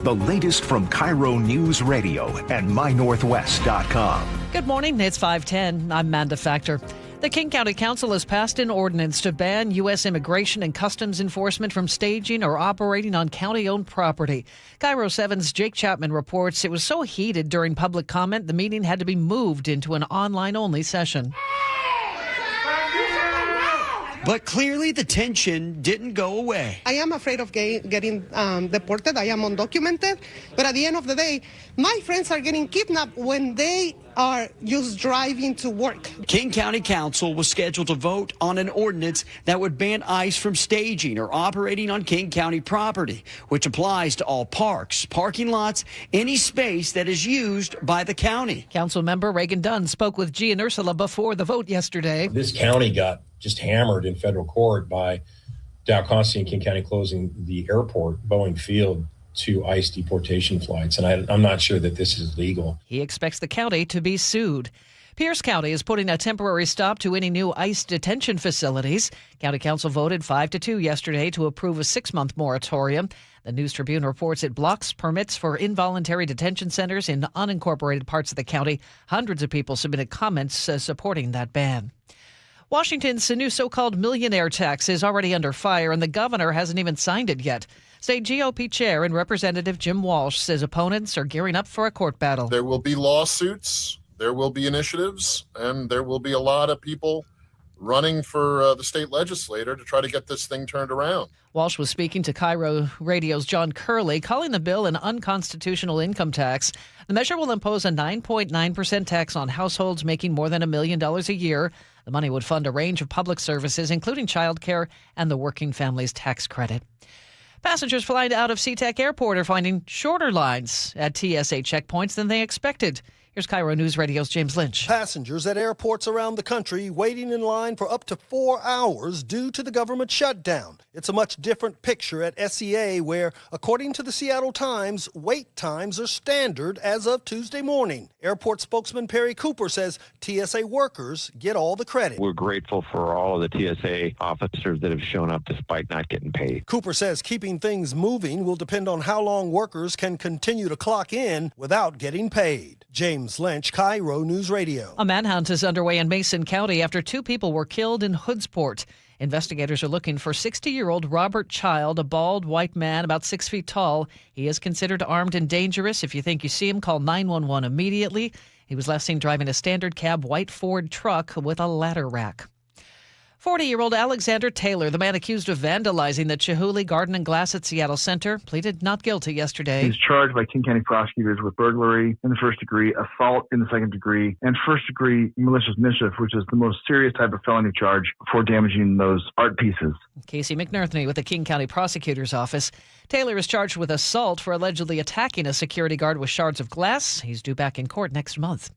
The latest from KIRO Newsradio and MyNorthwest.com. Good morning. It's 5:10. I'm Manda Factor. The King County Council has passed an ordinance to ban U.S. Immigration and Customs Enforcement from staging or operating on county-owned property. KIRO 7's Jake Chapman reports it was so heated during public comment, the meeting had to be moved into an online-only session. But clearly the tension didn't go away. I am afraid of getting deported. I am undocumented. But at the end of the day, my friends are getting kidnapped when they are just driving to work. King County Council was scheduled to vote on an ordinance that would ban ICE from staging or operating on King County property, which applies to all parks, parking lots, any space that is used by the county. Council member Reagan Dunn spoke with G and Ursula before the vote yesterday. This county got just hammered in federal court by Dow Constantine and King County closing the airport, Boeing Field, to ICE deportation flights. And I'm not sure that this is legal. He expects the county to be sued. Pierce County is putting a temporary stop to any new ICE detention facilities. County Council voted 5-2 yesterday to approve a 6-month moratorium. The News Tribune reports it blocks permits for involuntary detention centers in unincorporated parts of the county. Hundreds of people submitted comments supporting that ban. Washington's new so-called Millionaire tax is already under fire, and the governor hasn't even signed it yet. State GOP Chair and Representative Jim Walsh says opponents are gearing up for a court battle. There will be lawsuits, there will be initiatives, and there will be a lot of people running for the state legislator to try to get this thing turned around. Walsh was speaking to KIRO Radio's John Curley, calling the bill an unconstitutional income tax. The measure will impose a 9.9% tax on households making more than $1 million a year. The money would fund a range of public services, including child care and the Working Families Tax Credit. Passengers flying out of Sea-Tac Airport are finding shorter lines at TSA checkpoints than they expected. Here's KIRO News Radio's James Lynch. Passengers at airports around the country waiting in line for up to 4 hours due to the government shutdown. It's a much different picture at SEA where, according to the Seattle Times, wait times are standard as of Tuesday morning. Airport spokesman Perry Cooper says TSA workers get all the credit. We're grateful for all of the TSA officers that have shown up despite not getting paid. Cooper says keeping things moving will depend on how long workers can continue to clock in without getting paid. James Lynch, KIRO News Radio. A manhunt is underway in Mason County after 2 people were killed in Hoodsport. Investigators are looking for 60-year-old Robert Child, a bald white man about 6 feet tall. He is considered armed and dangerous. If you think you see him, call 911 immediately. He was last seen driving a standard cab white Ford truck with a ladder rack. 40-year-old Alexander Taylor, the man accused of vandalizing the Chihuly Garden and Glass at Seattle Center, pleaded not guilty yesterday. He's charged by King County prosecutors with burglary in the first degree, assault in the second degree, and first-degree malicious mischief, which is the most serious type of felony charge for damaging those art pieces. Casey McNerthney with the King County Prosecutor's Office. Taylor is charged with assault for allegedly attacking a security guard with shards of glass. He's due back in court next month.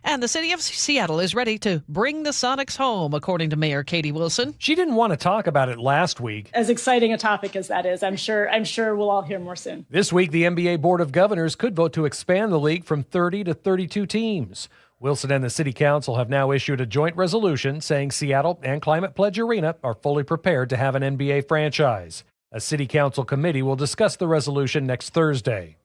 And the city of Seattle is ready to bring the Sonics home, according to Mayor Katie Wilson. She didn't want to talk about it last week. As exciting a topic as that is, I'm sure we'll all hear more soon. This week, the NBA Board of Governors could vote to expand the league from 30 to 32 teams. Wilson and the City Council have now issued a joint resolution saying Seattle and Climate Pledge Arena are fully prepared to have an NBA franchise. A City Council committee will discuss the resolution next Thursday.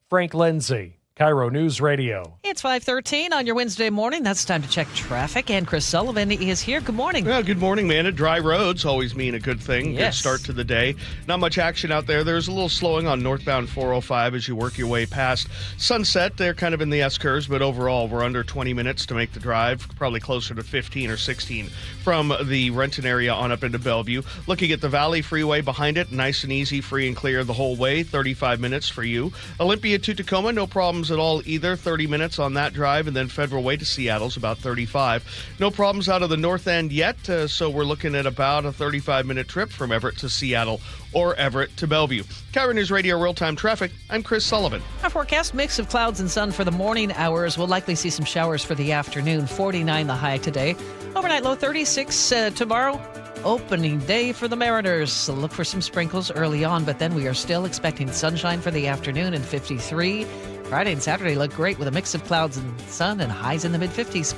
Frank Lindsay, KIRO News Radio. It's 5:13 on your Wednesday morning. That's time to check traffic. And Chris Sullivan is here. Good morning. Well, good morning, man. Dry roads always mean a good thing. Yes. Good start to the day. Not much action out there. There's a little slowing on northbound 405 as you work your way past Sunset. They're kind of in the S-curves, but overall, we're under 20 minutes to make the drive. Probably closer to 15 or 16 from the Renton area on up into Bellevue. Looking at the Valley Freeway behind it, nice and easy, free and clear the whole way. 35 minutes for you. Olympia to Tacoma, no problems at all either. 30 minutes on that drive, and then Federal Way to Seattle's about 35. No problems out of the north end yet, so we're looking at about a 35-minute trip from Everett to Seattle or Everett to Bellevue. KIRO News Radio Real-Time Traffic, I'm Chris Sullivan. Our forecast, mix of clouds and sun for the morning hours. We'll likely see some showers for the afternoon. 49 the high today. Overnight low 36 tomorrow. Opening day for the Mariners. So look for some sprinkles early on, but then we are still expecting sunshine for the afternoon and 53. Friday and Saturday look great with a mix of clouds and sun and highs in the mid-50s.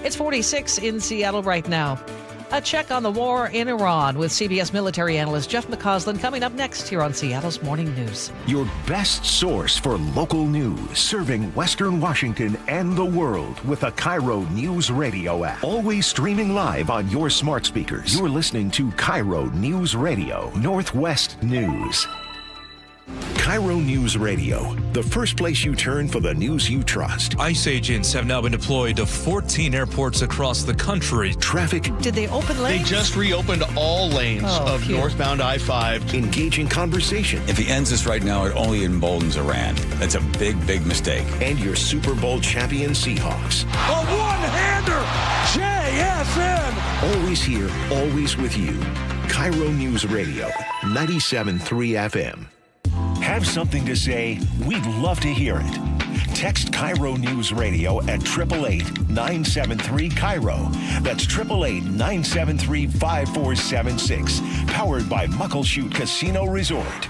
It's 46 in Seattle right now. A check on the war in Iran with CBS military analyst Jeff McCausland coming up next here on Seattle's Morning News. Your best source for local news, serving Western Washington and the world with the KIRO Newsradio App. Always streaming live on your smart speakers. You're listening to KIRO Newsradio, Northwest News. KIRO Newsradio, the first place you turn for the news you trust. ICE agents have now been deployed to 14 airports across the country. Traffic. Did they open lanes? They just reopened all lanes of northbound I-5. Engaging conversation. If he ends this right now, it only emboldens Iran. That's a big, big mistake. And your Super Bowl champion Seahawks. A one-hander! JSN! Always here, always with you. KIRO Newsradio, 97.3 FM. Have something to say? We'd love to hear it. Text KIRO Newsradio at 888-973-KIRO. That's 888-973-5476. Powered by Muckleshoot Casino Resort.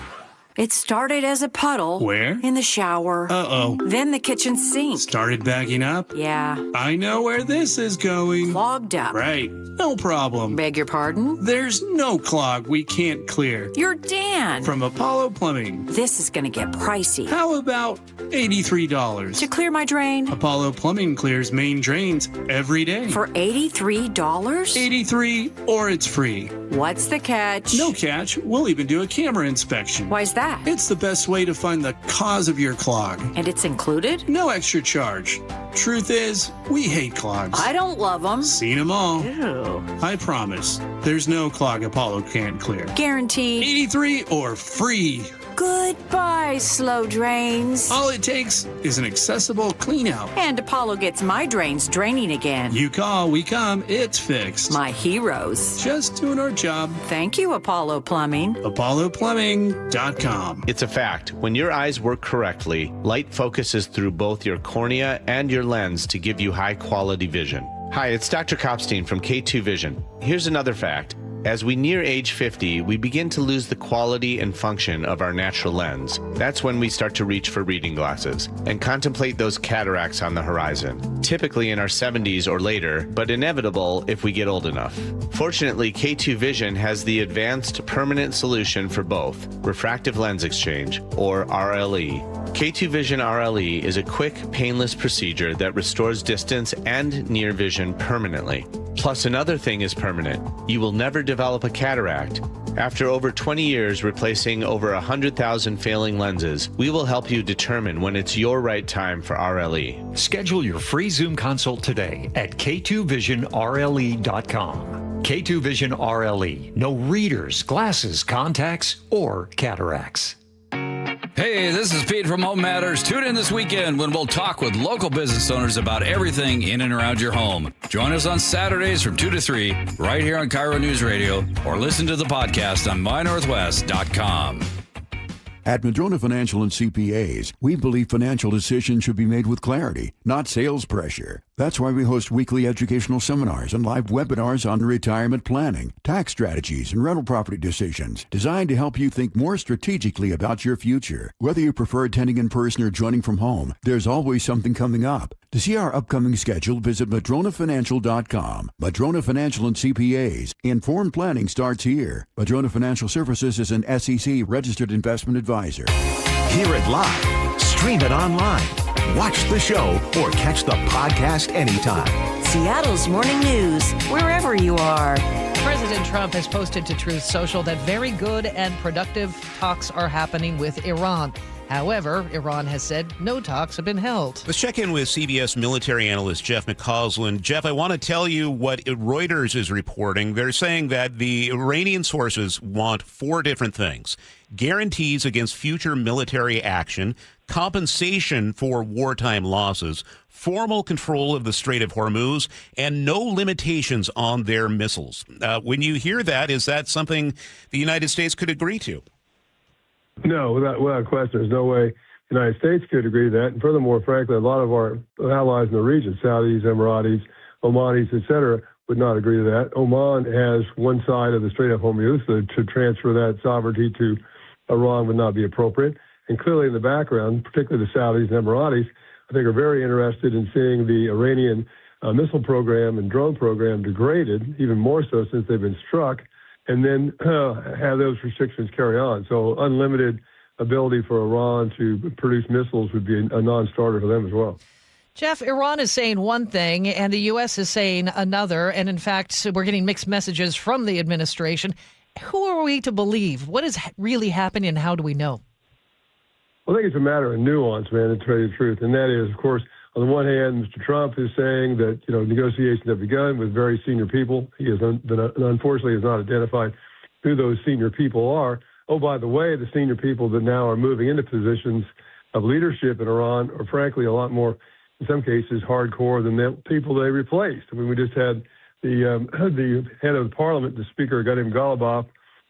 It started as a puddle. Where? In the shower. Uh-oh. Then the kitchen sink. Started backing up? Yeah. I know where this is going. Clogged up. Right. No problem. Beg your pardon? There's no clog we can't clear. You're Dan. From Apollo Plumbing. This is going to get pricey. How about $83? To clear my drain? Apollo Plumbing clears main drains every day. For $83? $83 or it's free. What's the catch? No catch. We'll even do a camera inspection. Why's that? It's the best way to find the cause of your clog. And it's included? No extra charge. Truth is, we hate clogs. I don't love them. Seen them all. Ew. I promise, there's no clog Apollo can't clear. Guaranteed. 83 or free. Goodbye, slow drains. All it takes is an accessible clean out. And Apollo gets my drains draining again. You call, we come, it's fixed. My heroes. Just doing our job. Thank you, Apollo Plumbing. ApolloPlumbing.com. It's a fact. When your eyes work correctly, light focuses through both your cornea and your lens to give you high quality vision. Hi, it's Dr. Kopstein from K2 Vision. Here's another fact. As we near age 50, we begin to lose the quality and function of our natural lens. That's when we start to reach for reading glasses and contemplate those cataracts on the horizon, typically in our 70s or later, but inevitable if we get old enough. Fortunately, K2 Vision has the advanced permanent solution for both, refractive lens exchange, or RLE. K2 Vision RLE is a quick, painless procedure that restores distance and near vision permanently. Plus, another thing is permanent. You will never develop a cataract. After over 20 years replacing over 100,000 failing lenses, we will help you determine when it's your right time for RLE. Schedule your free Zoom consult today at k2visionrle.com. K2 Vision RLE. No readers, glasses, contacts, or cataracts. Hey, this is Pete from Home Matters. Tune in this weekend when we'll talk with local business owners about everything in and around your home. Join us on Saturdays from 2 to 3 right here on KIRO News Radio or listen to the podcast on mynorthwest.com. At Madrona Financial and CPAs, we believe financial decisions should be made with clarity, not sales pressure. That's why we host weekly educational seminars and live webinars on retirement planning, tax strategies, and rental property decisions, designed to help you think more strategically about your future. Whether you prefer attending in person or joining from home, there's always something coming up. To see our upcoming schedule, visit madronafinancial.com. Madrona Financial and CPAs. Informed planning starts here. Madrona Financial Services is an SEC registered investment advisor. Hear it live, stream it online, watch the show, or catch the podcast anytime. Seattle's Morning News, wherever you are. President Trump has posted to Truth Social that very good and productive talks are happening with Iran. However, Iran has said no talks have been held. Let's check in with CBS military analyst Jeff McCausland. Jeff, I want to tell you what Reuters is reporting. They're saying that the Iranian sources want 4 different things: guarantees against future military action, compensation for wartime losses, formal control of the Strait of Hormuz, and no limitations on their missiles. When you hear that, is that something the United States could agree to? No, without question. There's no way the United States could agree to that. And furthermore, frankly, a lot of our allies in the region, Saudis, Emiratis, Omanis, et cetera, would not agree to that. Oman has one side of the Strait of Hormuz, so to transfer that sovereignty to Iran would not be appropriate. And clearly in the background, particularly the Saudis and Emiratis, I think are very interested in seeing the Iranian missile program and drone program degraded, even more so since they've been struck, and then have those restrictions carry on. So unlimited ability for Iran to produce missiles would be a non-starter for them as well. Jeff, Iran is saying one thing and the U.S. is saying another. And in fact, we're getting mixed messages from the administration. Who are we to believe? What is really happening and how do we know? Well, I think it's a matter of nuance, man, to tell you the truth. And that is, of course, on the one hand, Mr. Trump is saying that, negotiations have begun with very senior people. He has unfortunately has not identified who those senior people are. Oh, by the way, the senior people that now are moving into positions of leadership in Iran are frankly a lot more, in some cases, hardcore than the people they replaced. I mean, we just had the head of the parliament, the speaker, Ghanem Ghalibaf,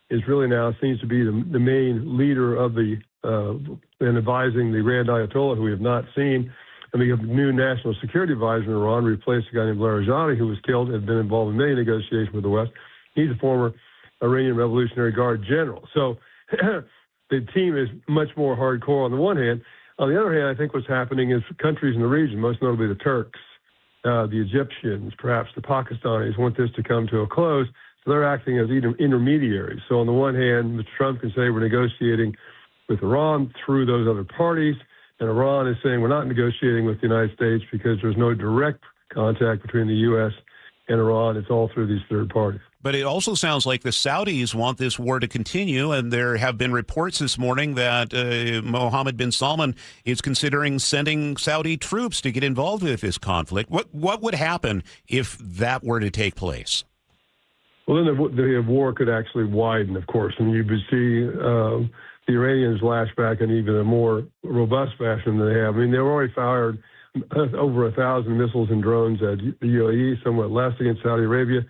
is really now seems to be the main leader of the and advising the Grand Ayatollah, who we have not seen. And we have a new national security advisor in Iran, replaced a guy named Larijani, who was killed, had been involved in many negotiations with the West. He's a former Iranian Revolutionary Guard general. So the team is much more hardcore on the one hand. On the other hand, I think what's happening is countries in the region, most notably the Turks, the Egyptians, perhaps the Pakistanis, want this to come to a close. So they're acting as intermediaries. So on the one hand, Mr. Trump can say we're negotiating with Iran through those other parties, and Iran is saying we're not negotiating with the United States because there's no direct contact between the U.S. and Iran. It's all through these third parties. But it also sounds like the Saudis want this war to continue, and there have been reports this morning that Mohammed bin Salman is considering sending Saudi troops to get involved with this conflict. What would happen if that were to take place? Well, then the war could actually widen, of course, and you would see the Iranians lash back in even a more robust fashion than they have. I mean, they've already fired over 1,000 missiles and drones at the UAE, somewhat less against Saudi Arabia.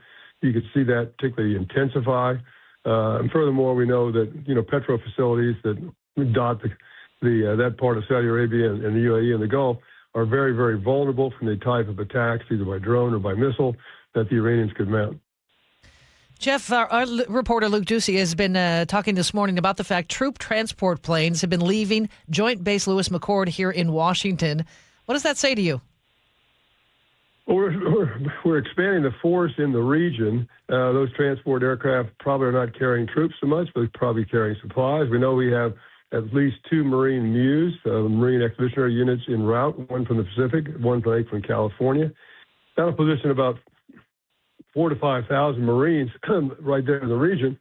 You could see that particularly intensify. And furthermore, we know that, petro facilities that dot that part of Saudi Arabia and the UAE and the Gulf are very, very vulnerable from the type of attacks, either by drone or by missile, that the Iranians could mount. Jeff, our reporter Luke Ducey has been talking this morning about the fact troop transport planes have been leaving Joint Base Lewis McChord here in Washington. What does that say to you? Well, we're expanding the force in the region. Those transport aircraft probably are not carrying troops so much, but probably carrying supplies. We know we have at least 2 Marine MUs, Marine Expeditionary Units en route, one from the Pacific, one from California. That'll position about 4,000 to 5,000 Marines right there in the region.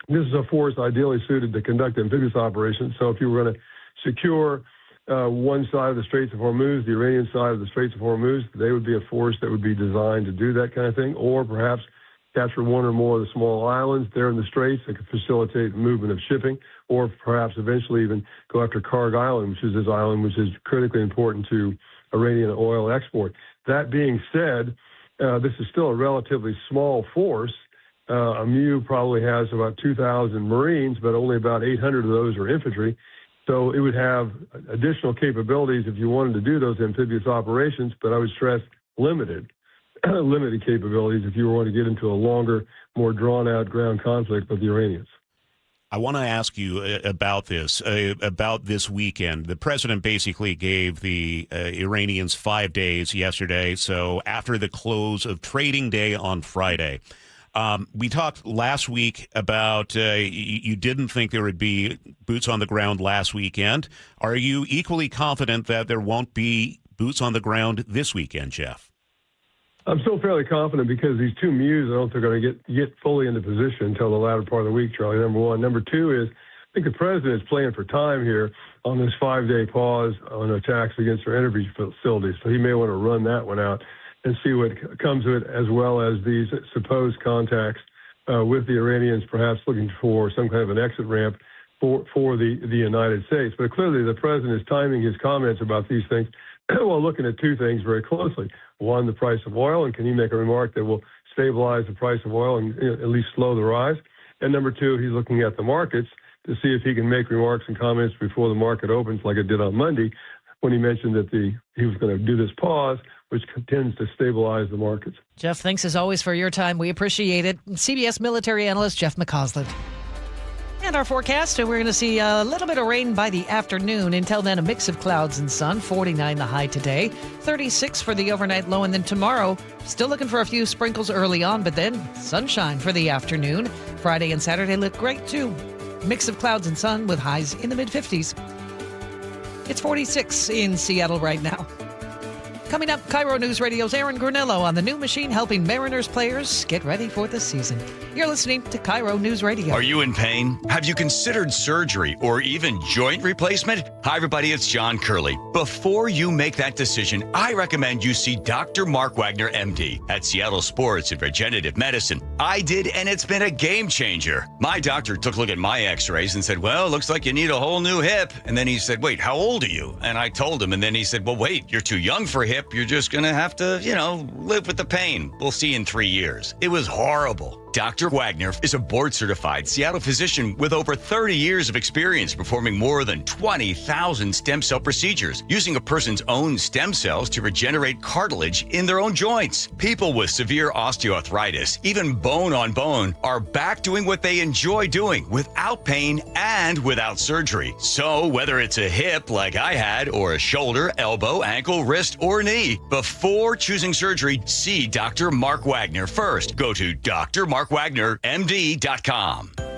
This is a force ideally suited to conduct amphibious operations. So if you were going to secure one side of the Straits of Hormuz, the Iranian side of the Straits of Hormuz, they would be a force that would be designed to do that kind of thing, or perhaps capture one or more of the small islands there in the Straits that could facilitate movement of shipping, or perhaps eventually even go after Karg Island, which is this island which is critically important to Iranian oil export. That being said, this is still a relatively small force. A MU probably has about 2,000 Marines, but only about 800 of those are infantry. So it would have additional capabilities if you wanted to do those amphibious operations, but I would stress limited capabilities if you were to get into a longer, more drawn-out ground conflict with the Iranians. I want to ask you about this weekend. The president basically gave the Iranians 5 days yesterday, so after the close of trading day on Friday. We talked last week about you didn't think there would be boots on the ground last weekend. Are you equally confident that there won't be boots on the ground this weekend, Jeff? I'm still fairly confident because these 2 MUs, I don't think are going to get fully into position until the latter part of the week, Charlie, number one. Number two is I think the president is playing for time here on this 5-day pause on attacks against our energy facilities. So he may want to run that one out and see what comes of it, as well as these supposed contacts with the Iranians, perhaps looking for some kind of an exit ramp for the United States. But clearly the president is timing his comments about these things while looking at 2 things very closely. One, the price of oil, and can he make a remark that will stabilize the price of oil and at least slow the rise? And number 2, he's looking at the markets to see if he can make remarks and comments before the market opens, like it did on Monday, when he mentioned that he was going to do this pause, which tends to stabilize the markets. Jeff, thanks as always for your time. We appreciate it. CBS military analyst Jeff McCausland. And our forecast, we're going to see a little bit of rain by the afternoon. Until then, a mix of clouds and sun. 49 the high today, 36 for the overnight low. And then tomorrow, still looking for a few sprinkles early on, but then sunshine for the afternoon. Friday and Saturday look great too. Mix of clouds and sun with highs in the mid-50s. It's 46 in Seattle right now. Coming up, KIRO News Radio's Aaron Granello on the new machine helping Mariners players get ready for the season. You're listening to KIRO News Radio. Are you in pain? Have you considered surgery or even joint replacement? Hi, everybody. It's John Curley. Before you make that decision, I recommend you see Dr. Mark Wagner, MD, at Seattle Sports and Regenerative Medicine. I did, and it's been a game changer. My doctor took a look at my x-rays and said, well, looks like you need a whole new hip. And then he said, wait, how old are you? And I told him, and then he said, well, wait, you're too young for a hip. You're just going to have to, live with the pain. We'll see you in 3 years. It was horrible. Dr. Wagner is a board-certified Seattle physician with over 30 years of experience performing more than 20,000 stem cell procedures, using a person's own stem cells to regenerate cartilage in their own joints. People with severe osteoarthritis, even bone on bone, are back doing what they enjoy doing without pain and without surgery. So whether it's a hip like I had, or a shoulder, elbow, ankle, wrist, or knee, before choosing surgery, see Dr. Mark Wagner first. Go to drmarkwagnermd.com.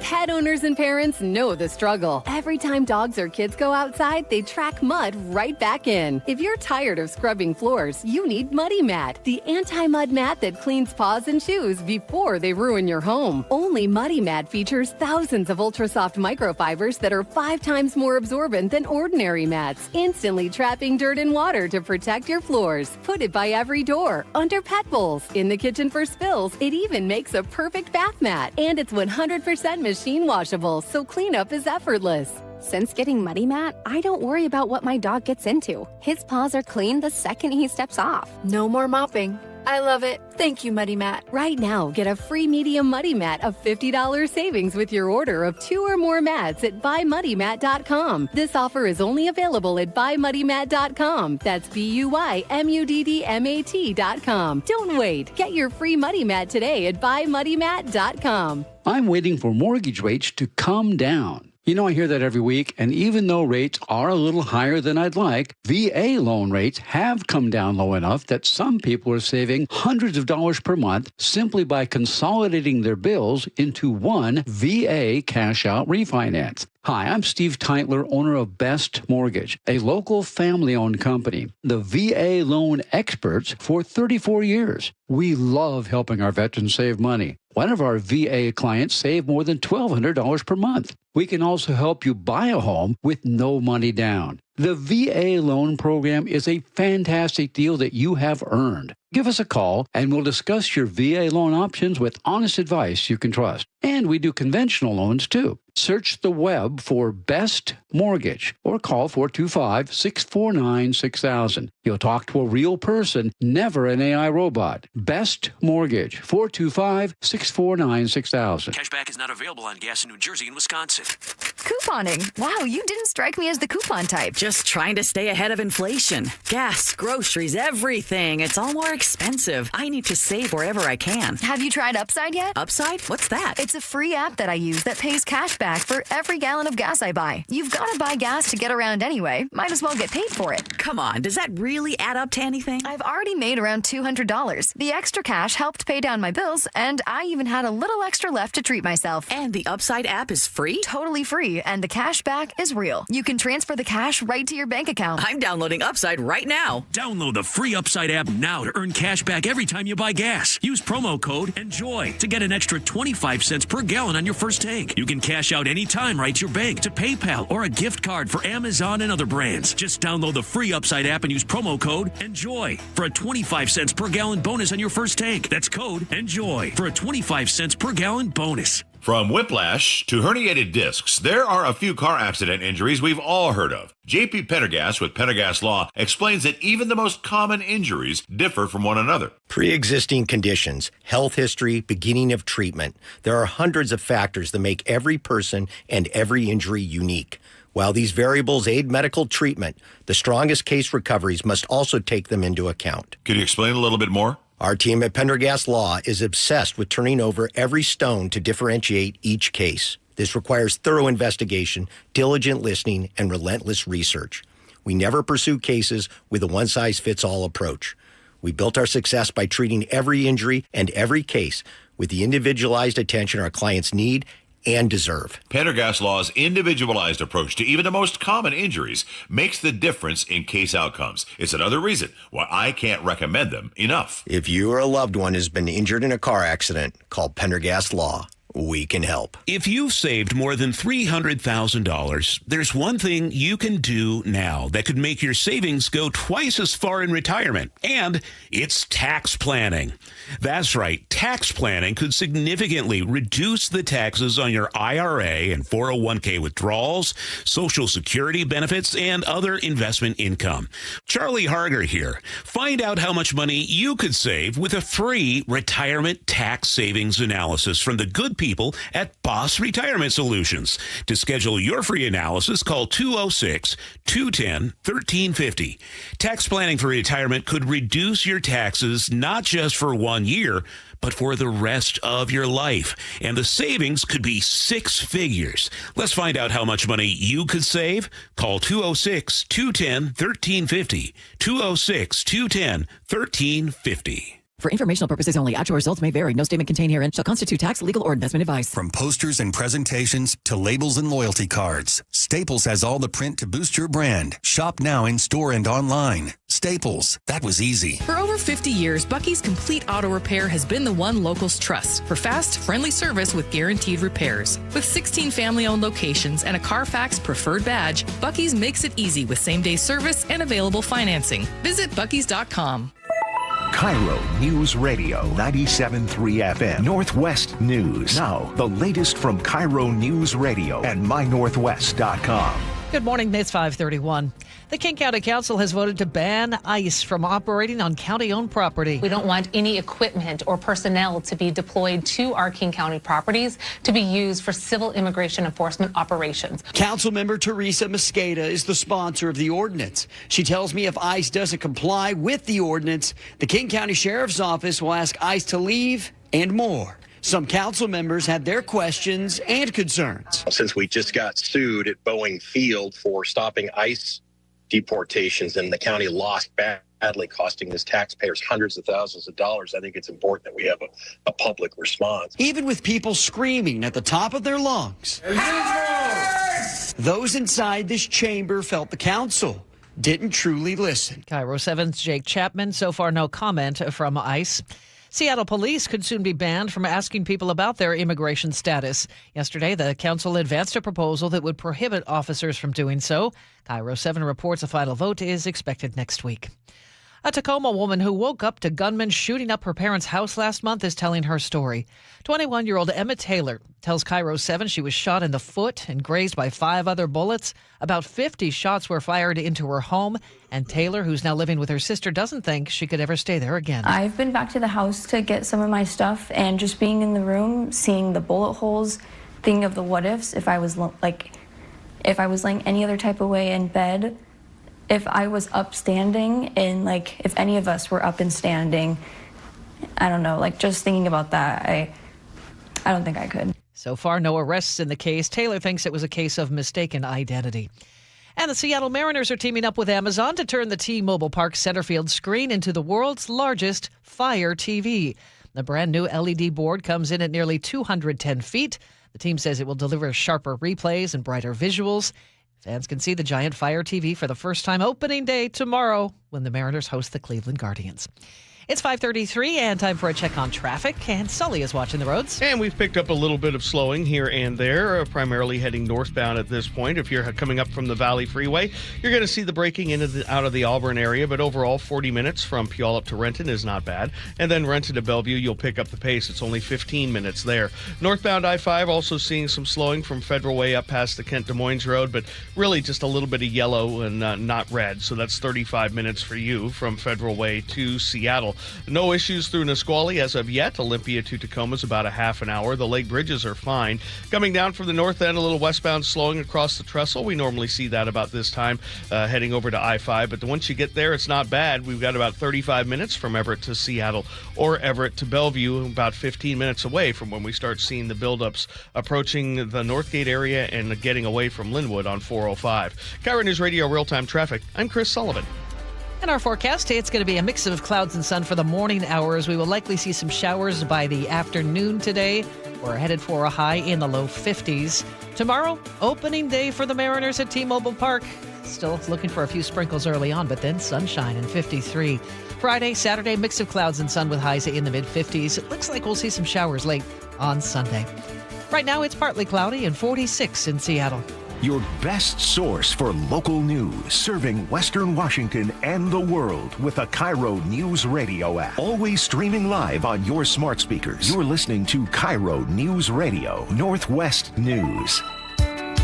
Pet owners and parents know the struggle. Every time dogs or kids go outside, they track mud right back in. If you're tired of scrubbing floors, you need Muddy Mat, the anti-mud mat that cleans paws and shoes before they ruin your home. Only Muddy Mat features thousands of ultra-soft microfibers that are 5 times more absorbent than ordinary mats, instantly trapping dirt and water to protect your floors. Put it by every door, under pet bowls, in the kitchen for spills. It even makes a perfect bath mat. And it's 100% machine washable, so cleanup is effortless. Since getting Muddy Mat, I don't worry about what my dog gets into. His paws are clean the second he steps off. No more mopping. I love it. Thank you, Muddy Mat. Right now, get a free medium Muddy Mat of $50 savings with your order of 2 or more mats at buymuddymat.com. This offer is only available at buymuddymat.com. That's BUYMUDDMAT.com. Don't wait. Get your free Muddy Mat today at buymuddymat.com. I'm waiting for mortgage rates to come down. I hear that every week, and even though rates are a little higher than I'd like, VA loan rates have come down low enough that some people are saving hundreds of dollars per month simply by consolidating their bills into one VA cash-out refinance. Hi, I'm Steve Teitler, owner of Best Mortgage, a local family-owned company, the VA loan experts for 34 years. We love helping our veterans save money. One of our VA clients saved more than $1,200 per month. We can also help you buy a home with no money down. The VA loan program is a fantastic deal that you have earned. Give us a call and we'll discuss your VA loan options with honest advice you can trust. And we do conventional loans too. Search the web for Best Mortgage or call 425-649-6000. You'll talk to a real person, never an AI robot. Best Mortgage, 425-649-6000. Cashback is not available on gas in New Jersey and Wisconsin. Couponing. Wow, you didn't strike me as the coupon type. Just trying to stay ahead of inflation. Gas, groceries, everything. It's all more expensive. I need to save wherever I can. Have you tried Upside yet? Upside? What's that? It's a free app that I use that pays cash back for every gallon of gas I buy. You've got to buy gas to get around anyway. Might as well get paid for it. Come on, does that really add up to anything? I've already made around $200. The extra cash helped pay down my bills, and I even had a little extra left to treat myself. And the Upside app is free? Totally free, and the cash back is real. You can transfer the cash right to your bank account. I'm downloading Upside right now. Download the free Upside app now to earn cash back every time you buy gas. Use promo code ENJOY to get an extra 25 cents per gallon on your first tank. You can cash out anytime right to your bank, to PayPal, or a gift card for Amazon and other brands. Just download the free Upside app and use promo code ENJOY for a 25 cents per gallon bonus on your first tank. That's code ENJOY for a 25 cents per gallon bonus. From whiplash to herniated discs, there are a few car accident injuries we've all heard of. JP Pendergast with Pendergast Law explains that even the most common injuries differ from one another. Pre-existing conditions, health history, beginning of treatment. There are hundreds of factors that make every person and every injury unique. While these variables aid medical treatment, the strongest case recoveries must also take them into account. Could you explain a little bit more? Our team at Pendergast Law is obsessed with turning over every stone to differentiate each case. This requires thorough investigation, diligent listening, and relentless research. We never pursue cases with a one-size-fits-all approach. We built our success by treating every injury and every case with the individualized attention our clients need and deserve. Pendergast Law's individualized approach to even the most common injuries makes the difference in case outcomes. It's another reason why I can't recommend them enough. If you or a loved one has been injured in a car accident, call Pendergast Law. We can help. If you've saved more than $300,000, there's one thing you can do now that could make your savings go twice as far in retirement, and it's tax planning. That's right. Tax planning could significantly reduce the taxes on your IRA and 401k withdrawals, Social Security benefits, and other investment income. Charlie Harger here. Find out how much money you could save with a free retirement tax savings analysis from the good people at Boss Retirement Solutions. To schedule your free analysis, call 206-210-1350. Tax planning for retirement could reduce your taxes not just for 1 year, but for the rest of your life. And the savings could be six figures. Let's find out how much money you could save. Call 206-210-1350. 206-210-1350. For informational purposes only, actual results may vary. No statement contained herein shall constitute tax, legal, or investment advice. From posters and presentations to labels and loyalty cards, Staples has all the print to boost your brand. Shop now in store and online. Staples, that was easy. For over 50 years, Bucky's Complete Auto Repair has been the one locals trust for fast, friendly service with guaranteed repairs. With 16 family-owned locations and a Carfax preferred badge, Bucky's makes it easy with same-day service and available financing. Visit Bucky's.com. KIRO Newsradio 97.3 FM Northwest News. Now, the latest from KIRO Newsradio and mynorthwest.com. Good morning, it's 5:31. The King County Council has voted to ban ICE from operating on county-owned property. We don't want any equipment or personnel to be deployed to our King County properties to be used for civil immigration enforcement operations. Councilmember Teresa Mosqueda is the sponsor of the ordinance. She tells me if ICE doesn't comply with the ordinance, the King County Sheriff's Office will ask ICE to leave and more. Some council members had their questions and concerns. Since we just got sued at Boeing Field for stopping ICE deportations and the county lost badly, costing this taxpayers hundreds of thousands of dollars, I think it's important that we have a public response. Even with people screaming at the top of their lungs, those inside this chamber felt the council didn't truly listen. KIRO 7's Jake Chapman. So far, no comment from ICE. Seattle police could soon be banned from asking people about their immigration status. Yesterday, the council advanced a proposal that would prohibit officers from doing so. KIRO 7 reports a final vote is expected next week. A Tacoma woman who woke up to gunmen shooting up her parents' house last month is telling her story. 21-year-old Emma Taylor tells KIRO 7 she was shot in the foot and grazed by 5 other bullets. About 50 shots were fired into her home, and Taylor, who's now living with her sister, doesn't think she could ever stay there again. I've been back to the house to get some of my stuff, and just being in the room, seeing the bullet holes, thinking of the what ifs, if I was laying any other type of way in bed, if I was upstanding, and if any of us were up and standing, I don't know, just thinking about that, I don't think I could. So far, no arrests in the case. Taylor thinks it was a case of mistaken identity. And the Seattle Mariners are teaming up with Amazon to turn the T-Mobile Park center field screen into the world's largest Fire TV. The brand new LED board comes in at nearly 210 feet. The team says it will deliver sharper replays and brighter visuals. Fans can see the giant Fire TV for the first time opening day tomorrow when the Mariners host the Cleveland Guardians. It's 5:33 and time for a check on traffic. And Sully is watching the roads. And we've picked up a little bit of slowing here and there, primarily heading northbound at this point. If you're coming up from the Valley Freeway, you're going to see the braking out of the Auburn area. But overall, 40 minutes from Puyallup to Renton is not bad. And then Renton to Bellevue, you'll pick up the pace. It's only 15 minutes there. Northbound I-5 also seeing some slowing from Federal Way up past the Kent Des Moines Road, but really just a little bit of yellow and not red. So that's 35 minutes for you from Federal Way to Seattle. Seattle. No issues through Nisqually as of yet. Olympia to Tacoma is about a half an hour. The lake bridges are fine. Coming down from the north end, a little westbound slowing across the trestle. We normally see that about this time heading over to I-5. But once you get there, it's not bad. We've got about 35 minutes from Everett to Seattle or Everett to Bellevue, about 15 minutes away from when we start seeing the buildups approaching the Northgate area and getting away from Linwood on 405. KIRO News Radio Real-Time Traffic. I'm Chris Sullivan. In our forecast, it's going to be a mix of clouds and sun for the morning hours. We will likely see some showers by the afternoon today. We're headed for a high in the low 50s. Tomorrow, opening day for the Mariners at T-Mobile Park. Still looking for a few sprinkles early on, but then sunshine and 53. Friday, Saturday, mix of clouds and sun with highs in the mid-50s. It looks like we'll see some showers late on Sunday. Right now, it's partly cloudy and 46 in Seattle. Your best source for local news, serving Western Washington and the world with a KIRO Newsradio app. Always streaming live on your smart speakers. You're listening to KIRO Newsradio Northwest News.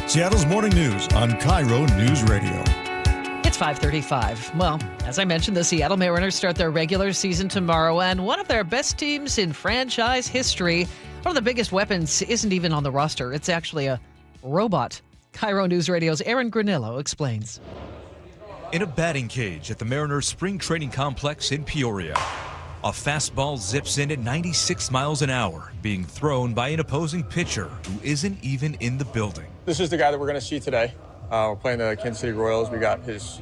Seattle's morning news on KIRO Newsradio. It's 5:35. Well, as I mentioned, the Seattle Mariners start their regular season tomorrow, and one of their best teams in franchise history, one of the biggest weapons, isn't even on the roster. It's actually a robot. KIRO News Radio's Aaron Granillo explains. In a batting cage at the Mariners Spring Training Complex in Peoria, a fastball zips in at 96 miles an hour, being thrown by an opposing pitcher who isn't even in the building. This is the guy that we're going to see today. We're playing the Kansas City Royals. We got his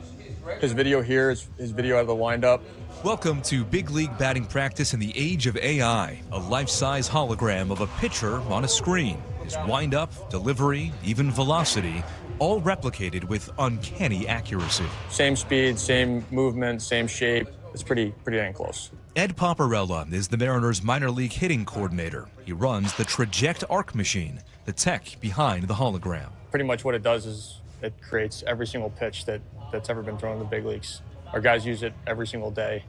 video here, his video out of the windup. Welcome to big league batting practice in the age of AI, a life-size hologram of a pitcher on a screen. His windup, delivery, even velocity, all replicated with uncanny accuracy. Same speed, same movement, same shape. It's pretty dang close. Ed Paparella is the Mariners minor league hitting coordinator. He runs the Traject Arc machine, the tech behind the hologram. Pretty much what it does is it creates every single pitch that's ever been thrown in the big leagues. Our guys use it every single day.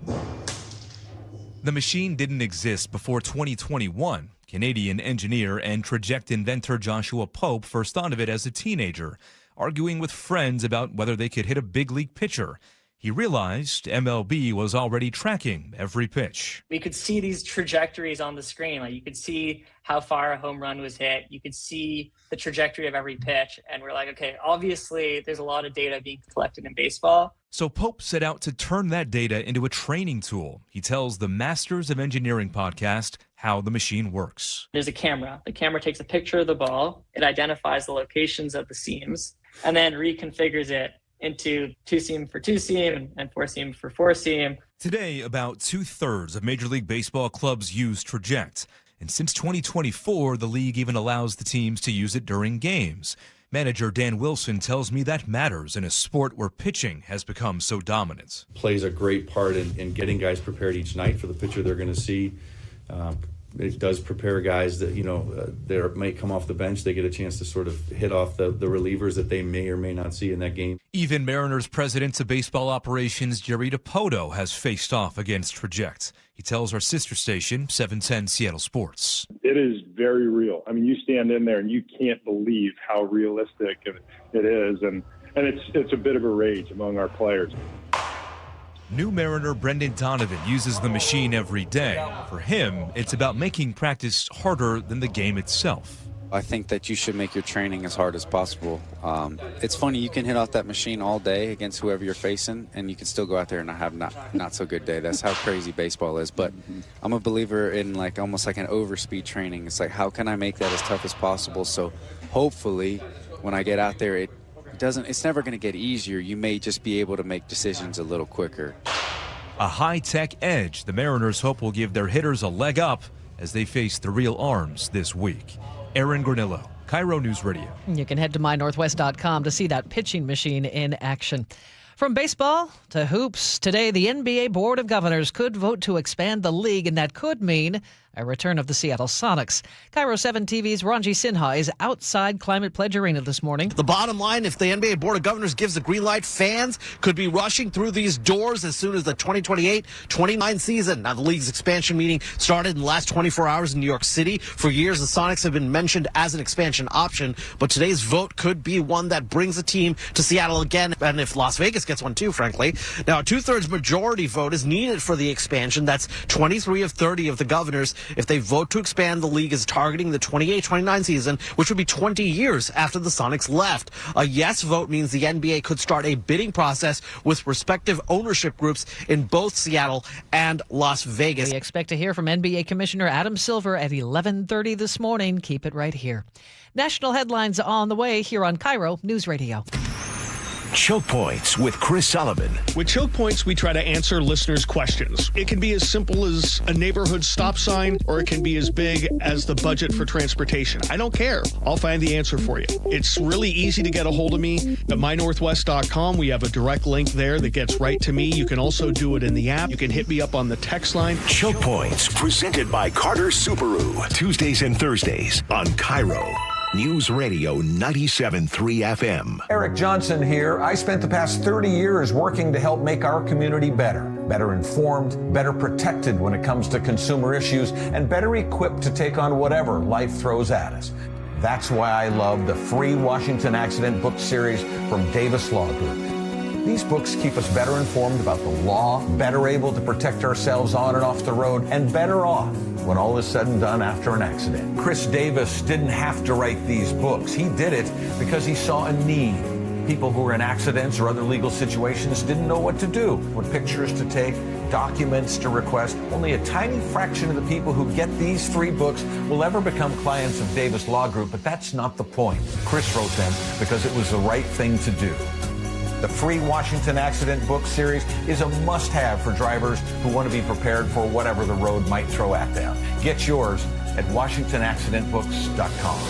The machine didn't exist before 2021. Canadian engineer and Traject inventor Joshua Pope first thought of it as a teenager, arguing with friends about whether they could hit a big league pitcher. He realized MLB was already tracking every pitch. We could see these trajectories on the screen. Like you could see how far a home run was hit. You could see the trajectory of every pitch. And we're like, okay, obviously there's a lot of data being collected in baseball. So Pope set out to turn that data into a training tool. He tells the Masters of Engineering podcast how the machine works. There's a camera. The camera takes a picture of the ball. It identifies the locations of the seams and then reconfigures it into 2-seam for 2-seam and 4-seam for 4-seam. Today, about 2/3 of Major League Baseball clubs use Traject. And since 2024, the league even allows the teams to use it during games. Manager Dan Wilson tells me that matters in a sport where pitching has become so dominant. Plays a great part in getting guys prepared each night for the pitcher they're going to see. It does prepare guys that, they may come off the bench. They get a chance to sort of hit off the relievers that they may or may not see in that game. Even Mariners president of baseball operations, Jerry DiPoto, has faced off against Traject. He tells our sister station, 710 Seattle Sports. It is very real. I mean, you stand in there and you can't believe how realistic it is. And it's a bit of a rage among our players. New Mariner Brendan Donovan uses the machine every day. For him, it's about making practice harder than the game itself. I think that you should make your training as hard as possible. It's funny, you can hit off that machine all day against whoever you're facing, and you can still go out there and have not so good day. That's how crazy baseball is. But I'm a believer in almost like an overspeed training. It's like, how can I make that as tough as possible? So hopefully, when I get out there, it's never going to get easier. You may just be able to make decisions a little quicker. A high-tech edge the Mariners hope will give their hitters a leg up as they face the real arms this week. Aaron Granillo, KIRO News Radio. You can head to mynorthwest.com to see that pitching machine in action. From baseball to hoops, today the NBA Board of Governors could vote to expand the league, and that could mean a return of the Seattle Sonics. KIRO 7 TV's Ranji Sinha is outside Climate Pledge Arena this morning. The bottom line, if the NBA Board of Governors gives the green light, fans could be rushing through these doors as soon as the 2028-29 season. Now, the league's expansion meeting started in the last 24 hours in New York City. For years, the Sonics have been mentioned as an expansion option, but today's vote could be one that brings a team to Seattle again. And if Las Vegas gets one too, frankly, Now, a 2/3 majority vote is needed for the expansion. That's 23 of 30 of the governors if they vote to expand the league as targeting the 28-29 season, which would be 20 years after the Sonics left. A yes vote means the NBA could start a bidding process with respective ownership groups in both Seattle and Las Vegas. We expect to hear from NBA Commissioner Adam Silver at 11:30 this morning. Keep it right here. National headlines on the way here on KIRO News Radio. Choke Points with Chris Sullivan. With Choke Points, we try to answer listeners' questions. It can be as simple as a neighborhood stop sign, or it can be as big as the budget for transportation. I don't care. I'll find the answer for you. It's really easy to get a hold of me at mynorthwest.com. We have a direct link there that gets right to me. You can also do it in the app. You can hit me up on the text line. Choke Points, presented by Carter Subaru. Tuesdays and Thursdays on KIRO News Radio 97.3 FM. Eric Johnson here. I spent the past 30 years working to help make our community better informed, better protected when it comes to consumer issues, and better equipped to take on whatever life throws at us. That's why I love the free Washington Accident book series from Davis Law Group. These books keep us better informed about the law, better able to protect ourselves on and off the road, and better off when all is said and done after an accident. Chris Davis didn't have to write these books. He did it because he saw a need. People who were in accidents or other legal situations didn't know what to do, what pictures to take, documents to request. Only a tiny fraction of the people who get these free books will ever become clients of Davis Law Group, but that's not the point. Chris wrote them because it was the right thing to do. The free Washington Accident book series is a must-have for drivers who want to be prepared for whatever the road might throw at them. Get yours at WashingtonAccidentBooks.com.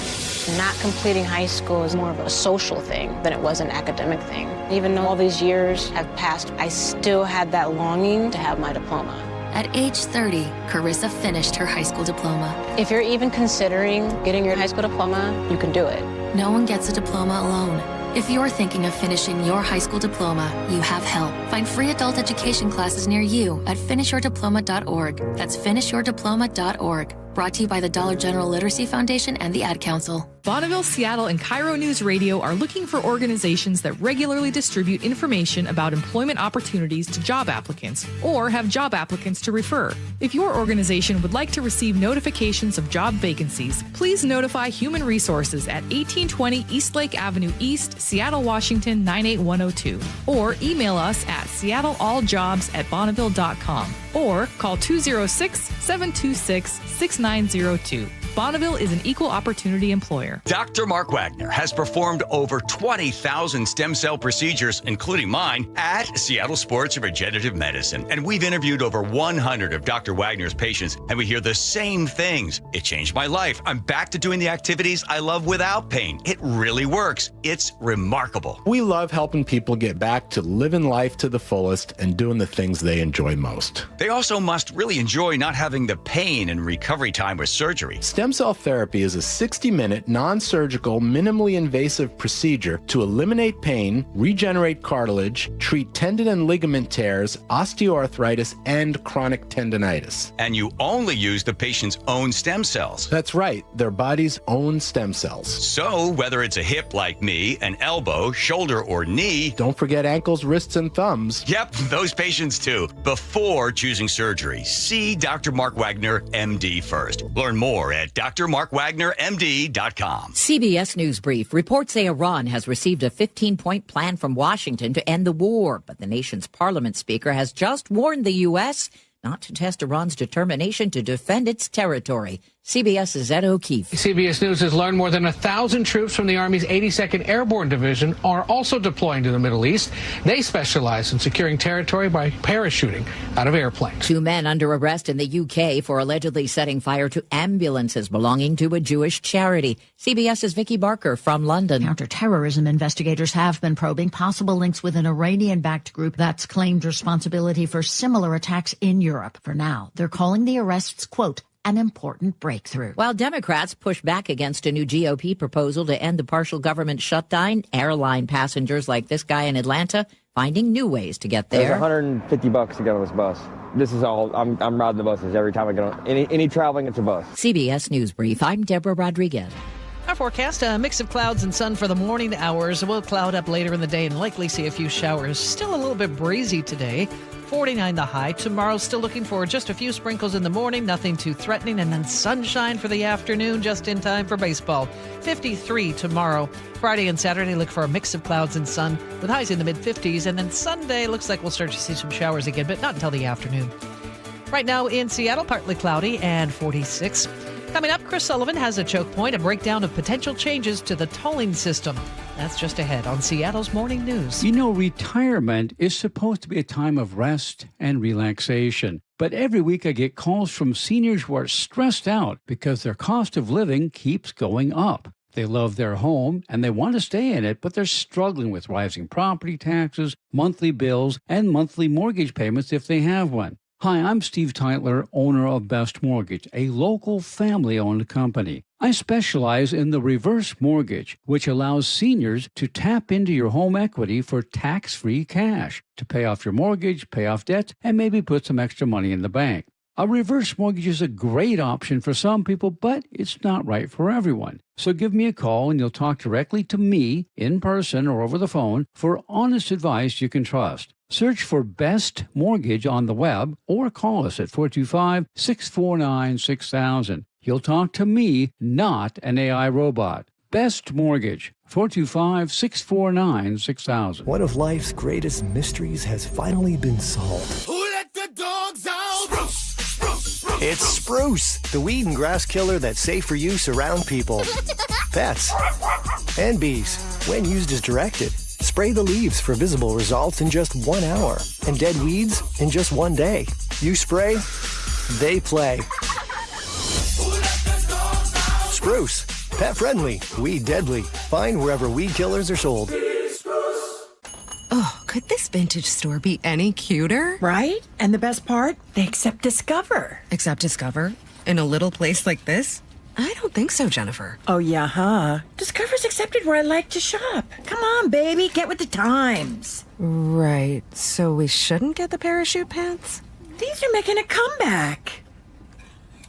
Not completing high school is more of a social thing than it was an academic thing. Even though all these years have passed, I still had that longing to have my diploma. At age 30, Carissa finished her high school diploma. If you're even considering getting your high school diploma, you can do it. No one gets a diploma alone. If you're thinking of finishing your high school diploma, you have help. Find free adult education classes near you at finishyourdiploma.org. That's finishyourdiploma.org. Brought to you by the Dollar General Literacy Foundation and the Ad Council. Bonneville, Seattle, and KIRO News Radio are looking for organizations that regularly distribute information about employment opportunities to job applicants or have job applicants to refer. If your organization would like to receive notifications of job vacancies, please notify Human Resources at 1820 Eastlake Avenue East, Seattle, Washington 98102, or email us at seattlealljobs@bonneville.com or call 206-726-6902. Bonneville is an equal opportunity employer. Dr. Mark Wagner has performed over 20,000 stem cell procedures, including mine, at Seattle Sports Regenerative Medicine. And we've interviewed over 100 of Dr. Wagner's patients, and we hear the same things. It changed my life. I'm back to doing the activities I love without pain. It really works. It's remarkable. We love helping people get back to living life to the fullest and doing the things they enjoy most. They also must really enjoy not having the pain and recovery time with surgery. Stem cell therapy is a 60-minute, non-surgical, minimally invasive procedure to eliminate pain, regenerate cartilage, treat tendon and ligament tears, osteoarthritis, and chronic tendonitis. And you only use the patient's own stem cells. That's right, their body's own stem cells. So whether it's a hip like me, an elbow, shoulder, or knee... Don't forget ankles, wrists, and thumbs. Yep, those patients too. Before choosing surgery, see Dr. Mark Wagner, MD first. Learn more at drmarkwagnermd.com. CBS News Brief reports say Iran has received a 15-point plan from Washington to end the war, but the nation's parliament speaker has just warned the U.S. not to test Iran's determination to defend its territory. CBS's Ed O'Keefe. CBS News has learned more than 1,000 troops from the Army's 82nd Airborne Division are also deploying to the Middle East. They specialize in securing territory by parachuting out of airplanes. 2 men under arrest in the UK for allegedly setting fire to ambulances belonging to a Jewish charity. CBS's Vicky Barker from London. Counterterrorism investigators have been probing possible links with an Iranian-backed group that's claimed responsibility for similar attacks in Europe. For now, they're calling the arrests, quote, an important breakthrough. While Democrats push back against a new GOP proposal to end the partial government shutdown, airline passengers like this guy in Atlanta finding new ways to get there. It's $150 to get on this bus. This is all, I'm riding the buses every time I get on any traveling, it's a bus. CBS News Brief, I'm Deborah Rodriguez. Our forecast, a mix of clouds and sun for the morning hours. We'll cloud up later in the day and likely see a few showers. Still a little bit breezy today. 49 the high. Tomorrow, still looking for just a few sprinkles in the morning, nothing too threatening, and then sunshine for the afternoon, just in time for baseball. 53 tomorrow. Friday and Saturday, look for a mix of clouds and sun with highs in the mid-50s, and then Sunday looks like we'll start to see some showers again, but not until the afternoon. Right now in Seattle, partly cloudy and 46. Coming up, Chris Sullivan has a choke point, a breakdown of potential changes to the tolling system. That's just ahead on Seattle's Morning News. You know, retirement is supposed to be a time of rest and relaxation. But every week I get calls from seniors who are stressed out because their cost of living keeps going up. They love their home and they want to stay in it, but they're struggling with rising property taxes, monthly bills, and monthly mortgage payments if they have one. Hi, I'm Steve Teitler, owner of Best Mortgage, a local family-owned company. I specialize in the reverse mortgage, which allows seniors to tap into your home equity for tax-free cash to pay off your mortgage, pay off debts, and maybe put some extra money in the bank. A reverse mortgage is a great option for some people, but it's not right for everyone. So give me a call and you'll talk directly to me in person or over the phone for honest advice you can trust. Search for Best Mortgage on the web or call us at 425-649-6000. You'll talk to me, not an AI robot. Best Mortgage, 425-649-6000. One of life's greatest mysteries has finally been solved. Who let the dogs out? Spruce, spruce, spruce. It's Spruce, the weed and grass killer that's safe for use around people, pets, and bees when used as directed. Spray the leaves for visible results in just 1 hour and dead weeds in just 1 day. You spray, they play. Spruce, pet friendly, weed deadly. Find wherever weed killers are sold. Oh, could this vintage store be any cuter? Right? And the best part? They accept Discover. Accept Discover? In a little place like this? I don't think so, Jennifer. Oh, yeah, huh? Discover's accepted where I like to shop. Come on, baby, get with the times. Right. So we shouldn't get the parachute pants? These are making a comeback.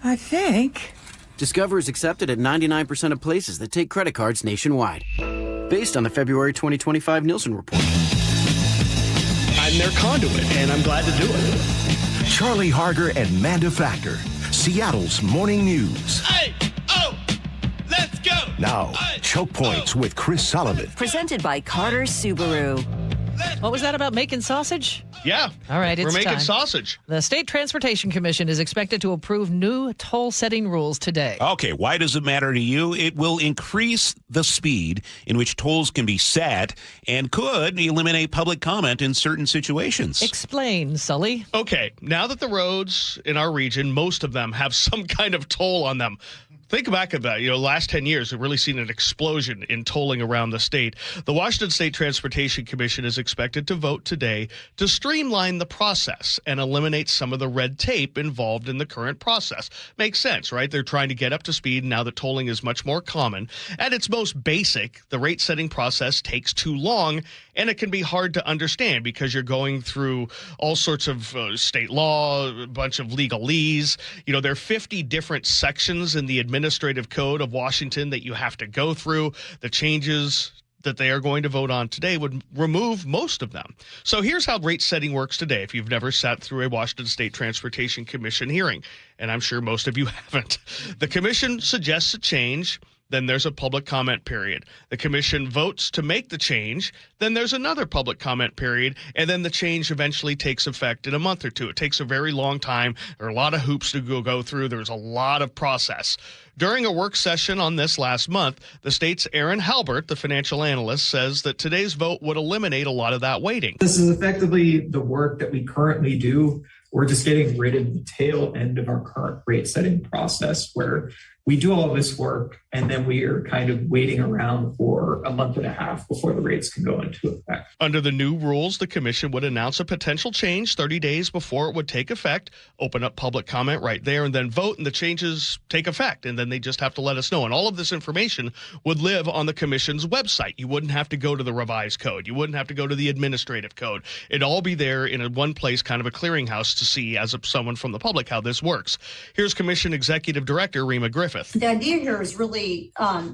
I think. Discover is accepted at 99% of places that take credit cards nationwide. Based on the February 2025 Nielsen report. I'm their conduit, and I'm glad to do it. Charlie Harger and Manda Factor, Seattle's Morning News. Hey, oh, let's go. Now, Choke Points with Chris Sullivan. Presented by Carter Subaru. What was that about making sausage? Yeah. All right, it's we're making time. sausage. The State Transportation Commission is expected to approve new toll setting rules today. Okay, why does it matter to you? It will increase the speed in which tolls can be set and could eliminate public comment in certain situations. Explain, Sully. Okay, now that the roads in our region, most of them have some kind of toll on them. Think back at that. Last 10 years, we've really seen an explosion in tolling around the state. The Washington State Transportation Commission is expected to vote today to streamline the process and eliminate some of the red tape involved in the current process. Makes sense, right? They're trying to get up to speed now that tolling is much more common. At its most basic, the rate-setting process takes too long, and it can be hard to understand because you're going through all sorts of state law, a bunch of legalese. There are 50 different sections in the administrative code of Washington that you have to go through. The changes that they are going to vote on today would remove most of them. So here's how rate setting works today if you've never sat through a Washington State Transportation Commission hearing, and I'm sure most of you haven't. The commission suggests a change. Then there's a public comment period. The commission votes to make the change. Then there's another public comment period. And then the change eventually takes effect in a month or two. It takes a very long time. There are a lot of hoops to go through. There's a lot of process. During a work session on this last month, the state's Aaron Halbert, the financial analyst, says that today's vote would eliminate a lot of that waiting. This is effectively the work that we currently do. We're just getting rid of the tail end of our current rate setting process where we do all this work and then we are kind of waiting around for a month and a half before the rates can go into effect. Under the new rules, the commission would announce a potential change 30 days before it would take effect, open up public comment right there, and then vote, and the changes take effect. And then they just have to let us know. And all of this information would live on the commission's website. You wouldn't have to go to the revised code. You wouldn't have to go to the administrative code. It'd all be there in one place, kind of a clearinghouse to see, as someone from the public, how this works. Here's Commission Executive Director Rima Griffith. The idea here is really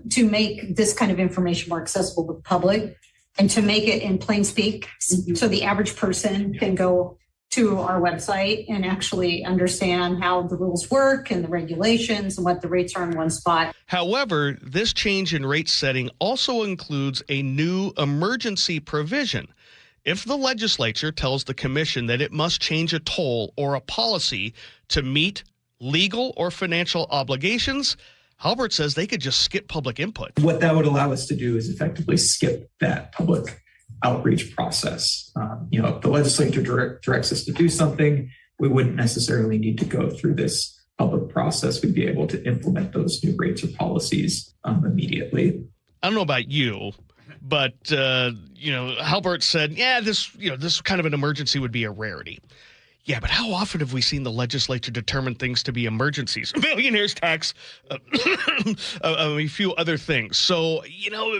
to make this kind of information more accessible to the public and to make it in plain speak, so the average person can go to our website and actually understand how the rules work and the regulations and what the rates are in one spot. However, this change in rate setting also includes a new emergency provision. If the legislature tells the commission that it must change a toll or a policy to meet legal or financial obligations, Halbert says they could just skip public input. What that would allow us to do is effectively skip that public outreach process. If the legislature directs us to do something, we wouldn't necessarily need to go through this public process. We'd be able to implement those new rates or policies immediately. I don't know about you, but Halbert said, this kind of an emergency would be a rarity. Yeah, but how often have we seen the legislature determine things to be emergencies? Millionaire's tax, a few other things. So,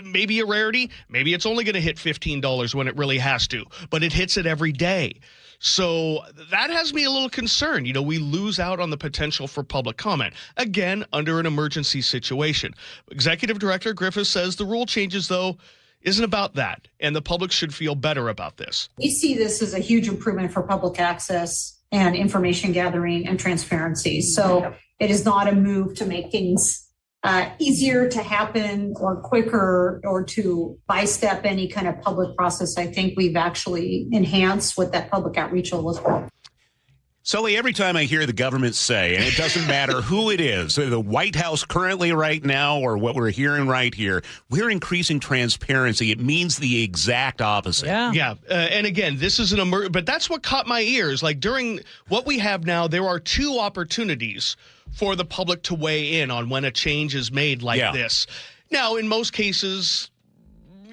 maybe a rarity. Maybe it's only going to hit $15 when it really has to, but it hits it every day. So that has me a little concerned. We lose out on the potential for public comment, again, under an emergency situation. Executive Director Griffith says the rule changes, though, isn't about that, and the public should feel better about this. We see this as a huge improvement for public access and information gathering and transparency. So it is not a move to make things easier to happen or quicker or to bystep any kind of public process. I think we've actually enhanced what that public outreach will look like. Sully, every time I hear the government say, and it doesn't matter who it is, the White House currently right now or what we're hearing right here, we're increasing transparency. It means the exact opposite. Yeah. And again, this is but that's what caught my ears. Like during what we have now, there are two opportunities for the public to weigh in on when a change is made like this. Now, in most cases,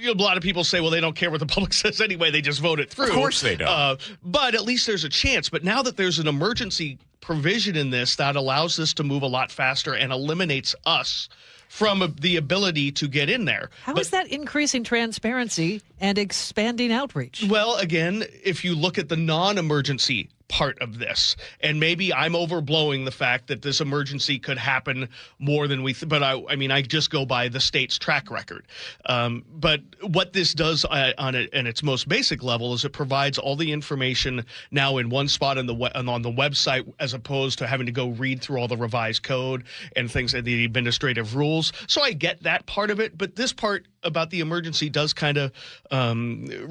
a lot of people say, well, they don't care what the public says anyway. They just vote it through. Of course they don't. But at least there's a chance. But now that there's an emergency provision in this that allows this to move a lot faster and eliminates us from the ability to get in there. How is that increasing transparency and expanding outreach? Well, again, if you look at the non-emergency part of this, and maybe I'm overblowing the fact that this emergency could happen more than we but I just go by the state's track record. But what this does on its most basic level is it provides all the information now in one spot on the website, as opposed to having to go read through all the revised code and things like the administrative rules. So I get that part of it, but this part about the emergency does kind of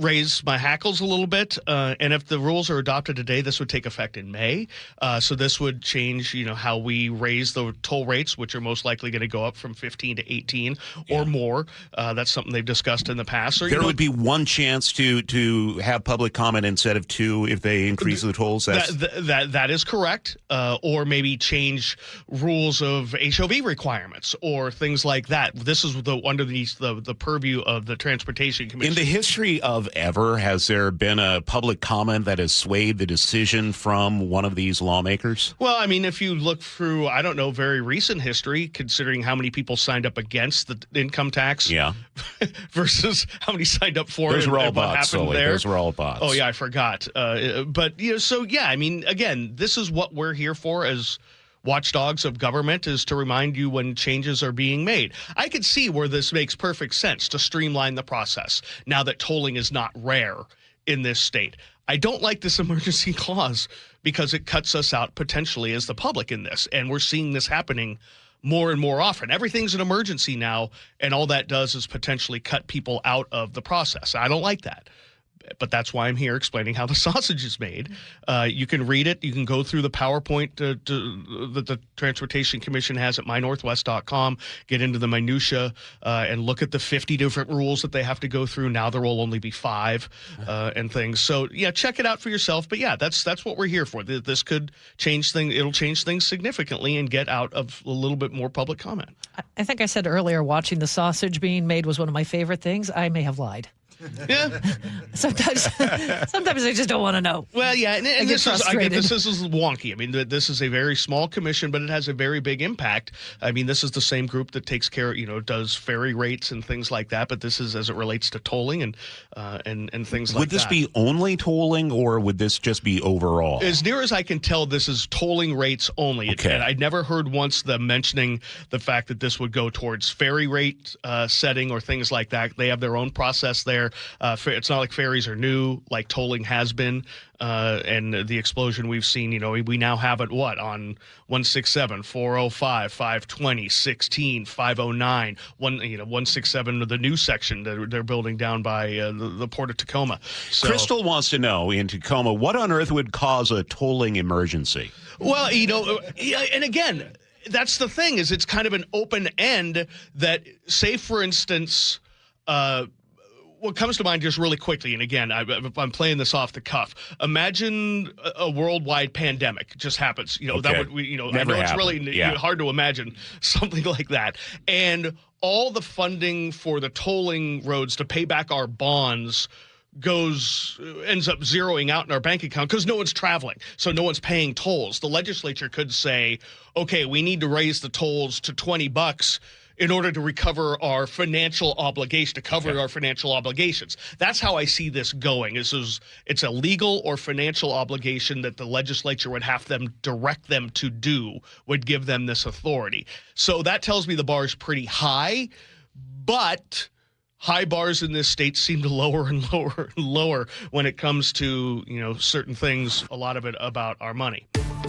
raise my hackles a little bit. And if the rules are adopted today, this would take effect in May. So this would change, how we raise the toll rates, which are most likely going to go up from 15 to 18 or more. That's something they've discussed in the past. Or, there would be one chance to have public comment instead of two if they increase the tolls. That is correct. Or maybe change rules of HOV requirements or things like that. This is underneath the purview of the Transportation Commission. In the history of ever, has there been a public comment that has swayed the decision from one of these lawmakers? Well, if you look through, very recent history, considering how many people signed up against the income tax versus how many signed up for Those it were all and what bots, happened Sully. there. Those were all bots. Oh, yeah, I forgot. Again, this is what we're here for as watchdogs of government, is to remind you when changes are being made. I could see where this makes perfect sense to streamline the process now that tolling is not rare in this state. I don't like this emergency clause because it cuts us out potentially as the public in this, and we're seeing this happening more and more often. Everything's an emergency now, and all that does is potentially cut people out of the process. I don't like that. But that's why I'm here explaining how the sausage is made. You can read it. You can go through the PowerPoint that the Transportation Commission has at mynorthwest.com, get into the minutia, and look at the 50 different rules that they have to go through. Now there will only be 5 and things. So, check it out for yourself. But, that's what we're here for. This could change things. It'll change things significantly and get out of a little bit more public comment. I think I said earlier, watching the sausage being made was one of my favorite things. I may have lied. Yeah. Sometimes I just don't want to know. Well, yeah, and this is wonky. I mean, this is a very small commission, but it has a very big impact. I mean, this is the same group that takes care, does ferry rates and things like that. But this is as it relates to tolling and things like that. Would this be only tolling, or would this just be overall? As near as I can tell, this is tolling rates only. Okay. And I'd never heard once them mentioning the fact that this would go towards ferry rate setting or things like that. They have their own process there. It's not like ferries are new, like tolling has been. And the explosion we've seen, we now have it, on 167, 405, 520, 16, 509, 167, the new section that they're building down by the port of Tacoma. So, Crystal wants to know, in Tacoma, what on earth would cause a tolling emergency? Well, and again, that's the thing, is it's kind of an open end that, say, for instance, what comes to mind just really quickly, and again, I'm playing this off the cuff. Imagine a worldwide pandemic just happens. That would, I know it's really hard to imagine something like that. And all the funding for the tolling roads to pay back our bonds ends up zeroing out in our bank account because no one's traveling, so no one's paying tolls. The legislature could say, okay, we need to raise the tolls to $20 in order to recover our financial obligation, our financial obligations. That's how I see this going. It's a legal or financial obligation that the legislature would have them direct them to do, would give them this authority. So that tells me the bar is pretty high, but high bars in this state seem to lower and lower and lower when it comes to, certain things, a lot of it about our money.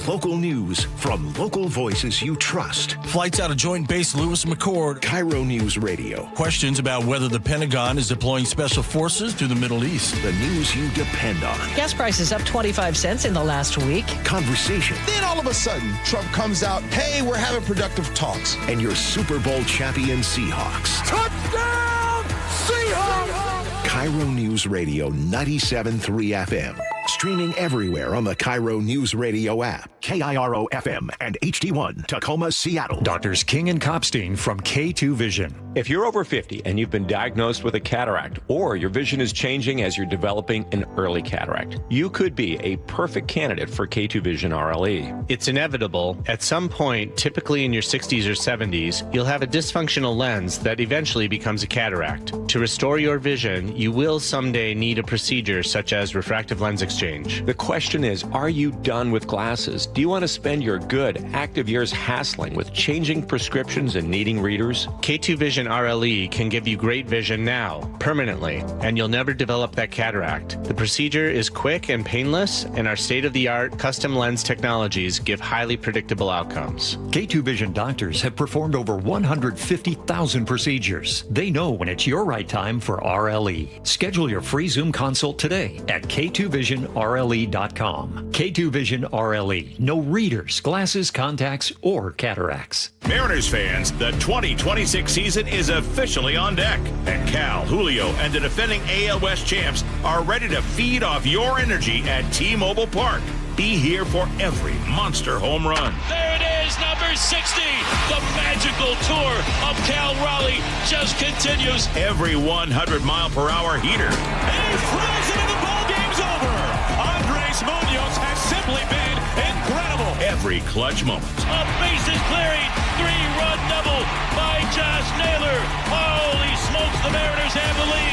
Local news from local voices you trust. Flights out of Joint Base Lewis McChord. KIRO Newsradio. Questions about whether the Pentagon is deploying special forces to the Middle East. The news you depend on. Gas prices up 25 cents in the last week. Conversation. Then all of a sudden, Trump comes out, hey, we're having productive talks. And your Super Bowl champion Seahawks. Touchdown, Seahawks! KIRO Newsradio 97.3 FM. Streaming everywhere on the KIRO Newsradio app. KIRO FM and HD1 Tacoma, Seattle. Doctors King and Kopstein from K2 Vision. If you're over 50 and you've been diagnosed with a cataract, or your vision is changing as you're developing an early cataract, you could be a perfect candidate for K2 Vision RLE. It's inevitable. At some point, typically in your 60s or 70s, you'll have a dysfunctional lens that eventually becomes a cataract. To restore your vision, you will someday need a procedure such as refractive lens exchange. The question is, are you done with glasses? Do you want to spend your good, active years hassling with changing prescriptions and needing readers? K2 Vision RLE can give you great vision now, permanently, and you'll never develop that cataract. The procedure is quick and painless, and our state-of-the-art custom lens technologies give highly predictable outcomes. K2 Vision doctors have performed over 150,000 procedures. They know when it's your right time for RLE. Schedule your free Zoom consult today at K2VisionRLE.com. K2 Vision RLE. No readers, glasses, contacts, or cataracts. Mariners fans, the 2026 season is officially on deck. And Cal, Julio, and the defending AL West champs are ready to feed off your energy at T-Mobile Park. Be here for every monster home run. There it is, number 60. The magical tour of Cal Raleigh just continues. Every 100-mile-per-hour heater. He's frozen and the ball game's over. Andres Munoz has simply been incredible. Every clutch moment. A bases clearing, 3-run double by Josh Naylor. Holy smokes, the Mariners have the lead.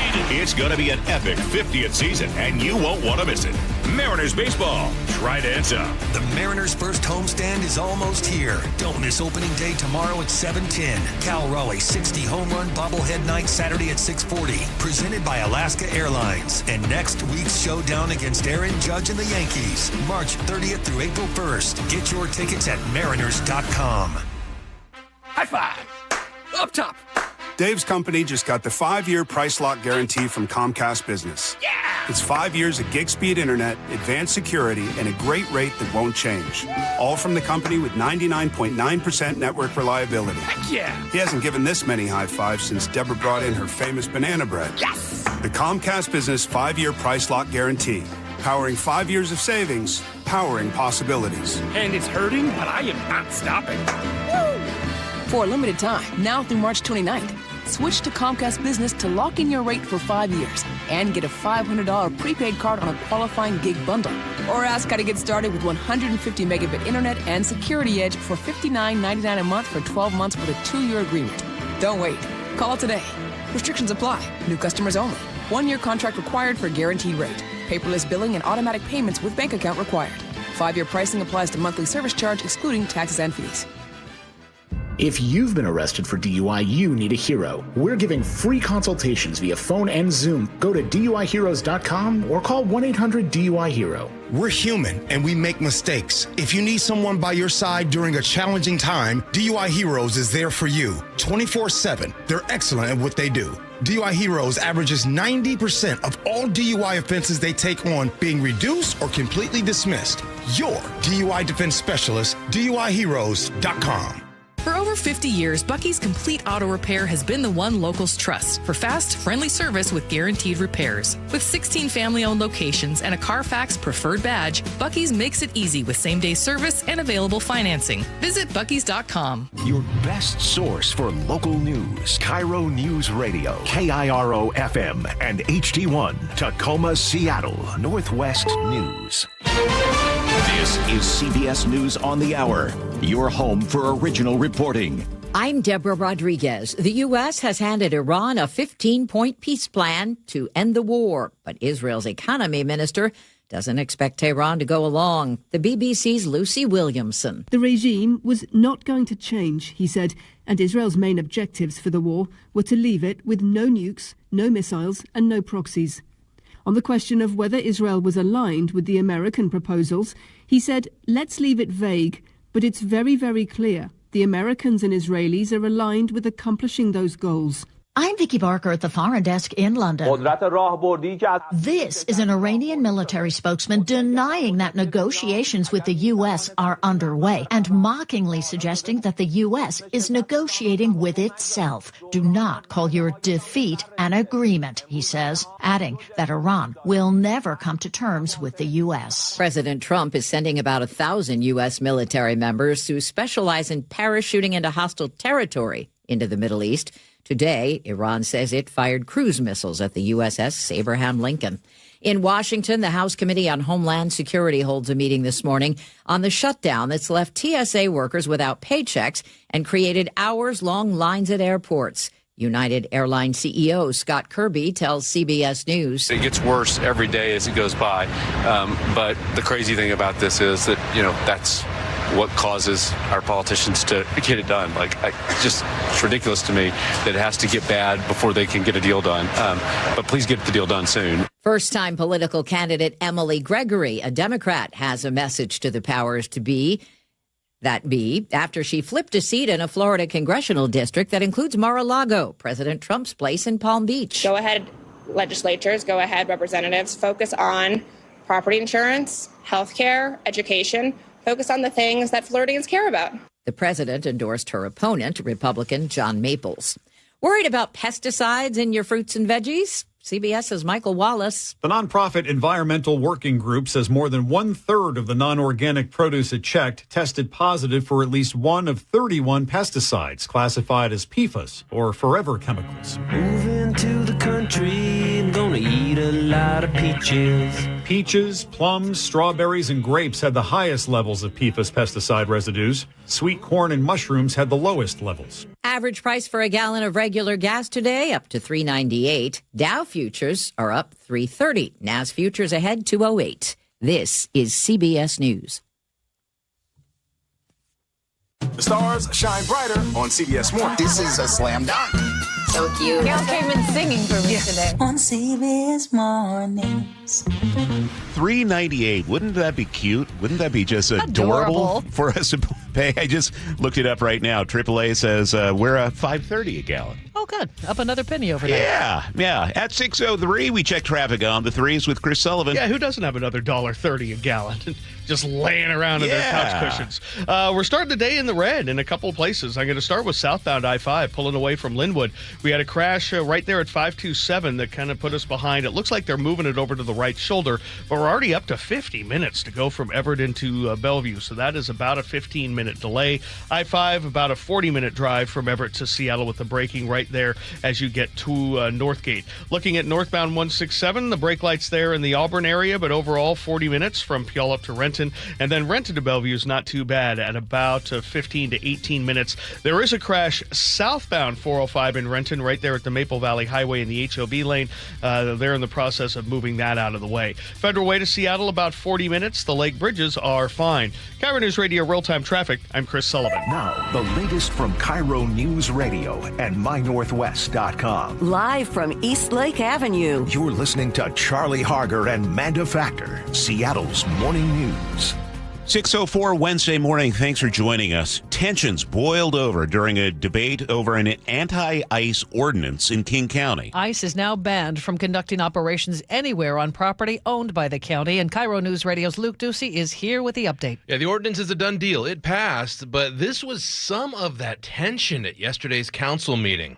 It's going to be an epic 50th season, and you won't want to miss it. Mariners baseball, try to end up. The Mariners' first homestand is almost here. Don't miss opening day tomorrow at 7:10. Cal Raleigh 60 home run bobblehead night Saturday at 6:40. Presented by Alaska Airlines. And next week's showdown against Aaron Judge and the Yankees, March 30th through April 1st. Get your tickets at mariners.com. High five. Up top. Dave's company just got the 5-year price lock guarantee from Comcast Business. Yeah! It's 5 years of gig speed internet, advanced security, and a great rate that won't change. All from the company with 99.9% network reliability. Heck yeah! He hasn't given this many high fives since Deborah brought in her famous banana bread. Yes! The Comcast Business 5-year price lock guarantee. Powering 5 years of savings, powering possibilities. And it's hurting, but I am not stopping. Woo! For a limited time, now through March 29th, switch to Comcast Business to lock in your rate for 5 years and get a $500 prepaid card on a qualifying gig bundle. Or ask how to get started with 150 megabit internet and Security Edge for $59.99 a month for 12 months with a 2-year agreement. Don't wait. Call today. Restrictions apply. New customers only. 1-year contract required for guaranteed rate. Paperless billing and automatic payments with bank account required. 5-year pricing applies to monthly service charge excluding taxes and fees. If you've been arrested for DUI, you need a hero. We're giving free consultations via phone and Zoom. Go to DUIHeroes.com or call 1-800-DUI-HERO. We're human and we make mistakes. If you need someone by your side during a challenging time, DUI Heroes is there for you 24/7. They're excellent at what they do. DUI Heroes averages 90% of all DUI offenses they take on being reduced or completely dismissed. Your DUI defense specialist, DUIHeroes.com. For over 50 years, Bucky's Complete Auto Repair has been the one locals trust for fast, friendly service with guaranteed repairs. With 16 family-owned locations and a Carfax preferred badge, Bucky's makes it easy with same-day service and available financing. Visit Bucky's.com. Your best source for local news. KIRO Newsradio, KIRO FM and HD1, Tacoma, Seattle, Northwest News. This is CBS News on the Hour, your home for original reporting. I'm Deborah Rodriguez. The U.S. has handed Iran a 15-point peace plan to end the war, but Israel's economy minister doesn't expect Tehran to go along. The BBC's Lucy Williamson. The regime was not going to change, he said, and Israel's main objectives for the war were to leave it with no nukes, no missiles, and no proxies. On the question of whether Israel was aligned with the American proposals, he said, let's leave it vague, but it's very, very clear. The Americans and Israelis are aligned with accomplishing those goals. I'm Vicky Barker at the Foreign Desk in London. This is an Iranian military spokesman denying that negotiations with the U.S. are underway and mockingly suggesting that the U.S. is negotiating with itself. Do not call your defeat an agreement, he says, adding that Iran will never come to terms with the U.S. President Trump is sending about 1,000 U.S. military members who specialize in parachuting into hostile territory into the Middle East. Today, Iran says it fired cruise missiles at the USS Abraham Lincoln. In Washington, the House Committee on Homeland Security holds a meeting this morning on the shutdown that's left TSA workers without paychecks and created hours-long lines at airports. United Airlines CEO Scott Kirby tells CBS News. It gets worse every day as it goes by. But the crazy thing about this is that, that's what causes our politicians to get it done. It's ridiculous to me that it has to get bad before they can get a deal done. But please get the deal done soon. First-time political candidate Emily Gregory, a Democrat, has a message to the powers to be. After she flipped a seat in a Florida congressional district that includes Mar-a-Lago, President Trump's place in Palm Beach. Go ahead, legislatures, go ahead, representatives, focus on property insurance, health care, education. Focus on the things that Floridians care about. The president endorsed her opponent, Republican John Maples. Worried about pesticides in your fruits and veggies? CBS's Michael Wallace. The nonprofit Environmental Working Group says more than 1/3 of the non-organic produce it checked tested positive for at least one of 31 pesticides classified as PFAS, or forever chemicals. Moving to the country, gonna eat a lot of peaches. Peaches, plums, strawberries, and grapes had the highest levels of PFAS pesticide residues. Sweet corn and mushrooms had the lowest levels. Average price for a gallon of regular gas today up to $3.98. Dow futures are up $3.30. Nas futures ahead $2.08. This is CBS News. The stars shine brighter on CBS Morning. This is a slam dunk. So cute. Gail came in singing for me today. On CBS Mornings. $3.98. Wouldn't that be cute? Wouldn't that be just adorable for us to pay? I just looked it up right now. AAA says we're $5.30 a gallon. Oh, good. Up another penny over there. Yeah. At 6:03, we check traffic on the threes with Chris Sullivan. Yeah, who doesn't have another $1.30 a gallon just laying around in their couch cushions? We're starting the day in the red in a couple of places. I'm going to start with southbound I-5 pulling away from Linwood. We had a crash right there at 527 that kind of put us behind. It looks like they're moving it over to the right shoulder, but we're already up to 50 minutes to go from Everett into Bellevue, so that is about a 15-minute delay. I-5, about a 40-minute drive from Everett to Seattle with the braking right there as you get to Northgate. Looking at northbound 167, the brake lights there in the Auburn area, but overall 40 minutes from Puyallup to Renton. And then Renton to Bellevue is not too bad at about 15 to 18 minutes. There is a crash southbound 405 in Renton, right there at the Maple Valley Highway in the HOB lane. They're in the process of moving that out of the way. Federal Way to Seattle, about 40 minutes. The lake bridges are fine. KIRO News Radio real-time traffic. I'm Chris Sullivan. Now, the latest from KIRO News Radio and MyNorthwest.com. Live from East Lake Avenue. You're listening to Charlie Harger and Manda Factor, Seattle's morning news. 6:04 Wednesday morning. Thanks for joining us. Tensions boiled over during a debate over an anti-ICE ordinance in King County. ICE is now banned from conducting operations anywhere on property owned by the county. And KIRO News Radio's Luke Ducey is here with the update. Yeah, the ordinance is a done deal. It passed, but this was some of that tension at yesterday's council meeting.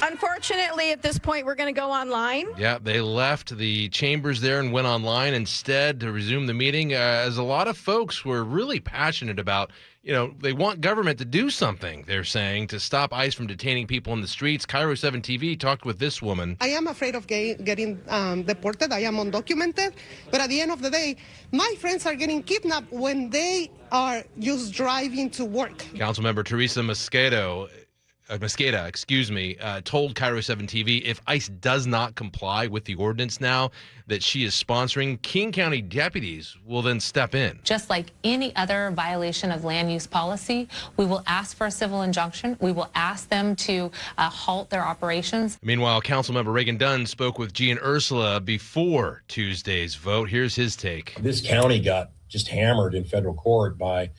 Unfortunately, at this point, we're going to go online. Yeah, they left the chambers there and went online instead to resume the meeting, as a lot of folks were really passionate about, they want government to do something, they're saying, to stop ICE from detaining people in the streets. KIRO 7 TV talked with this woman. I am afraid of getting deported. I am undocumented. But at the end of the day, my friends are getting kidnapped when they are just driving to work. Councilmember Teresa Mosqueda, told KIRO 7 TV if ICE does not comply with the ordinance now that she is sponsoring, King County deputies will then step in. Just like any other violation of land use policy, we will ask for a civil injunction. We will ask them to halt their operations. Meanwhile, Councilmember Reagan Dunn spoke with Gian Ursula before Tuesday's vote. Here's his take. This county got just hammered in federal court by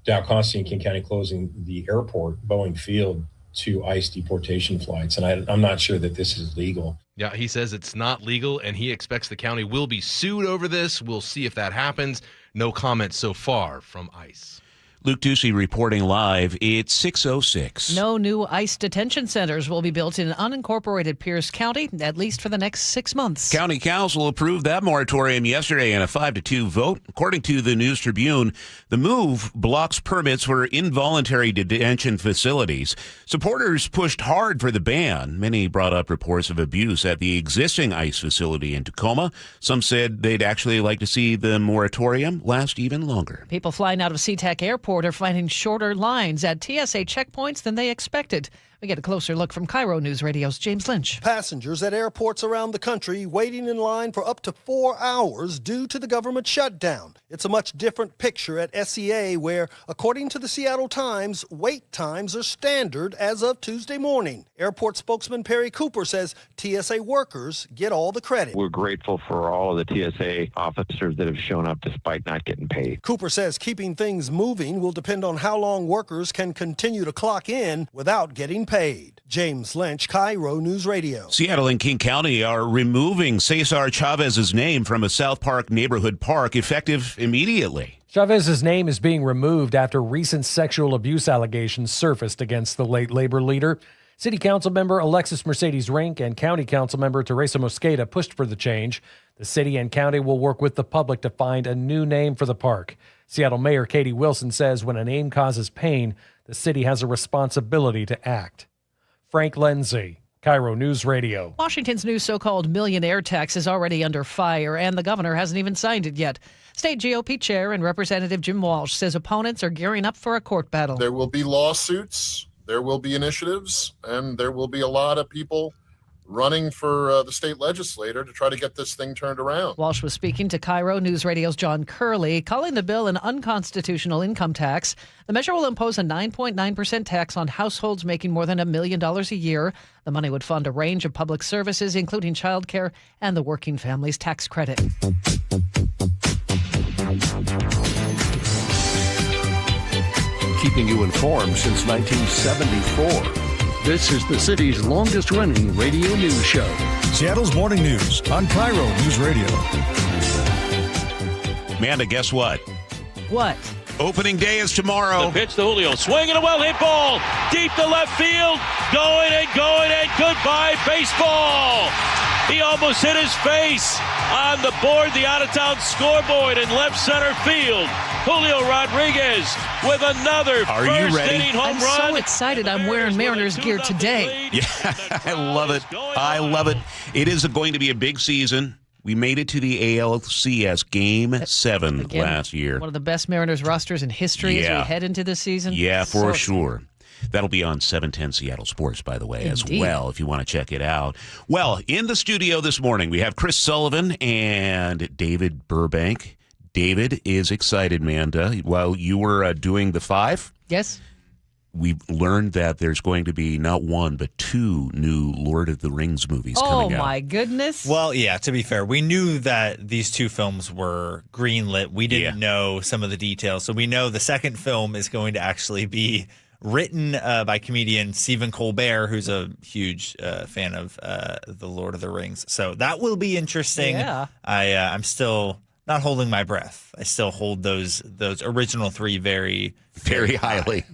Dow Constantine and King County closing the airport, Boeing Field, to ICE deportation flights, and I'm not sure that this is legal. Yeah, he says it's not legal, and he expects the county will be sued over this. We'll see if that happens. No comment so far from ICE. Luke Ducey reporting live. It's 6:06. No new ICE detention centers will be built in unincorporated Pierce County, at least for the next 6 months. County Council approved that moratorium yesterday in a 5-2 vote. According to the News Tribune, the move blocks permits for involuntary detention facilities. Supporters pushed hard for the ban. Many brought up reports of abuse at the existing ICE facility in Tacoma. Some said they'd actually like to see the moratorium last even longer. People flying out of Sea-Tac Airport are finding shorter lines at TSA checkpoints than they expected. We get a closer look from KIRO News Radio's James Lynch. Passengers at airports around the country waiting in line for up to 4 hours due to the government shutdown. It's a much different picture at SEA where, according to the Seattle Times, wait times are standard as of Tuesday morning. Airport spokesman Perry Cooper says TSA workers get all the credit. We're grateful for all of the TSA officers that have shown up despite not getting paid. Cooper says keeping things moving will depend on how long workers can continue to clock in without getting paid. James Lynch, KIRO News Radio. Seattle and King County are removing Cesar Chavez's name from a South Park neighborhood park effective immediately. Chavez's name is being removed after recent sexual abuse allegations surfaced against the late labor leader. City Council member Alexis Mercedes Rink and County Council member Teresa Mosqueda pushed for the change. The city and county will work with the public to find a new name for the park. Seattle Mayor Katie Wilson says when a name causes pain, the city has a responsibility to act. Frank Lindsay, KIRO News Radio. Washington's new so-called Millionaire tax is already under fire, and the governor hasn't even signed it yet. State GOP Chair and Representative Jim Walsh says opponents are gearing up for a court battle. There will be lawsuits, there will be initiatives, and there will be a lot of people running for the state legislator to try to get this thing turned around. Walsh was speaking to KIRO News Radio's John Curley, calling the bill an unconstitutional income tax. The measure will impose a 9.9% tax on households making more than $1 million a year. The money would fund a range of public services, including child care and the Working Families Tax Credit. Keeping you informed since 1974. This is the city's longest-running radio news show. Seattle's Morning News on KIRO News Radio. Amanda, guess what? What? Opening day is tomorrow. The pitch to Julio. Swinging a well-hit ball. Deep to left field. Going and goodbye baseball. He almost hit his face. On the board, the out-of-town scoreboard in left center field. Julio Rodriguez with another first-inning home run. I'm so excited. I'm wearing Mariners gear today. Yeah, I love it. I love it. It is going to be a big season. We made it to the ALCS Game 7 Again, last year. One of the best Mariners rosters in history as we head into the season. Yeah, for sure. That'll be on 710 Seattle Sports, by the way, as well, if you want to check it out. Well, in the studio this morning, we have Chris Sullivan and David Burbank. David is excited, Manda. While you were doing the 5, yes, we've learned that there's going to be not 1, but 2 new Lord of the Rings movies coming out. Oh, my goodness. Well, yeah, to be fair, we knew that these 2 films were greenlit. We didn't know some of the details. So we know the second film is going to actually be written by comedian Stephen Colbert, who's a huge fan of The Lord of the Rings. So that will be interesting. Yeah. I'm still not holding my breath. I still hold those original 3 very, very highly.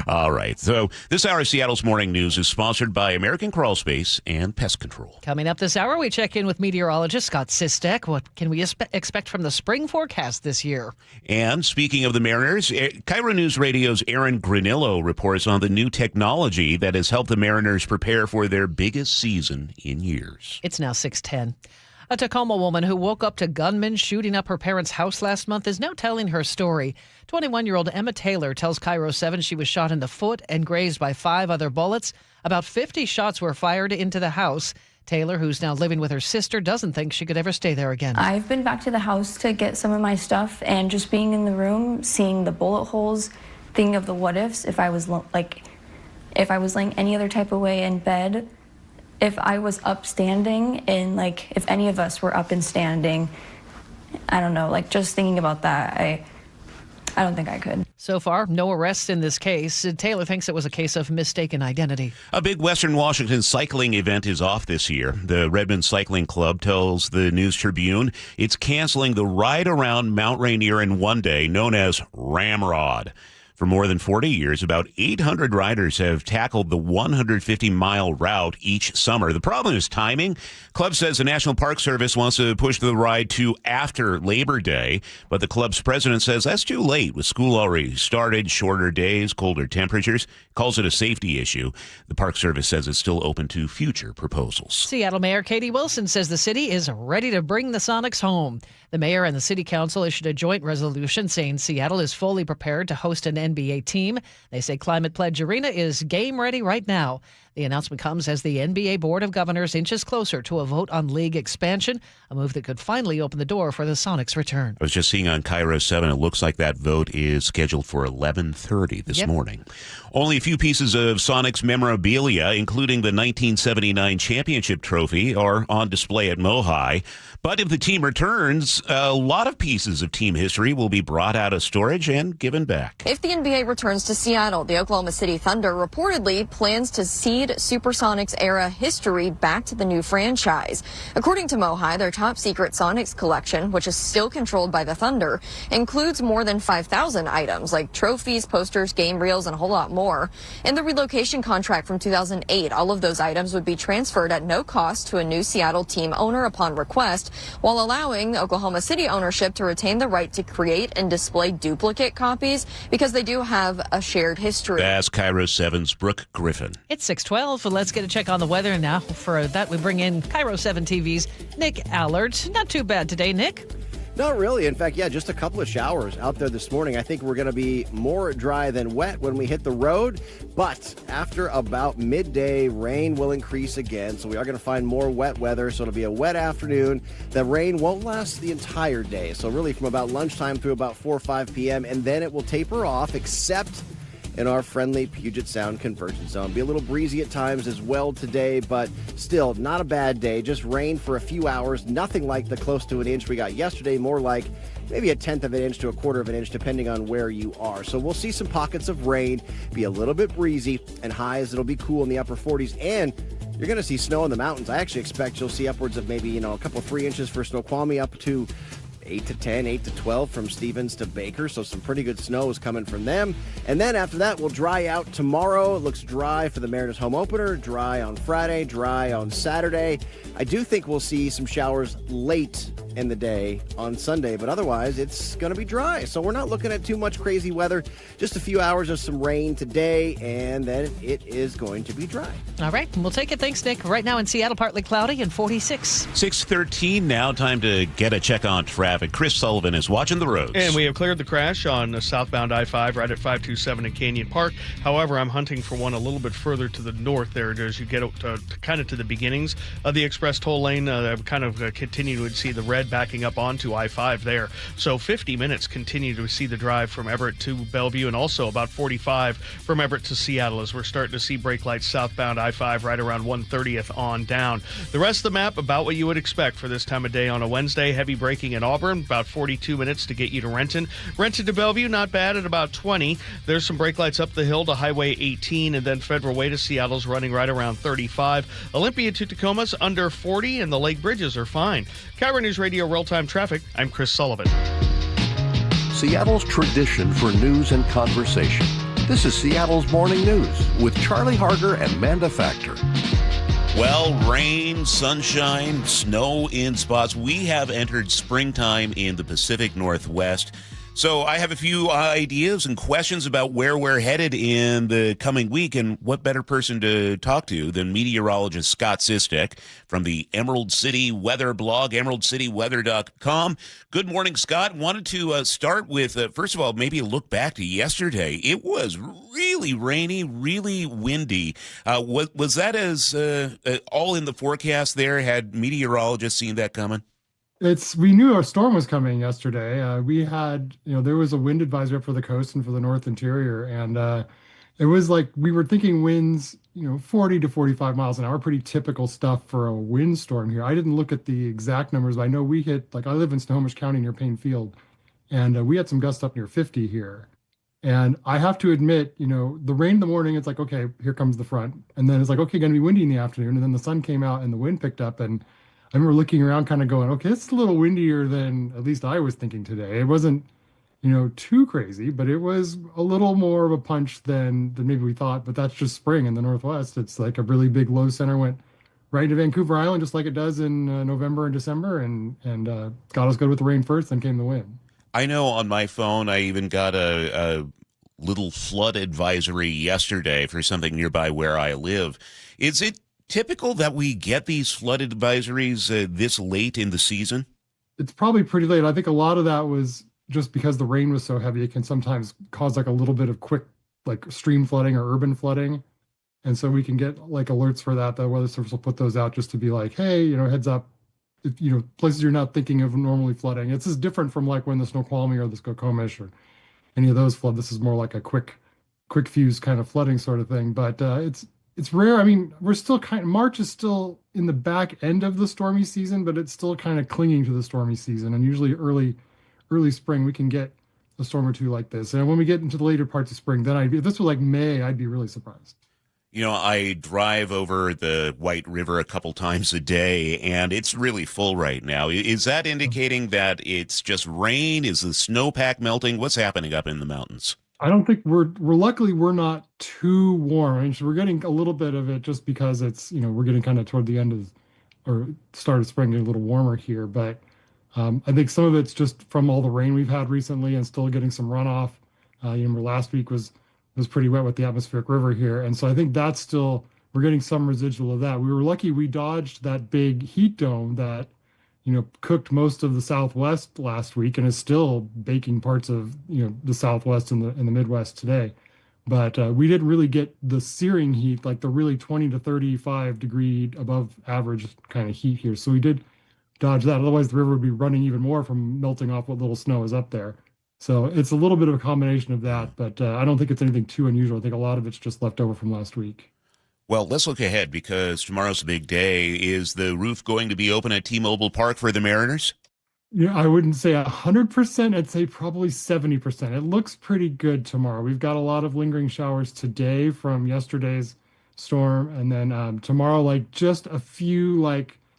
All right. So this hour of Seattle's Morning News is sponsored by American Crawl Space and Pest Control. Coming up this hour, we check in with meteorologist Scott Sistek. What can we expect from the spring forecast this year? And speaking of the Mariners, KIRO Newsradio's Aaron Granillo reports on the new technology that has helped the Mariners prepare for their biggest season in years. It's now 6:10. A Tacoma woman who woke up to gunmen shooting up her parents' house last month is now telling her story. 21-year-old Emma Taylor tells KIRO 7 she was shot in the foot and grazed by 5 other bullets. About 50 shots were fired into the house. Taylor, who's now living with her sister, doesn't think she could ever stay there again. I've been back to the house to get some of my stuff, and just being in the room, seeing the bullet holes, thinking of the what ifs, if I was laying any other type of way in bed, if I was upstanding, and if any of us were up and standing, I don't know, just thinking about that, I don't think I could. So far, no arrests in this case. Taylor thinks it was a case of mistaken identity. A big Western Washington cycling event is off this year. The Redmond Cycling Club tells the News Tribune it's canceling the ride around Mount Rainier in one day, known as Ramrod. For more than 40 years, about 800 riders have tackled the 150-mile route each summer. The problem is timing. Club says the National Park Service wants to push the ride to after Labor Day, but the club's president says that's too late with school already started, shorter days, colder temperatures. Calls it a safety issue. The Park Service says it's still open to future proposals. Seattle Mayor Katie Wilson says the city is ready to bring the Sonics home. The mayor and the city council issued a joint resolution saying Seattle is fully prepared to host an NBA team. They say Climate Pledge Arena is game ready right now. The announcement comes as the NBA Board of Governors inches closer to a vote on league expansion, a move that could finally open the door for the Sonics' return. I was just seeing on KIRO 7, it looks like that vote is scheduled for 11:30 this morning. Only a few pieces of Sonics memorabilia, including the 1979 championship trophy, are on display at Mohi. But if the team returns, a lot of pieces of team history will be brought out of storage and given back. If the NBA returns to Seattle, the Oklahoma City Thunder reportedly plans to cede Supersonics era history back to the new franchise. According to Mohi, their top secret Sonics collection, which is still controlled by the Thunder, includes more than 5,000 items like trophies, posters, game reels, and a whole lot more. In the relocation contract from 2008, all of those items would be transferred at no cost to a new Seattle team owner upon request, while allowing Oklahoma City ownership to retain the right to create and display duplicate copies because they do have a shared history. That's KIRO 7's Brooke Griffin. It's 6:12, so let's get a check on the weather now. For that, we bring in KIRO 7 TV's Nick Allard. Not too bad today, Nick. Not really. In fact, just a couple of showers out there this morning. I think we're going to be more dry than wet when we hit the road. But after about midday, rain will increase again. So we are going to find more wet weather. So it'll be a wet afternoon. The rain won't last the entire day. So really from about lunchtime through about 4 or 5 p.m. And then it will taper off, except in our friendly Puget Sound convergence zone. Be a little breezy at times as well today, but still not a bad day. Just rain for a few hours. Nothing like the close to an inch we got yesterday, more like maybe 1/10 of an inch to 1/4 of an inch, depending on where you are. So we'll see some pockets of rain, be a little bit breezy, and highs it'll be cool in the upper 40s. And you're going to see snow in the mountains. I actually expect you'll see upwards of maybe, a couple 3 inches for Snoqualmie, up to 8 to 10, 8 to 12 from Stevens to Baker, so some pretty good snow is coming from them. And then after that, we'll dry out tomorrow. It looks dry for the Mariners home opener, dry on Friday, dry on Saturday. I do think we'll see some showers late in the day on Sunday, but otherwise it's going to be dry. So we're not looking at too much crazy weather, just a few hours of some rain today, and then it is going to be dry. All right, we'll take it. Thanks, Nick. Right now in Seattle, partly cloudy and 46. 6:13 now. Time to get a check on traffic. Chris Sullivan is watching the roads. And we have cleared the crash on southbound I-5 right at 527 in Canyon Park. However, I'm hunting for one a little bit further to the north there as you get kind of to the beginnings of the express toll lane. I've kind of continue to see the red backing up onto I-5 there. So 50 minutes continue to see the drive from Everett to Bellevue, and also about 45 from Everett to Seattle as we're starting to see brake lights southbound I-5 right around 130th on down. The rest of the map, about what you would expect for this time of day on a Wednesday. Heavy braking in Auburn, about 42 minutes to get you to Renton. Renton to Bellevue, not bad at about 20. There's some brake lights up the hill to Highway 18, and then Federal Way to Seattle's running right around 35. Olympia to Tacoma's under 40, and the Lake Bridges are fine. KIRO News Radio Real-Time Traffic, I'm Chris Sullivan. Seattle's tradition for news and conversation. This is Seattle's Morning News with Charlie Harger and Manda Factor. Well, rain, sunshine, snow in spots. We have entered springtime in the Pacific Northwest. So I have a few ideas and questions about where we're headed in the coming week, and what better person to talk to than meteorologist Scott Sistek from the Emerald City Weather blog, emeraldcityweather.com. Good morning, Scott. Wanted to start with, first of all, maybe a look back to yesterday. It was really rainy, really windy. Was that as all in the forecast there? Had meteorologists seen that coming? We knew our storm was coming yesterday. We had, there was a wind advisory up for the coast and for the north interior. And it was like, we were thinking winds, 40 to 45 miles an hour, pretty typical stuff for a windstorm here. I didn't look at the exact numbers, but I know we hit, I live in Snohomish County near Payne Field, and we had some gusts up near 50 here. And I have to admit, the rain in the morning, it's like, okay, here comes the front. And then it's like, okay, going to be windy in the afternoon. And then the sun came out and the wind picked up, and I remember looking around kind of going, okay, it's a little windier than at least I was thinking today. It wasn't, too crazy, but it was a little more of a punch than maybe we thought. But that's just spring in the Northwest. It's like a really big low center went right to Vancouver Island, just like it does in November and December, and got us good with the rain first, then came the wind. I know on my phone I even got a little flood advisory yesterday for something nearby where I live. Is it typical that we get these flood advisories this late in the season? It's probably pretty late. I think a lot of that was just because the rain was so heavy. It can sometimes cause a little bit of quick stream flooding or urban flooding. And so we can get alerts for that. The Weather Service will put those out just to be like, hey, heads up, if, places you're not thinking of normally flooding. It's just different from when the Snoqualmie or the Skokomish or any of those flood. This is more like a quick fuse kind of flooding sort of thing. But it's rare. I mean, we're still March is still in the back end of the stormy season, but it's still kind of clinging to the stormy season. And usually early spring, we can get a storm or two like this. And when we get into the later parts of spring, then if this was May, I'd be really surprised. I drive over the White River a couple times a day, and it's really full right now. Is that indicating that it's just rain? Is the snowpack melting? What's happening up in the mountains? I don't think we're luckily we're not too warm. I mean, we're getting a little bit of it just because it's, we're getting kind of toward the end of or start of spring, getting a little warmer here. But I think some of it's just from all the rain we've had recently and still getting some runoff. Last week was pretty wet with the atmospheric river here. And so I think that's still, we're getting some residual of that. We were lucky we dodged that big heat dome that, cooked most of the Southwest last week and is still baking parts of, the Southwest and the Midwest today. But we didn't really get the searing heat, like the really 20 to 35 degree above average kind of heat here. So we did dodge that. Otherwise, the river would be running even more from melting off what little snow is up there. So it's a little bit of a combination of that, but I don't think it's anything too unusual. I think a lot of it's just left over from last week. Well, let's look ahead because tomorrow's a big day. Is the roof going to be open at T-Mobile Park for the Mariners? I wouldn't say 100%. I'd say probably 70%. It looks pretty good tomorrow. We've got a lot of lingering showers today from yesterday's storm. And then tomorrow, just a few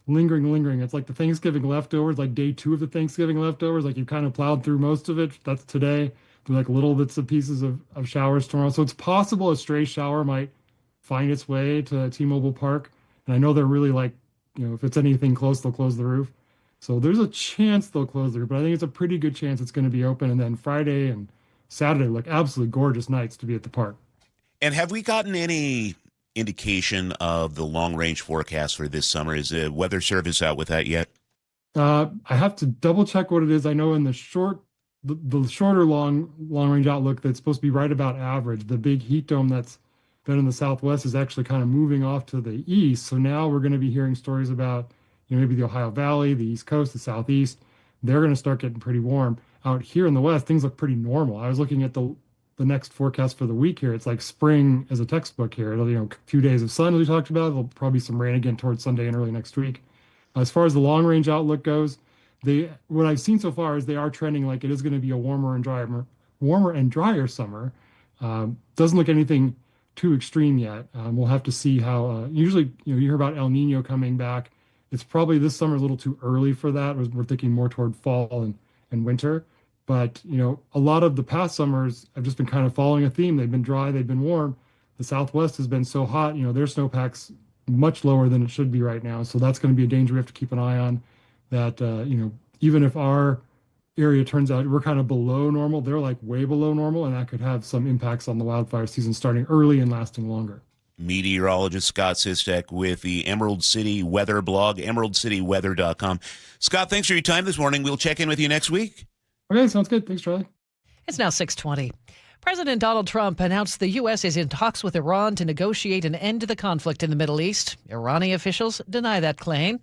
lingering. It's like the Thanksgiving leftovers, like day 2 of the Thanksgiving leftovers. Like you kind of plowed through most of it. That's today. There's like little bits and pieces of showers tomorrow. So it's possible a stray shower might find its way to T-Mobile Park. And I know they're really like, if it's anything close, they'll close the roof. So there's a chance they'll close the roof, but I think it's a pretty good chance it's going to be open. And then Friday and Saturday look absolutely gorgeous nights to be at the park. And have we gotten any indication of the long-range forecast for this summer? Is the Weather Service out with that yet? I have to double check what it is. I know in the shorter long-range outlook that's supposed to be right about average. The big heat dome that's been in the Southwest is actually kind of moving off to the east. So now we're going to be hearing stories about maybe the Ohio Valley, the East Coast, the Southeast. They're going to start getting pretty warm. Out here in the West, things look pretty normal. I was looking at the next forecast for the week here. It's like spring as a textbook here. A few days of sun, as we talked about. There'll probably be some rain again towards Sunday and early next week. As far as the long-range outlook goes, what I've seen so far is they are trending like it is going to be a warmer and drier summer. Doesn't look anything too extreme yet. We'll have to see how. Usually, you hear about El Nino coming back. It's probably this summer a little too early for that. We're thinking more toward fall and winter. But, a lot of the past summers have just been kind of following a theme. They've been dry, they've been warm. The Southwest has been so hot, their snowpack's much lower than it should be right now. So that's going to be a danger we have to keep an eye on. That, even if our area turns out we're kind of below normal, they're like way below normal, and that could have some impacts on the wildfire season starting early and lasting longer. Meteorologist Scott Sea-Tac with the Emerald City Weather blog, emeraldcityweather.com. Scott, thanks for your time this morning. We'll check in with you next week. Okay, sounds good. Thanks, Charlie. It's now 6:20. President Donald Trump announced the U.S. is in talks with Iran to negotiate an end to the conflict in the Middle East. Iranian officials deny that claim.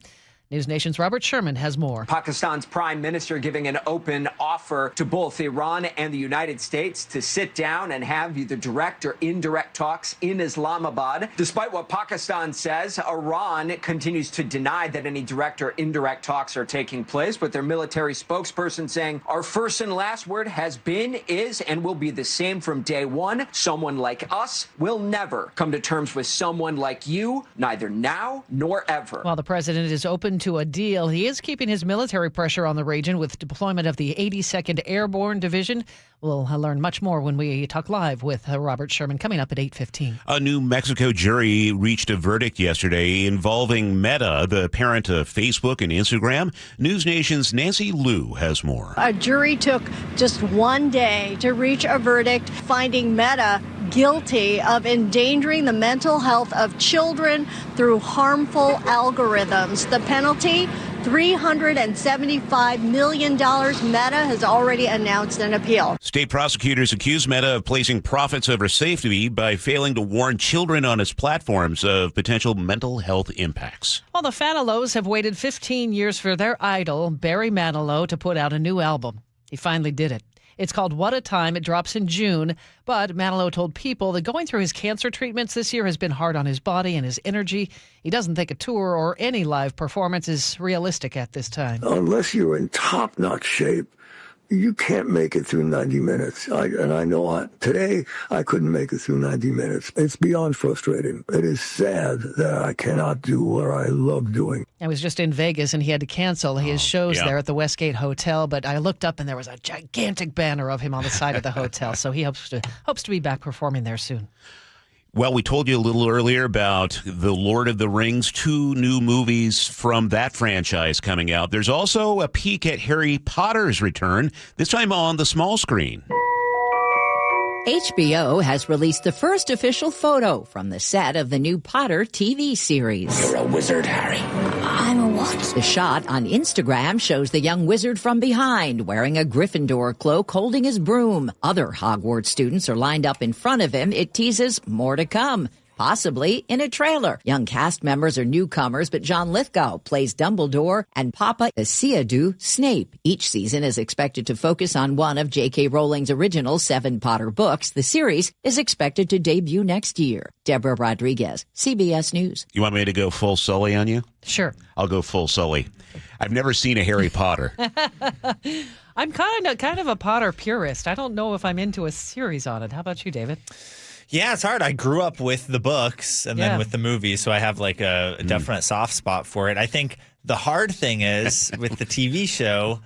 News Nation's Robert Sherman has more. Pakistan's prime minister giving an open offer to both Iran and the United States to sit down and have either direct or indirect talks in Islamabad. Despite what Pakistan says, Iran continues to deny that any direct or indirect talks are taking place, with their military spokesperson saying, "Our first and last word has been, is, and will be the same from day one. Someone like us will never come to terms with someone like you, neither now nor ever." While the president is open to a deal, he is keeping his military pressure on the region with deployment of the 82nd Airborne Division. We'll learn much more when we talk live with Robert Sherman coming up at 8:15. A New Mexico jury reached a verdict yesterday involving Meta, the parent of Facebook and Instagram. News Nation's Nancy Liu has more. A jury took just one day to reach a verdict finding Meta guilty of endangering the mental health of children through harmful algorithms. The penalty, $375 million. Meta has already announced an appeal. State prosecutors accuse Meta of placing profits over safety by failing to warn children on its platforms of potential mental health impacts. Well, the Fanilows have waited 15 years for their idol, Barry Manilow, to put out a new album. He finally did it. It's called What a Time. It drops in June. But Manilow told People that going through his cancer treatments this year has been hard on his body and his energy. He doesn't think a tour or any live performance is realistic at this time. Unless you're in top-notch shape, you can't make it through 90 minutes. Today, I couldn't make it through 90 minutes. It's beyond frustrating. It is sad that I cannot do what I love doing. I was just in Vegas, and he had to cancel his shows there at the Westgate Hotel, but I looked up, and there was a gigantic banner of him on the side of the hotel, so he hopes to be back performing there soon. Well, we told you a little earlier about The Lord of the Rings, 2 new movies from that franchise coming out. There's also a peek at Harry Potter's return, this time on the small screen. HBO has released the first official photo from the set of the new Potter TV series. You're a wizard, Harry. I'm a what? The shot on Instagram shows the young wizard from behind, wearing a Gryffindor cloak, holding his broom. Other Hogwarts students are lined up in front of him. It teases more to come, possibly in a trailer. Young cast members are newcomers, but John Lithgow plays Dumbledore and Papa Asiadu Snape. Each season is expected to focus on one of J.K. Rowling's original 7 Potter books. The series is expected to debut next year. Deborah Rodriguez, CBS News. You want me to go full Sully on you? Sure. I'll go full Sully. I've never seen a Harry Potter. I'm kind of a Potter purist. I don't know if I'm into a series on it. How about you, David? Yeah, it's hard. I grew up with the books and then with the movies, so I have like a definite soft spot for it. I think The hard thing is with the TV show,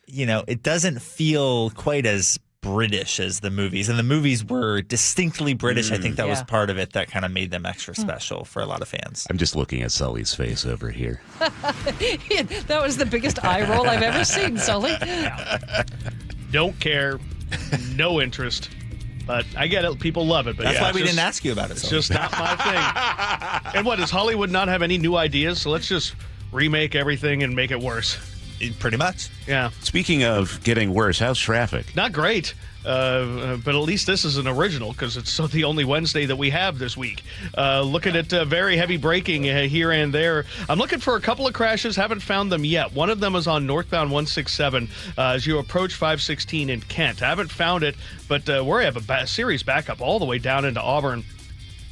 it doesn't feel quite as British as the movies. And the movies were distinctly British. I think that was part of it that kind of made them extra special for a lot of fans. I'm just looking at Sully's face over here. That was the biggest eye roll I've ever seen, Sully. Don't care. No interest. But I get it. People love it. But that's why we didn't ask you about it. It's just not my thing. And what, does Hollywood not have any new ideas? So let's just remake everything and make it worse. Pretty much. Yeah. Speaking of getting worse, how's traffic? Not great. But at least this is an original because it's the only Wednesday that we have this week. Looking at very heavy braking here and there. I'm looking for a couple of crashes. Haven't found them yet. One of them is on northbound 167 as you approach 516 in Kent. I haven't found it, but we have a serious backup all the way down into Auburn.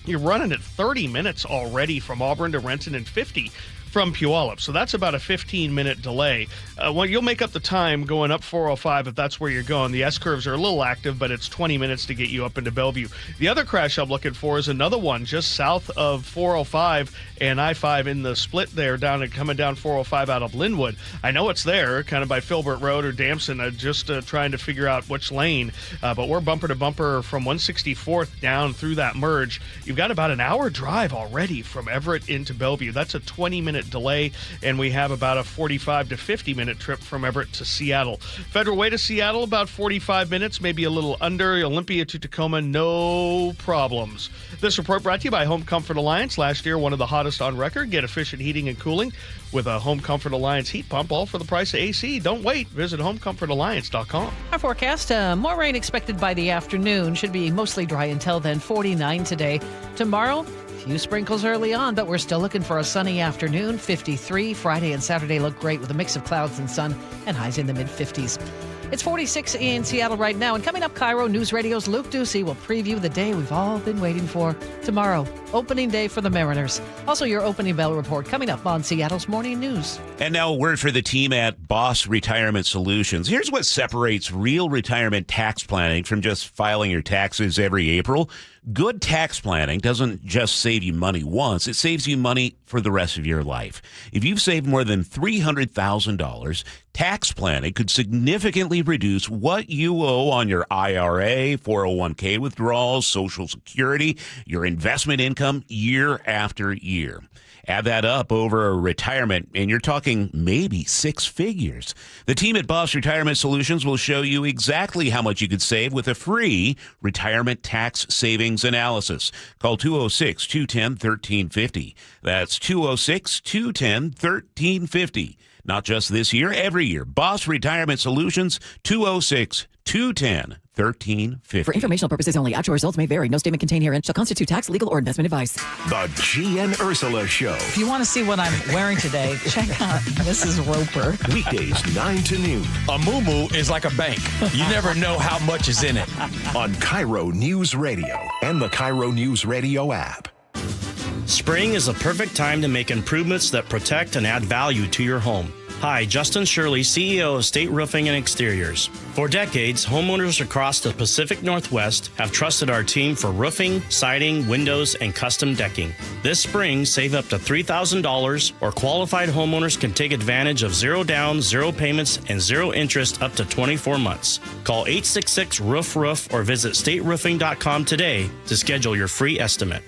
You're running at 30 minutes already from Auburn to Renton and 50 from Puyallup. So that's about a 15-minute delay. You'll make up the time going up 405 if that's where you're going. The S-curves are a little active, but it's 20 minutes to get you up into Bellevue. The other crash I'm looking for is another one just south of 405 and I-5 in the split there coming down 405 out of Linwood. I know it's there, kind of by Filbert Road or Damson, just trying to figure out which lane. But we're bumper to bumper from 164th down through that merge. You've got about an hour drive already from Everett into Bellevue. That's a 20-minute delay, and we have about a 45 to 50-minute trip from Everett to Seattle. Federal Way to Seattle, about 45 minutes, maybe a little under. Olympia to Tacoma, no problems. This report brought to you by Home Comfort Alliance. Last year, one of the hottest on record. Get efficient heating and cooling with a Home Comfort Alliance heat pump, all for the price of AC. Don't wait. Visit homecomfortalliance.com. Our forecast, more rain expected by the afternoon. Should be mostly dry until then, 49 today. Tomorrow, few sprinkles early on, but we're still looking for a sunny afternoon. 53. Friday and Saturday look great with a mix of clouds and sun and highs in the mid-50s. It's 46 in Seattle right now. And coming up, KIRO News Radio's Luke Ducey will preview the day we've all been waiting for. Tomorrow, opening day for the Mariners. Also, your opening bell report coming up on Seattle's Morning News. And now a word for the team at Boss Retirement Solutions. Here's what separates real retirement tax planning from just filing your taxes every April. Good tax planning doesn't just save you money once, it saves you money for the rest of your life. If you've saved more than $300,000, tax planning could significantly reduce what you owe on your IRA, 401k withdrawals, Social Security, your investment income year after year. Add that up over a retirement, and you're talking maybe six figures. The team at Boss Retirement Solutions will show you exactly how much you could save with a free retirement tax savings analysis. Call 206-210-1350. That's 206-210-1350. Not just this year, every year. Boss Retirement Solutions, 206-210-1350. For informational purposes only, actual results may vary. No statement contained herein shall constitute tax, legal, or investment advice. The G and Ursula Show. If you want to see what I'm wearing today, check out Mrs. Roper. Weekdays 9 to noon. A moo-moo is like a bank. You never know how much is in it. On KIRO News Radio and the KIRO Newsradio app. Spring is the perfect time to make improvements that protect and add value to your home. Hi, Justin Shirley, CEO of State Roofing and Exteriors. For decades, homeowners across the Pacific Northwest have trusted our team for roofing, siding, windows, and custom decking. This spring, save up to $3,000, or qualified homeowners can take advantage of zero down, zero payments, and zero interest up to 24 months. Call 866-ROOF-ROOF or visit stateroofing.com today to schedule your free estimate.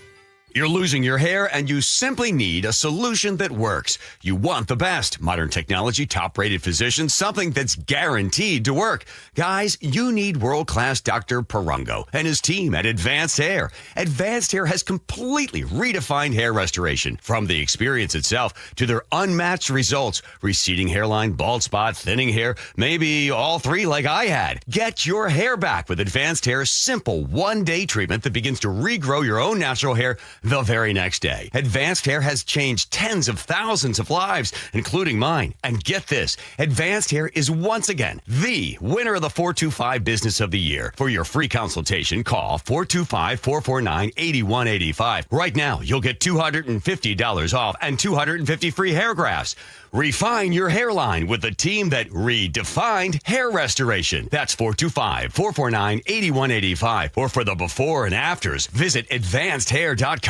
You're losing your hair and you simply need a solution that works. You want the best. Modern technology, top-rated physicians, something that's guaranteed to work. Guys, you need world-class Dr. Perungo and his team at Advanced Hair. Advanced Hair has completely redefined hair restoration. From the experience itself to their unmatched results. Receding hairline, bald spot, thinning hair, maybe all three like I had. Get your hair back with Advanced Hair's simple one-day treatment that begins to regrow your own natural hair the very next day. Advanced Hair has changed tens of thousands of lives, including mine. And get this, Advanced Hair is once again the winner of the 425 Business of the Year. For your free consultation, call 425-449-8185. Right now, you'll get $250 off and 250 free hair grafts. Refine your hairline with the team that redefined hair restoration. That's 425-449-8185. Or for the before and afters, visit advancedhair.com.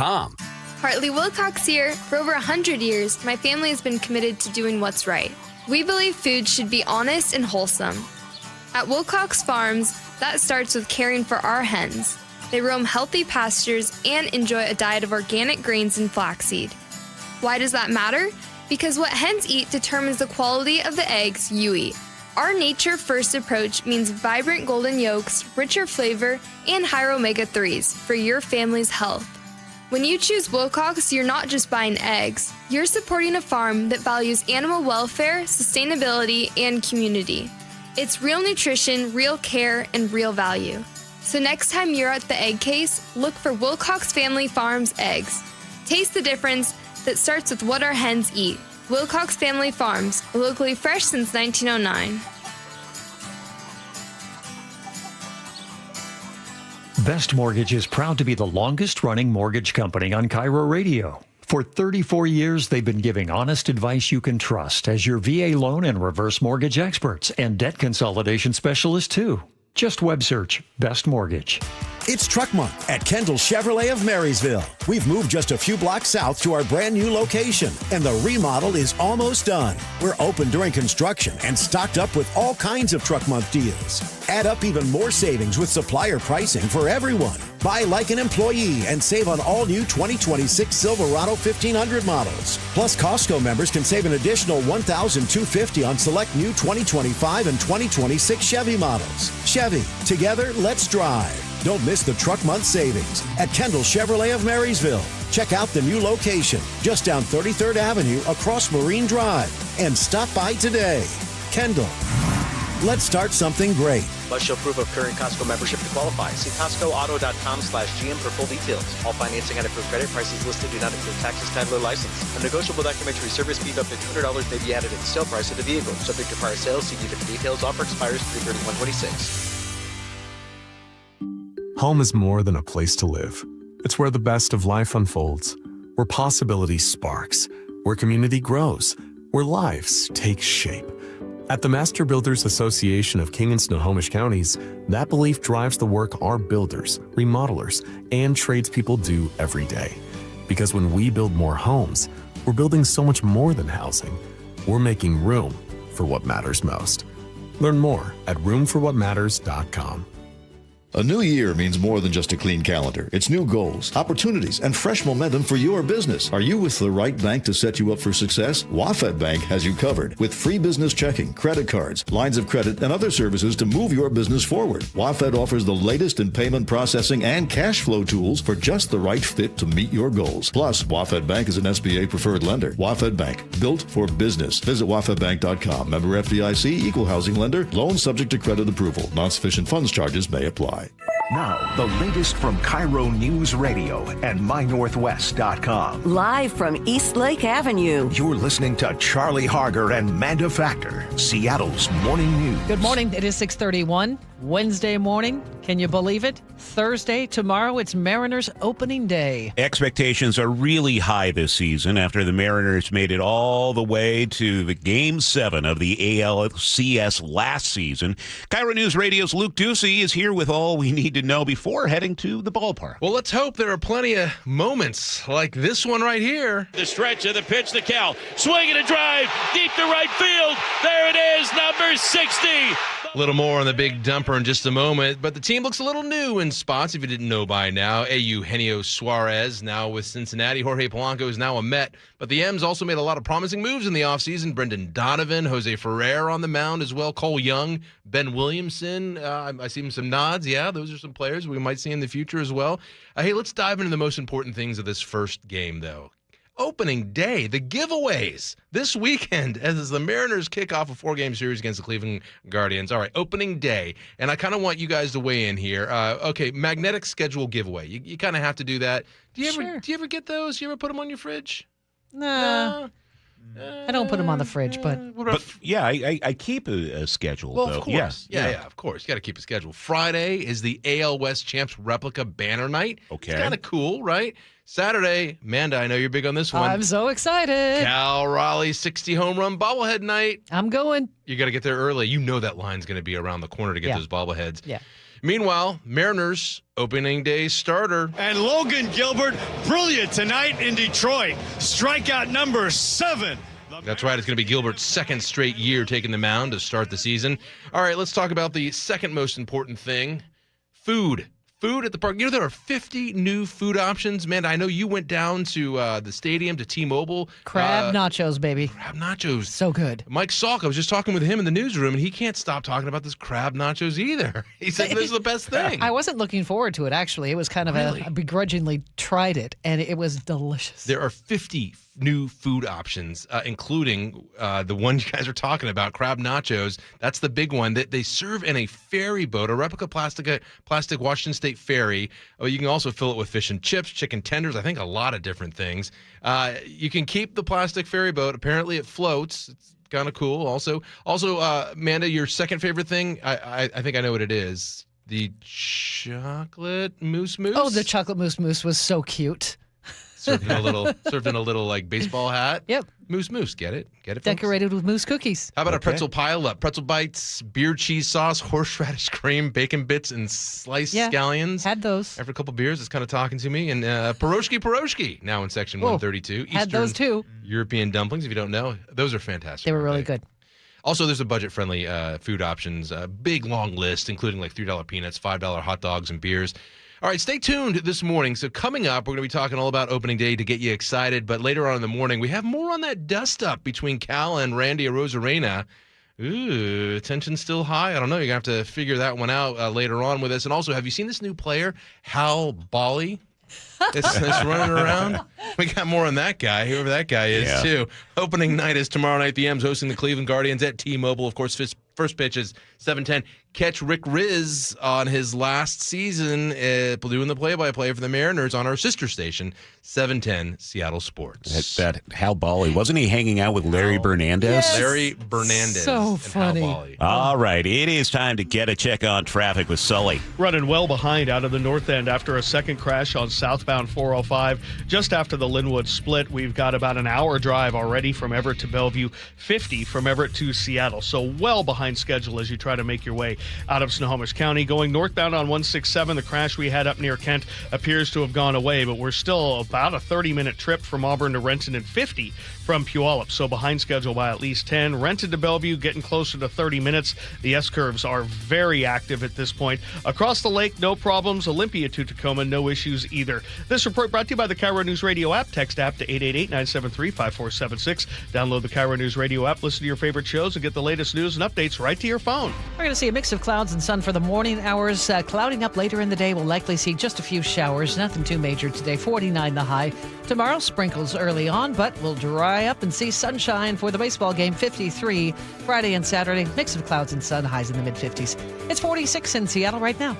Hartley Wilcox here. For over 100 years, my family has been committed to doing what's right. We believe food should be honest and wholesome. At Wilcox Farms, that starts with caring for our hens. They roam healthy pastures and enjoy a diet of organic grains and flaxseed. Why does that matter? Because what hens eat determines the quality of the eggs you eat. Our nature-first approach means vibrant golden yolks, richer flavor, and higher omega-3s for your family's health. When you choose Wilcox, you're not just buying eggs. You're supporting a farm that values animal welfare, sustainability, and community. It's real nutrition, real care, and real value. So next time you're at the egg case, look for Wilcox Family Farms eggs. Taste the difference that starts with what our hens eat. Wilcox Family Farms, locally fresh since 1909. Best Mortgage is proud to be the longest-running mortgage company on KIRO Radio. For 34 years, they've been giving honest advice you can trust as your VA loan and reverse mortgage experts and debt consolidation specialists, too. Just web search Best Mortgage. It's Truck Month at Kendall Chevrolet of Marysville. We've moved just a few blocks south to our brand new location, and the remodel is almost done. We're open during construction and stocked up with all kinds of Truck Month deals. Add up even more savings with supplier pricing for everyone. Buy like an employee and save on all new 2026 Silverado 1500 models. Plus, Costco members can save an additional $1,250 on select new 2025 and 2026 Chevy models. Chevy, together, let's drive. Don't miss the Truck Month savings at Kendall Chevrolet of Marysville. Check out the new location just down 33rd Avenue across Marine Drive and stop by today. Kendall, let's start something great. Must show proof of current Costco membership to qualify. See CostcoAuto.com/GM for full details. All financing and approved credit prices listed do not include taxes, title, or license. A negotiable documentary service fee up to $200 may be added to the sale price of the vehicle. Subject to prior sales, see dealer for details. Offer expires 3/31/26. Home is more than a place to live. It's where the best of life unfolds, where possibility sparks, where community grows, where lives take shape. At the Master Builders Association of King and Snohomish Counties, that belief drives the work our builders, remodelers, and tradespeople do every day. Because when we build more homes, we're building so much more than housing. We're making room for what matters most. Learn more at roomforwhatmatters.com. A new year means more than just a clean calendar. It's new goals, opportunities, and fresh momentum for your business. Are you with the right bank to set you up for success? WaFd Bank has you covered with free business checking, credit cards, lines of credit, and other services to move your business forward. WaFd offers the latest in payment processing and cash flow tools for just the right fit to meet your goals. Plus, WaFd Bank is an SBA preferred lender. WaFd Bank, built for business. Visit wafdbank.com. Member FDIC, equal housing lender. Loan subject to credit approval. Non-sufficient funds charges may apply. Now, the latest from KIRO Newsradio and MyNorthwest.com. Live from East Lake Avenue. You're listening to Charlie Harger and Manda Factor, Seattle's morning news. Good morning. It is 6:31, Wednesday morning. Can you believe it? Thursday, tomorrow, it's Mariners opening day. Expectations are really high this season after the Mariners made it all the way to the Game 7 of the ALCS last season. KIRO News Radio's Luke Ducey is here with all we need to know before heading to the ballpark. Well, let's hope there are plenty of moments like this one right here. The stretch of the pitch to Cal. Swinging a drive deep to right field. There it is, number 60. A little more on the big dumper in just a moment, but the team looks a little new in spots, if you didn't know by now. Eugenio Suarez now with Cincinnati. Jorge Polanco is now a Met, but the M's also made a lot of promising moves in the offseason. Brendan Donovan, Jose Ferrer on the mound as well, Cole Young, Ben Williamson. I see some nods. Yeah, those are some players we might see in the future as well. Hey, let's dive into the most important things of this first game, though. Opening day, the giveaways this weekend as the Mariners kick off a 4-game series against the Cleveland Guardians. All right, opening day, and I kind of want you guys to weigh in here. Okay, magnetic schedule giveaway. You kind of have to do that. Do you ever get those? You ever put them on your fridge? No. I don't put them on the fridge, but yeah, I keep a schedule. Well, though. of course. Yeah, of course. You got to keep a schedule. Friday is the AL West Champs replica banner night. Okay. It's kind of cool, right? Saturday, Manda, I know you're big on this one. I'm so excited. Cal Raleigh 60 home run bobblehead night. I'm going. You got to get there early. You know that line's going to be around the corner to get those bobbleheads. Yeah. Meanwhile, Mariners opening day starter. And Logan Gilbert, brilliant tonight in Detroit. Strikeout number 7. That's right. It's going to be Gilbert's second straight year taking the mound to start the season. All right, let's talk about the second most important thing, food. Food at the park. You know, there are 50 new food options. Man, I know you went down to the stadium, to T-Mobile. Crab nachos, baby. Crab nachos. So good. Mike Salk, I was just talking with him in the newsroom, and he can't stop talking about this crab nachos either. He said this is the best thing. I wasn't looking forward to it, actually. It was kind of I begrudgingly tried it, and it was delicious. There are 50 new food options, including the one you guys are talking about, crab nachos. That's the big one that they serve in a ferry boat, a replica plastic Washington State ferry. You can also fill it with fish and chips, chicken tenders, I think a lot of different things. You can keep the plastic ferry boat. Apparently it floats. It's kind of cool. Also, Manda, your second favorite thing, I think I know what it is. The chocolate mousse. Oh, the chocolate mousse was so cute. Served in a little like baseball hat. Yep. Mousse. Get it? Folks? Decorated with mousse cookies. How about a pretzel pile up? Pretzel bites, beer cheese sauce, horseradish cream, bacon bits, and sliced scallions. Had those. After a couple beers, it's kind of talking to me. And pierogi, now in section 132. Had those too. European dumplings, if you don't know. Those are fantastic. They were really good. Also, there's a budget-friendly food options, a big, long list, including like $3 peanuts, $5 hot dogs, and beers. All right, stay tuned this morning. So coming up, we're going to be talking all about opening day to get you excited. But later on in the morning, we have more on that dust-up between Cal and Randy Arozarena. Ooh, tension's still high. I don't know. You're going to have to figure that one out later on with us. And also, have you seen this new player, Hal Bali? It's running around. We got more on that guy, whoever that guy is, too. Opening night is tomorrow night. The M's hosting the Cleveland Guardians at T-Mobile. Of course, first pitch is 7:10. Catch Rick Riz on his last season doing the play-by-play for the Mariners on our sister station, 710 Seattle Sports. That Hal Bali, wasn't he hanging out with Larry Bernandez? Yes. Larry Bernandez. So funny. Hal Bali. All right, it is time to get a check on traffic with Sully. Running well behind out of the north end after a second crash on southbound 405. Just after the Linwood split, we've got about an hour drive already from Everett to Bellevue, 50 from Everett to Seattle. So well behind schedule as you try to make your way out of Snohomish County. Going northbound on 167, the crash we had up near Kent appears to have gone away, but we're still about a 30-minute trip from Auburn to Renton and 50 from Puyallup. So behind schedule by at least 10. Renton to Bellevue getting closer to 30 minutes. The S-curves are very active at this point. Across the lake, no problems. Olympia to Tacoma, no issues either. This report brought to you by the KIRO Newsradio App. Text app to 888-973-5476. Download the KIRO Newsradio App, listen to your favorite shows, and get the latest news and updates right to your phone. We're going to see a mix of clouds and sun for the morning hours. Clouding up later in the day. We'll likely see just a few showers. Nothing too major today. 49 the high. Tomorrow, sprinkles early on, but we'll dry up and see sunshine for the baseball game. 53 Friday and Saturday. Mix of clouds and sun. Highs in the mid-50s. It's 46 in Seattle right now.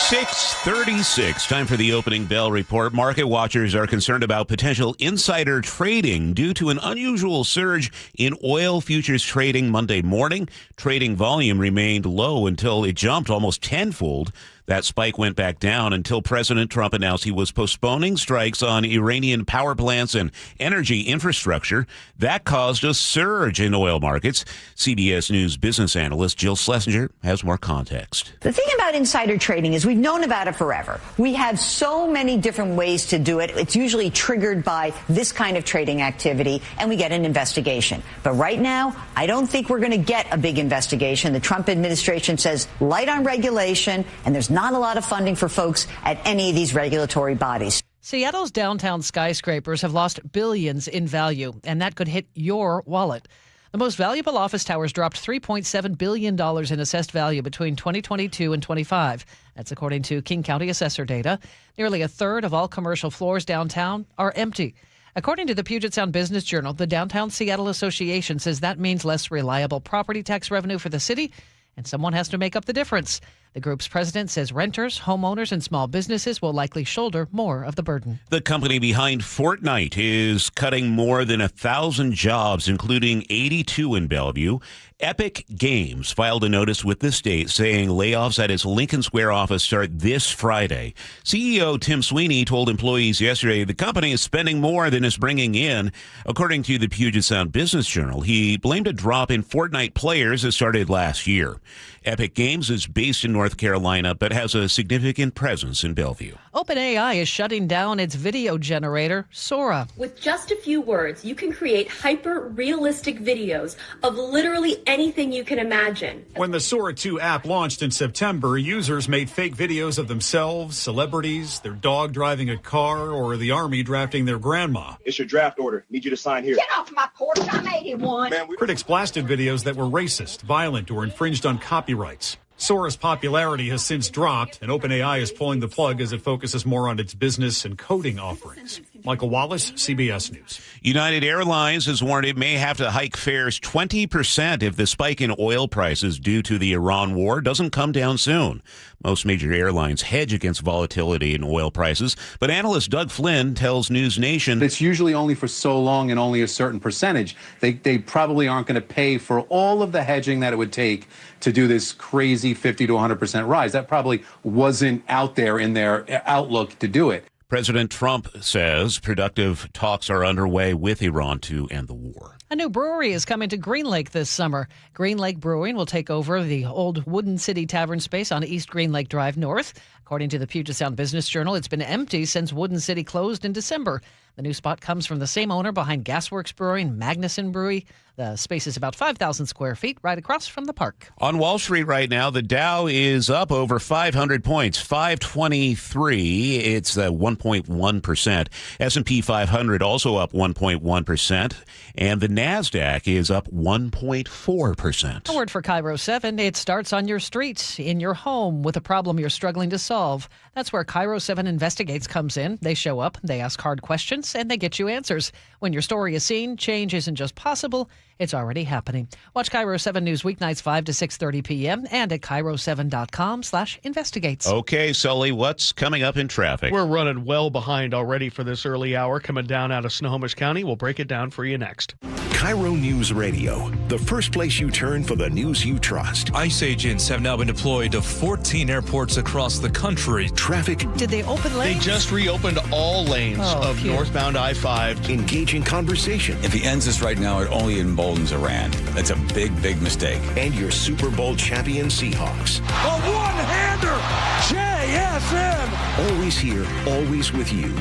6:36. Time for the opening bell report. Market watchers are concerned about potential insider trading due to an unusual surge in oil futures trading Monday morning. Trading volume remained low until it jumped almost tenfold. That spike went back down until President Trump announced he was postponing strikes on Iranian power plants and energy infrastructure. That caused a surge in oil markets. CBS News business analyst Jill Schlesinger has more context. The thing about insider trading is we've known about it forever. We have so many different ways to do it. It's usually triggered by this kind of trading activity, and we get an investigation. But right now, I don't think we're going to get a big investigation. The Trump administration says light on regulation, and there's not a lot of funding for folks at any of these regulatory bodies. Seattle's downtown skyscrapers have lost billions in value, and that could hit your wallet. The most valuable office towers dropped $3.7 billion in assessed value between 2022 and 25. That's according to King County assessor data. Nearly a third of all commercial floors downtown are empty. According to the Puget Sound Business Journal, the Downtown Seattle Association says that means less reliable property tax revenue for the city, and someone has to make up the difference. The group's president says renters, homeowners, and small businesses will likely shoulder more of the burden. The company behind Fortnite is cutting more than 1,000 jobs, including 82 in Bellevue. Epic Games filed a notice with the state saying layoffs at its Lincoln Square office start this Friday. CEO Tim Sweeney told employees yesterday the company is spending more than it's bringing in. According to the Puget Sound Business Journal, he blamed a drop in Fortnite players that started last year. Epic Games is based in North Carolina but has a significant presence in Bellevue. OpenAI is shutting down its video generator, Sora. With just a few words, you can create hyper-realistic videos of literally anything you can imagine. When the Sora 2 app launched in September, users made fake videos of themselves, celebrities, their dog driving a car, or the army drafting their grandma. It's your draft order. Need you to sign here. Get off my porch. I made him one. Critics blasted videos that were racist, violent, or infringed on copyrights. Sora's popularity has since dropped, and OpenAI is pulling the plug as it focuses more on its business and coding offerings. Michael Wallace, CBS News. United Airlines has warned it may have to hike fares 20% if the spike in oil prices due to the Iran war doesn't come down soon. Most major airlines hedge against volatility in oil prices, but analyst Doug Flynn tells News Nation it's usually only for so long and only a certain percentage. They probably aren't going to pay for all of the hedging that it would take to do this crazy 50 to 100% rise. That probably wasn't out there in their outlook to do it. President Trump says productive talks are underway with Iran to end the war. A new brewery is coming to Green Lake this summer. Green Lake Brewing will take over the old Wooden City Tavern space on East Green Lake Drive North. According to the Puget Sound Business Journal, it's been empty since Wooden City closed in December. The new spot comes from the same owner behind Gasworks Brewing, Magnuson Brewery. The space is about 5,000 square feet right across from the park. On Wall Street right now, the Dow is up over 500 points, 523. It's 1.1%. S&P 500 also up 1.1%. And the NASDAQ is up 1.4%. A word for KIRO 7. It starts on your street, in your home, with a problem you're struggling to solve. That's where KIRO 7 Investigates comes in. They show up, they ask hard questions, and they get you answers. When your story is seen, change isn't just possible, it's already happening. Watch KIRO 7 News weeknights 5 to 6:30 p.m. and at KIRO7.com/investigates. Okay, Sully, what's coming up in traffic? We're running well behind already for this early hour. Coming down out of Snohomish County. We'll break it down for you next. KIRO Newsradio, the first place you turn for the news you trust. ICE agents have now been deployed to 14 airports across the country. Traffic. Did they open lanes? They just reopened all lanes of northbound I-5. Engaging conversation. If he ends this right now, it only emboldens Iran. That's a big, big mistake. And your Super Bowl champion Seahawks. A one-hander! JSN! Always here, always with you.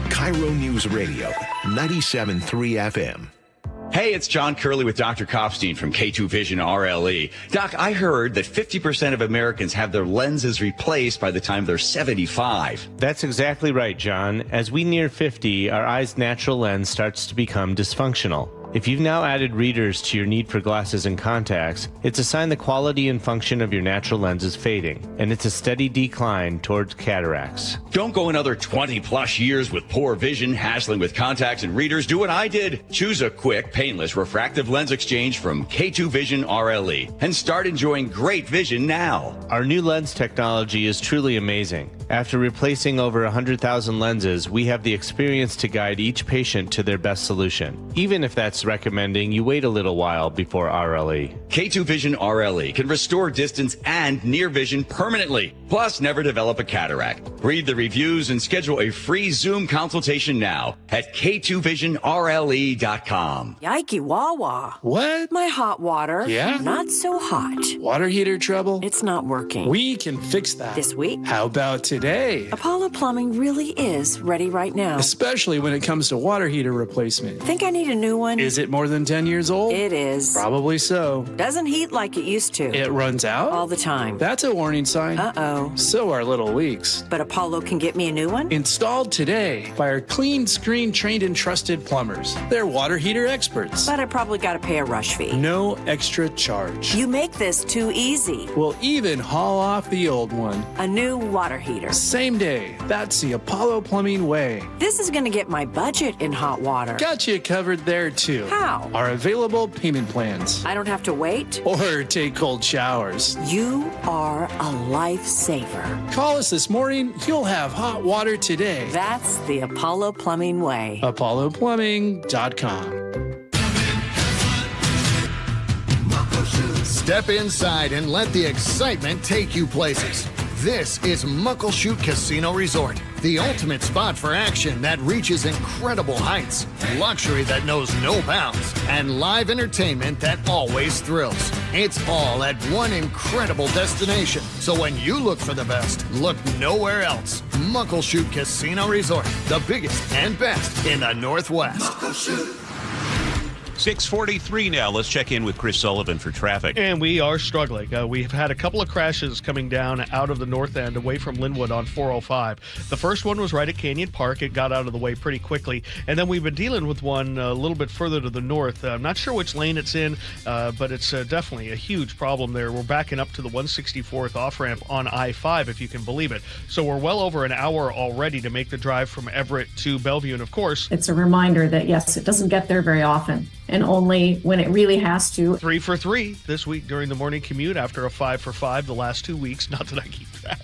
KIRO News Radio, 97.3 FM. Hey, it's John Curley with Dr. Kopstein from K2 Vision RLE. Doc, I heard that 50% of Americans have their lenses replaced by the time they're 75. That's exactly right, John. As we near 50, our eye's natural lens starts to become dysfunctional. If you've now added readers to your need for glasses and contacts, it's a sign the quality and function of your natural lens is fading, and it's a steady decline towards cataracts. Don't go another 20 plus years with poor vision, hassling with contacts and readers. Do what I did. Choose a quick, painless refractive lens exchange from K2 Vision RLE and start enjoying great vision now. Our new lens technology is truly amazing. After replacing over 100,000 lenses, we have the experience to guide each patient to their best solution, even if that's recommending you wait a little while before RLE. K2 Vision RLE can restore distance and near vision permanently, plus never develop a cataract. Read the reviews and schedule a free Zoom consultation now at K2VisionRLE.com. Yikey wawa. What? My hot water. Yeah? Not so hot. Water heater trouble? It's not working. We can fix that. This week? How about today? Apollo Plumbing really is ready right now. Especially when it comes to water heater replacement. Think I need a new one? Is it more than 10 years old? It is. Probably so. Doesn't heat like it used to. It runs out? All the time. That's a warning sign. Uh-oh. So are little leaks. But Apollo can get me a new one? Installed today by our clean screen trained and trusted plumbers. They're water heater experts. But I probably got to pay a rush fee. No extra charge. You make this too easy. We'll even haul off the old one. A new water heater. heater. Same day. That's the Apollo Plumbing way. This is going to get my budget in hot water. Got you covered there, too. How? Our available payment plans. I don't have to wait? Or take cold showers. You are a lifesaver. Call us this morning. You'll have hot water today. That's the Apollo Plumbing way. ApolloPlumbing.com. Step inside and let the excitement take you places. This is Muckleshoot Casino Resort, the ultimate spot for action that reaches incredible heights, luxury that knows no bounds, and live entertainment that always thrills. It's all at one incredible destination. So when you look for the best, look nowhere else. Muckleshoot Casino Resort, the biggest and best in the Northwest. Muckleshoot. 6:43 now. Let's check in with Chris Sullivan for traffic. And we are struggling. We've had a couple of crashes coming down out of the north end away from Linwood on 405. The first one was right at Canyon Park. It got out of the way pretty quickly. And then we've been dealing with one a little bit further to the north. I'm not sure which lane it's in, but it's definitely a huge problem there. We're backing up to the 164th off-ramp on I-5, if you can believe it. So we're well over an hour already to make the drive from Everett to Bellevue. And of course, it's a reminder that, yes, it doesn't get there very often, and only when it really has to. 3 for 3 this week during the morning commute after a 5 for 5 the last 2 weeks. Not that I keep track.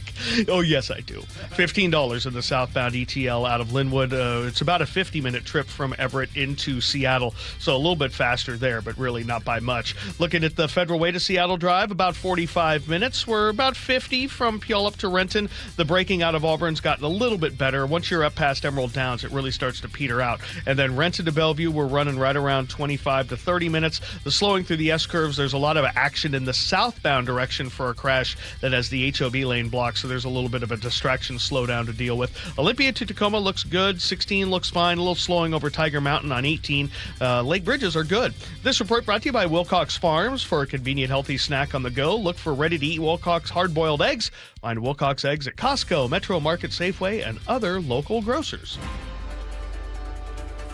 Oh, yes, I do. $15 in the southbound ETL out of Linwood. It's about a 50-minute trip from Everett into Seattle, so a little bit faster there, but really not by much. Looking at the Federal Way to Seattle Drive, about 45 minutes. We're about 50 from Puyallup to Renton. The braking out of Auburn's gotten a little bit better. Once you're up past Emerald Downs, it really starts to peter out. And then Renton to Bellevue, we're running right around 25 to 30 minutes. The slowing through the S-curves, there's a lot of action in the southbound direction for a crash that has the HOV lane blocked, so there's a little bit of a distraction slowdown to deal with. Olympia to Tacoma looks good. 16 looks fine. A little slowing over Tiger Mountain on 18. Lake Bridges are good. This report brought to you by Wilcox Farms. For a convenient, healthy snack on the go, look for ready-to-eat Wilcox hard-boiled eggs. Find Wilcox eggs at Costco, Metro Market, Safeway, and other local grocers.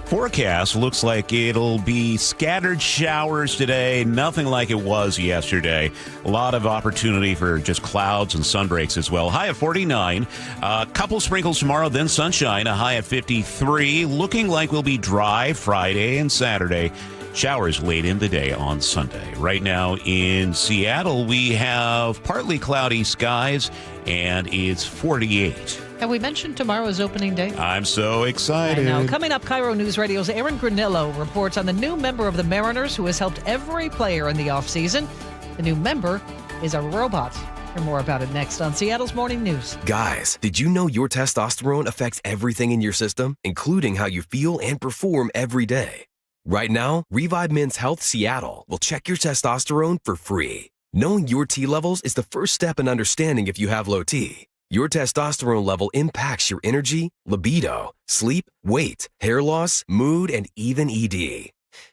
Forecast looks like it'll be scattered showers today, nothing like it was yesterday. A lot of opportunity for just clouds and sunbreaks as well. High of 49, a couple sprinkles tomorrow, then sunshine, a high of 53. Looking like we'll be dry Friday and Saturday. Showers late in the day on Sunday. Right now in Seattle, we have partly cloudy skies, and it's 48. Have we mentioned tomorrow's opening day? I'm so excited. I know. Coming up, KIRO Newsradio's Aaron Granillo reports on the new member of the Mariners who has helped every player in the offseason. The new member is a robot. Hear more about it next on Seattle's Morning News. Guys, did you know your testosterone affects everything in your system, including how you feel and perform every day? Right now, Revive Men's Health Seattle will check your testosterone for free. Knowing your T levels is the first step in understanding if you have low T. Your testosterone level impacts your energy, libido, sleep, weight, hair loss, mood, and even ED.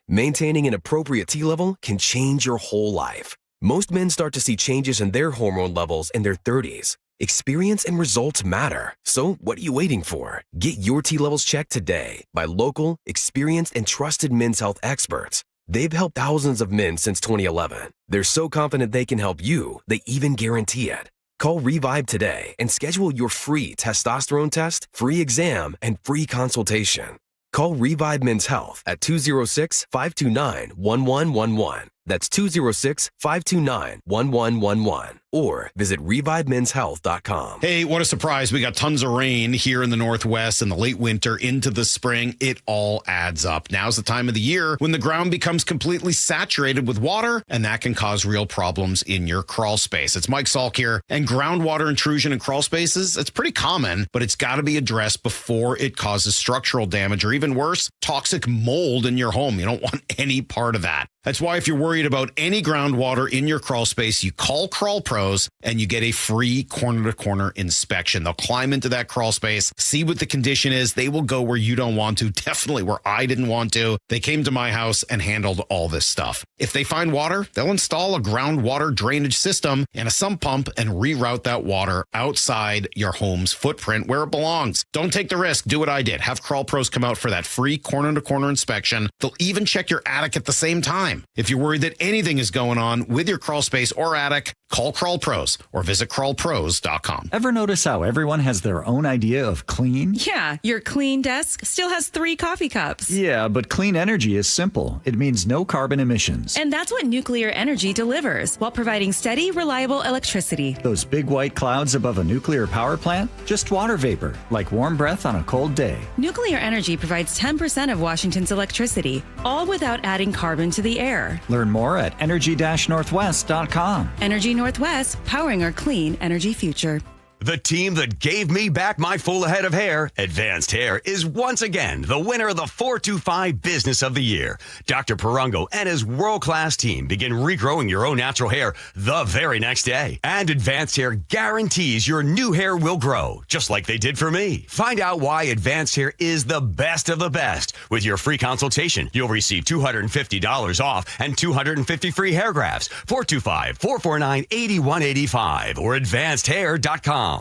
Maintaining an appropriate T level can change your whole life. Most men start to see changes in their hormone levels in their 30s. Experience and results matter. So what are you waiting for? Get your T levels checked today by local, experienced, and trusted men's health experts. They've helped thousands of men since 2011. They're so confident they can help you, they even guarantee it. Call Revive today and schedule your free testosterone test, free exam, and free consultation. Call Revive Men's Health at 206-529-1111. That's 206-529-1111. Or visit ReviveMen'sHealth.com. Hey, what a surprise. We got tons of rain here in the Northwest in the late winter into the spring. It all adds up. Now's the time of the year when the ground becomes completely saturated with water, and that can cause real problems in your crawl space. It's Mike Salk here. And groundwater intrusion in crawl spaces, it's pretty common, but it's got to be addressed before it causes structural damage or even worse, toxic mold in your home. You don't want any part of that. That's why if you're worried about any groundwater in your crawl space, you call Crawl Pros and you get a free corner-to-corner inspection. They'll climb into that crawl space, see what the condition is. They will go where you don't want to, definitely where I didn't want to. They came to my house and handled all this stuff. If they find water, they'll install a groundwater drainage system and a sump pump and reroute that water outside your home's footprint where it belongs. Don't take the risk. Do what I did. Have Crawl Pros come out for that free corner-to-corner inspection. They'll even check your attic at the same time. If you're worried that anything is going on with your crawl space or attic, Call Crawl Pros or visit crawlpros.com. Ever notice how everyone has their own idea of clean? Yeah, your clean desk still has 3 coffee cups. Yeah, but clean energy is simple. It means no carbon emissions. And that's what nuclear energy delivers, while providing steady, reliable electricity. Those big white clouds above a nuclear power plant? Just water vapor, like warm breath on a cold day. Nuclear energy provides 10% of Washington's electricity, all without adding carbon to the air. Learn more at energy-northwest.com. Energy Northwest, powering our clean energy future. The team that gave me back my full head of hair, Advanced Hair, is once again the winner of the 425 Business of the Year. Dr. Parango and his world-class team begin regrowing your own natural hair the very next day. And Advanced Hair guarantees your new hair will grow, just like they did for me. Find out why Advanced Hair is the best of the best. With your free consultation, you'll receive $250 off and 250 free hair grafts. 425-449-8185 or advancedhair.com.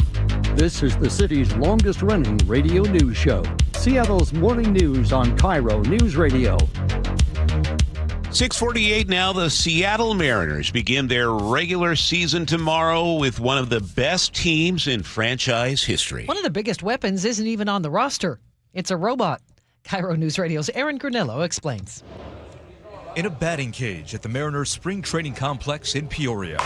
This is the city's longest-running radio news show. Seattle's morning news on KIRO Newsradio. 6:48 now. The Seattle Mariners begin their regular season tomorrow with one of the best teams in franchise history. One of the biggest weapons isn't even on the roster. It's a robot. KIRO News Radio's Aaron Granillo explains. In a batting cage at the Mariners Spring Training Complex in Peoria,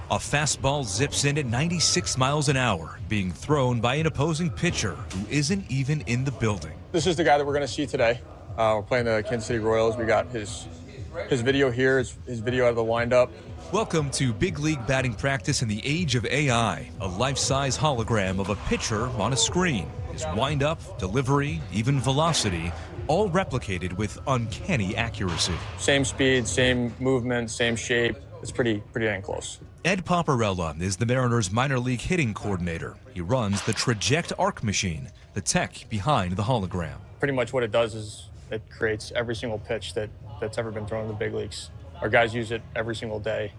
a fastball zips in at 96 miles an hour, being thrown by an opposing pitcher who isn't even in the building. This is the guy that we're going to see today. We're playing the Kansas City Royals. We got his video here, his video out of the windup. Welcome to Big League batting practice in the age of AI, a life-size hologram of a pitcher on a screen. His windup, delivery, even velocity, all replicated with uncanny accuracy. Same speed, same movement, same shape. It's pretty dang close. Ed Paparella is the Mariners minor league hitting coordinator. He runs the Traject Arc machine, the tech behind the hologram. Pretty much what it does is it creates every single pitch that's ever been thrown in the big leagues. Our guys use it every single day.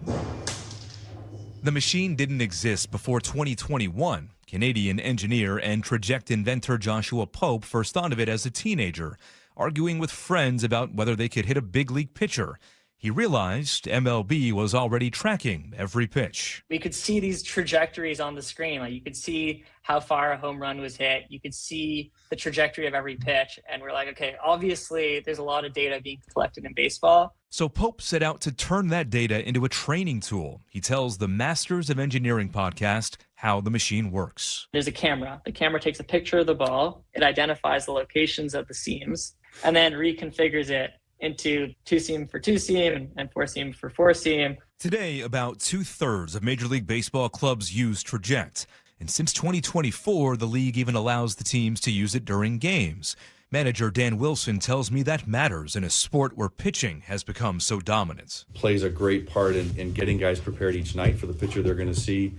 The machine didn't exist before 2021. Canadian engineer and Traject inventor Joshua Pope first thought of it as a teenager, arguing with friends about whether they could hit a big league pitcher. He realized MLB was already tracking every pitch. We could see these trajectories on the screen. Like you could see how far a home run was hit. You could see the trajectory of every pitch. And we're like, okay, obviously there's a lot of data being collected in baseball. So Pope set out to turn that data into a training tool. He tells the Masters of Engineering podcast how the machine works. There's a camera. The camera takes a picture of the ball. It identifies the locations of the seams and then reconfigures it into 2-seam for 2-seam and 4-seam for 4-seam. Today, about 2/3 of Major League Baseball clubs use Traject. And since 2024, the league even allows the teams to use it during games. Manager Dan Wilson tells me that matters in a sport where pitching has become so dominant. Plays a great part in getting guys prepared each night for the pitcher they're going to see.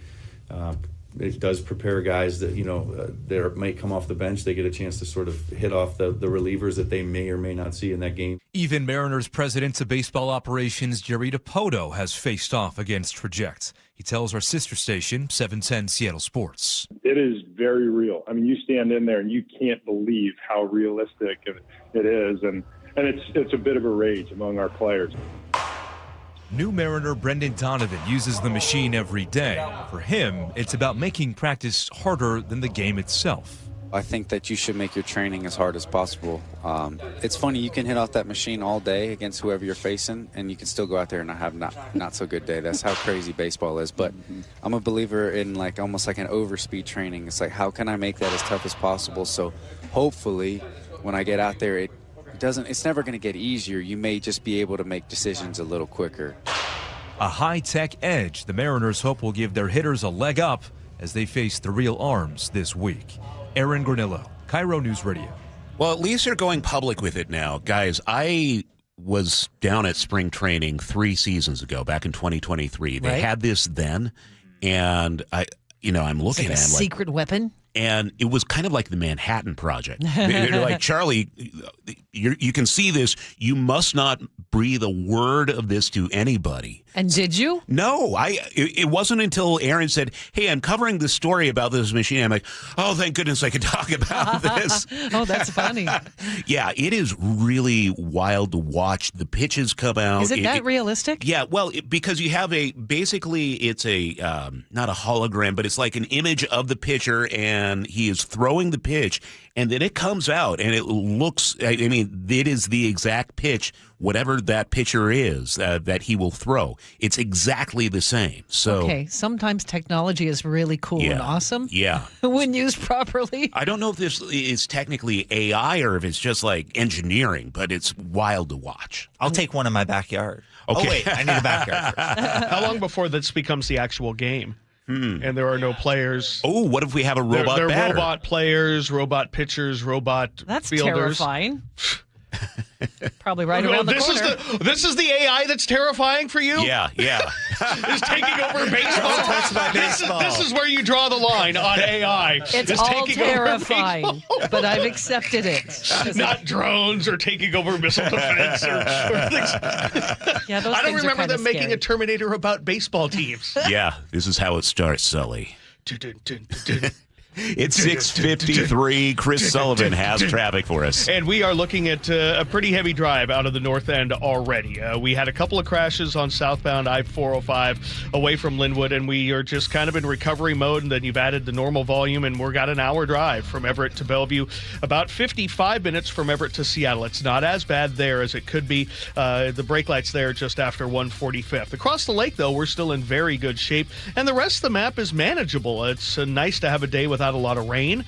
It does prepare guys that, they may come off the bench. They get a chance to sort of hit off the relievers that they may or may not see in that game. Even Mariners president of baseball operations, Jerry DiPoto, has faced off against Traject. He tells our sister station, 710 Seattle Sports. It is very real. I mean, you stand in there and you can't believe how realistic it is. And it's a bit of a rage among our players. New Mariner Brendan Donovan uses the machine every day. For him, it's about making practice harder than the game itself. I think that you should make your training as hard as possible. It's funny, you can hit off that machine all day against whoever you're facing, and you can still go out there and have not so good day. That's how crazy baseball is. But I'm a believer in almost like an overspeed training. It's like, how can I make that as tough as possible? So hopefully, when I get out there, it's never going to get easier. You may just be able to make decisions a little quicker. A high-tech edge the Mariners hope will give their hitters a leg up as they face the real arms this week. Aaron Granillo, KIRO News Radio. Well, at least they're going public with it now. Guys, I was down at spring training 3 seasons ago, back in 2023. They had this then, and I'm looking at it. Secret weapon? And it was kind of like the Manhattan Project. They're like, Charlie, you can see this. You must not breathe a word of this to anybody. And did you? No, it wasn't until Aaron said, "Hey, I'm covering this story about this machine." I'm like, "Oh, thank goodness I could talk about this." Oh, that's funny. Yeah, it is really wild to watch. The pitches come out. Is it that realistic? Yeah, well, because you have it's a not a hologram, but it's like an image of the pitcher, and he is throwing the pitch, and then it comes out, and it looks, it is the exact pitch, whatever that pitcher is that he will throw. It's exactly the same. So okay, sometimes technology is really cool and awesome. Yeah. When used properly. I don't know if this is technically AI or if it's just like engineering, but it's wild to watch. I'll take one in my backyard. Okay. Oh, wait, I need a backyard first. How long before this becomes the actual game? And there are no players. Oh, what if we have a robot They're batter? robot players, robot pitchers, robot That's fielders. terrifying. Probably right around the corner. This is the AI that's terrifying for you? Yeah. Is taking over baseball? Touch my baseball. This is where you draw the line on AI. It's all terrifying, but I've accepted it. Not drones or taking over missile defense or things. Yeah, those I don't things are remember kinda them making scary. a Terminator about baseball teams. Yeah, this is how it starts, Sully. It's 6:53. Chris Sullivan has traffic for us. And we are looking at a pretty heavy drive out of the north end already. We had a couple of crashes on southbound I-405 away from Linwood, and we are just kind of in recovery mode, and then you've added the normal volume, and we've got an hour drive from Everett to Bellevue, about 55 minutes from Everett to Seattle. It's not as bad there as it could be. The brake light's there just after 145th. Across the lake, though, we're still in very good shape, and the rest of the map is manageable. It's nice to have a day without a lot of rain,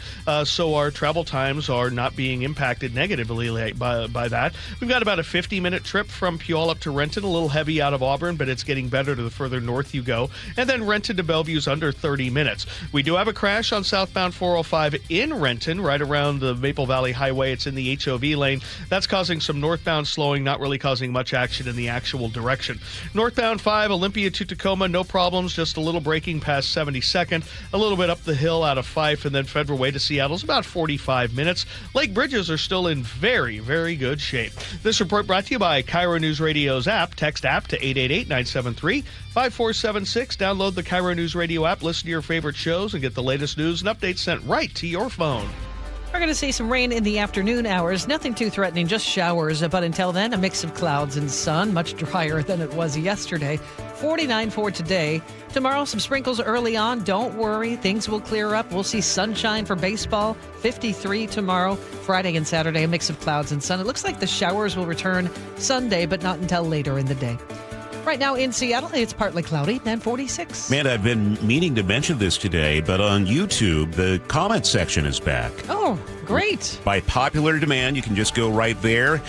so our travel times are not being impacted negatively by that. We've got about a 50-minute trip from Puyallup to Renton, a little heavy out of Auburn, but it's getting better to the further north you go, and then Renton to Bellevue's under 30 minutes. We do have a crash on southbound 405 in Renton, right around the Maple Valley Highway. It's in the HOV lane. That's causing some northbound slowing, not really causing much action in the actual direction. Northbound 5, Olympia to Tacoma, no problems, just a little braking past 72nd, a little bit up the hill out of Fife, and then Federal Way to Seattle is about 45 minutes. Lake bridges are still in very, very good shape. This report brought to you by KIRO Newsradio's app. Text app to 888-973-5476. Download the KIRO News Radio app, listen to your favorite shows, and get the latest news and updates sent right to your phone. We're going to see some rain in the afternoon hours. Nothing too threatening, just showers. But until then, a mix of clouds and sun, much drier than it was yesterday. 49 for today. Tomorrow, some sprinkles early on. Don't worry, things will clear up. We'll see sunshine for baseball. 53 tomorrow. Friday and Saturday, a mix of clouds and sun. It looks like the showers will return Sunday, but not until later in the day. Right now in Seattle, it's partly cloudy, then 46. Man, I've been meaning to mention this today, but on YouTube, the comment section is back. Oh, great. By popular demand, you can just go right there.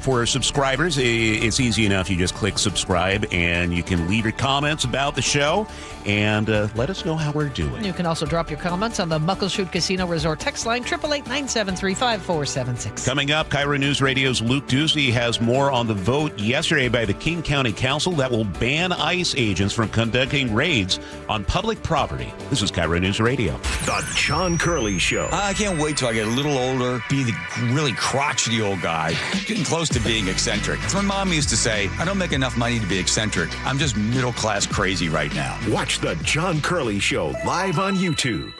For subscribers, it's easy enough. You just click subscribe, and you can leave your comments about the show and let us know how we're doing. You can also drop your comments on the Muckleshoot Casino Resort text line, 888-973-5476. Coming up, KIRO News Radio's Luke Ducey has more on the vote yesterday by the King County Council that will ban ICE agents from conducting raids on public property. This is KIRO News Radio. The John Curley Show. I can't wait till I get a little older, be the really crotchety old guy, getting close to being eccentric. As my mom used to say, I don't make enough money to be eccentric. I'm just middle-class crazy right now. Watch The John Curley Show live on YouTube.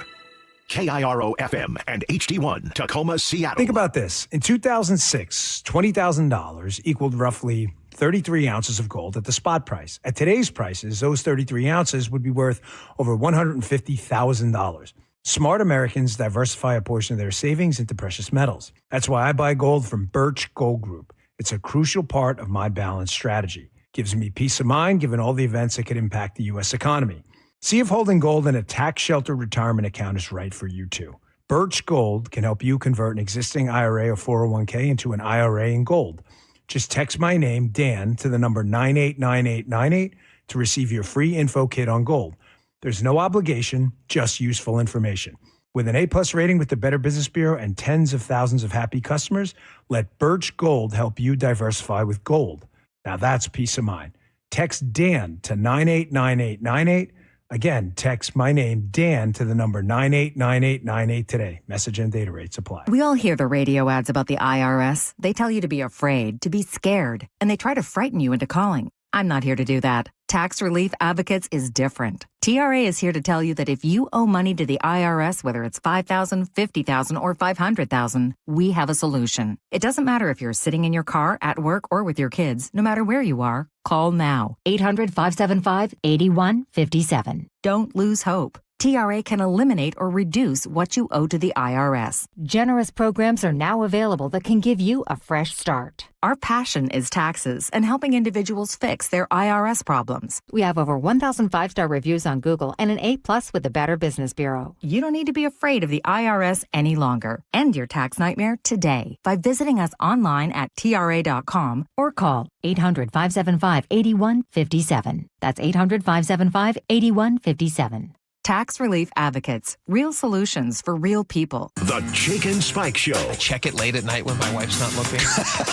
KIRO FM and HD1, Tacoma, Seattle. Think about this. In 2006, $20,000 equaled roughly 33 ounces of gold at the spot price. At today's prices, those 33 ounces would be worth over $150,000. Smart Americans diversify a portion of their savings into precious metals. That's why I buy gold from Birch Gold Group. It's a crucial part of my balanced strategy. Gives me peace of mind given all the events that could impact the U.S. economy. See if holding gold in a tax-sheltered retirement account is right for you too. Birch Gold can help you convert an existing IRA or 401k into an IRA in gold. Just text my name, Dan, to the number 989898 to receive your free info kit on gold. There's no obligation, just useful information. With an A-plus rating with the Better Business Bureau and tens of thousands of happy customers, let Birch Gold help you diversify with gold. Now that's peace of mind. Text Dan to 989898. Again, text my name, Dan, to the number 989898 today. Message and data rates apply. We all hear the radio ads about the IRS. They tell you to be afraid, to be scared, and they try to frighten you into calling. I'm not here to do that. Tax Relief Advocates is different. TRA is here to tell you that if you owe money to the IRS, whether it's $5,000, $50,000, or $500,000, we have a solution. It doesn't matter if you're sitting in your car, at work, or with your kids. No matter where you are, call now. 800-575-8157. Don't lose hope. TRA can eliminate or reduce what you owe to the IRS. Generous programs are now available that can give you a fresh start. Our passion is taxes and helping individuals fix their IRS problems. We have over 1,000 5-star reviews on Google and an A+ with the Better Business Bureau. You don't need to be afraid of the IRS any longer. End your tax nightmare today by visiting us online at TRA.com or call 800-575-8157. That's 800-575-8157. Tax Relief Advocates. Real solutions for real people. The Jake and Spike Show. I check it late at night when my wife's not looking.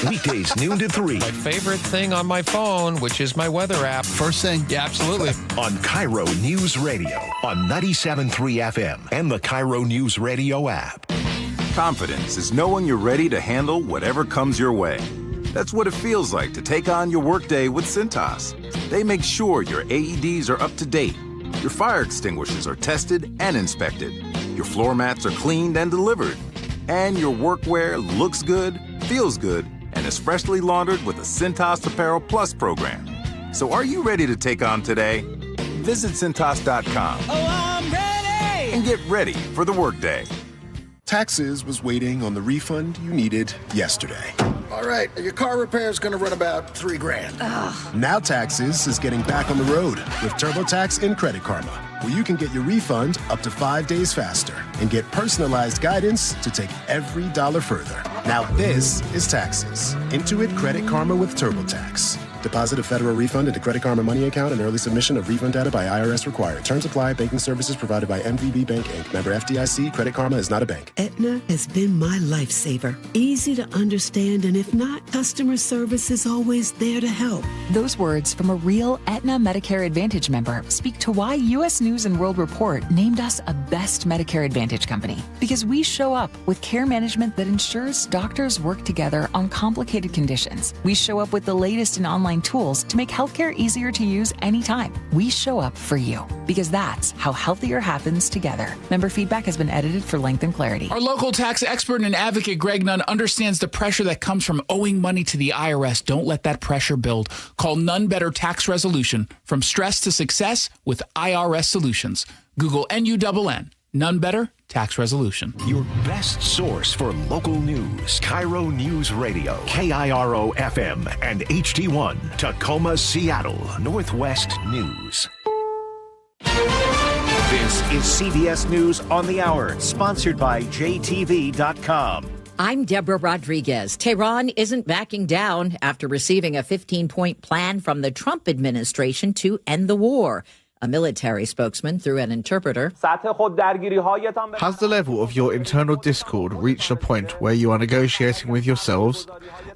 Weekdays noon to 3. My favorite thing on my phone, which is my weather app. First thing. Yeah, absolutely. On KIRO Newsradio on 97.3 FM and the KIRO Newsradio app. Confidence is knowing you're ready to handle whatever comes your way. That's what it feels like to take on your workday with Cintas. They make sure your AEDs are up to date. Your fire extinguishers are tested and inspected. Your floor mats are cleaned and delivered. And your workwear looks good, feels good, and is freshly laundered with a Cintas Apparel Plus program. So are you ready to take on today? Visit Cintas.com. Oh, I'm ready! And get ready for the workday. Taxes was waiting on the refund you needed yesterday. All right, your car repair is going to run about $3,000. Ugh. Now Taxes is getting back on the road with TurboTax and Credit Karma, where you can get your refund up to 5 days faster and get personalized guidance to take every dollar further. Now this is Taxes. Intuit Credit Karma with TurboTax. Deposit a federal refund into Credit Karma Money account and early submission of refund data by IRS required. Terms apply. Banking services provided by MVB Bank, Inc. Member FDIC. Credit Karma is not a bank. Aetna has been my lifesaver. Easy to understand, and if not, customer service is always there to help. Those words from a real Aetna Medicare Advantage member speak to why U.S. News & World Report named us a best Medicare Advantage company. Because we show up with care management that ensures doctors work together on complicated conditions. We show up with the latest in online tools to make healthcare easier to use anytime. We show up for you because that's how healthier happens together. Member feedback has been edited for length and clarity. Our local tax expert and advocate Greg Nunn understands the pressure that comes from owing money to the IRS. Don't let that pressure build. Call None Better Tax Resolution. From stress to success with IRS Solutions. Google NUNN. None Better Tax Resolution. Your best source for local news. KIRO News Radio. KIRO FM and HD1. Tacoma, Seattle. Northwest News. This is CBS News on the Hour, sponsored by JTV.com. I'm Deborah Rodriguez. Tehran isn't backing down after receiving a 15-point plan from the Trump administration to end the war. A military spokesman, through an interpreter, has the level of your internal discord reached a point where you are negotiating with yourselves?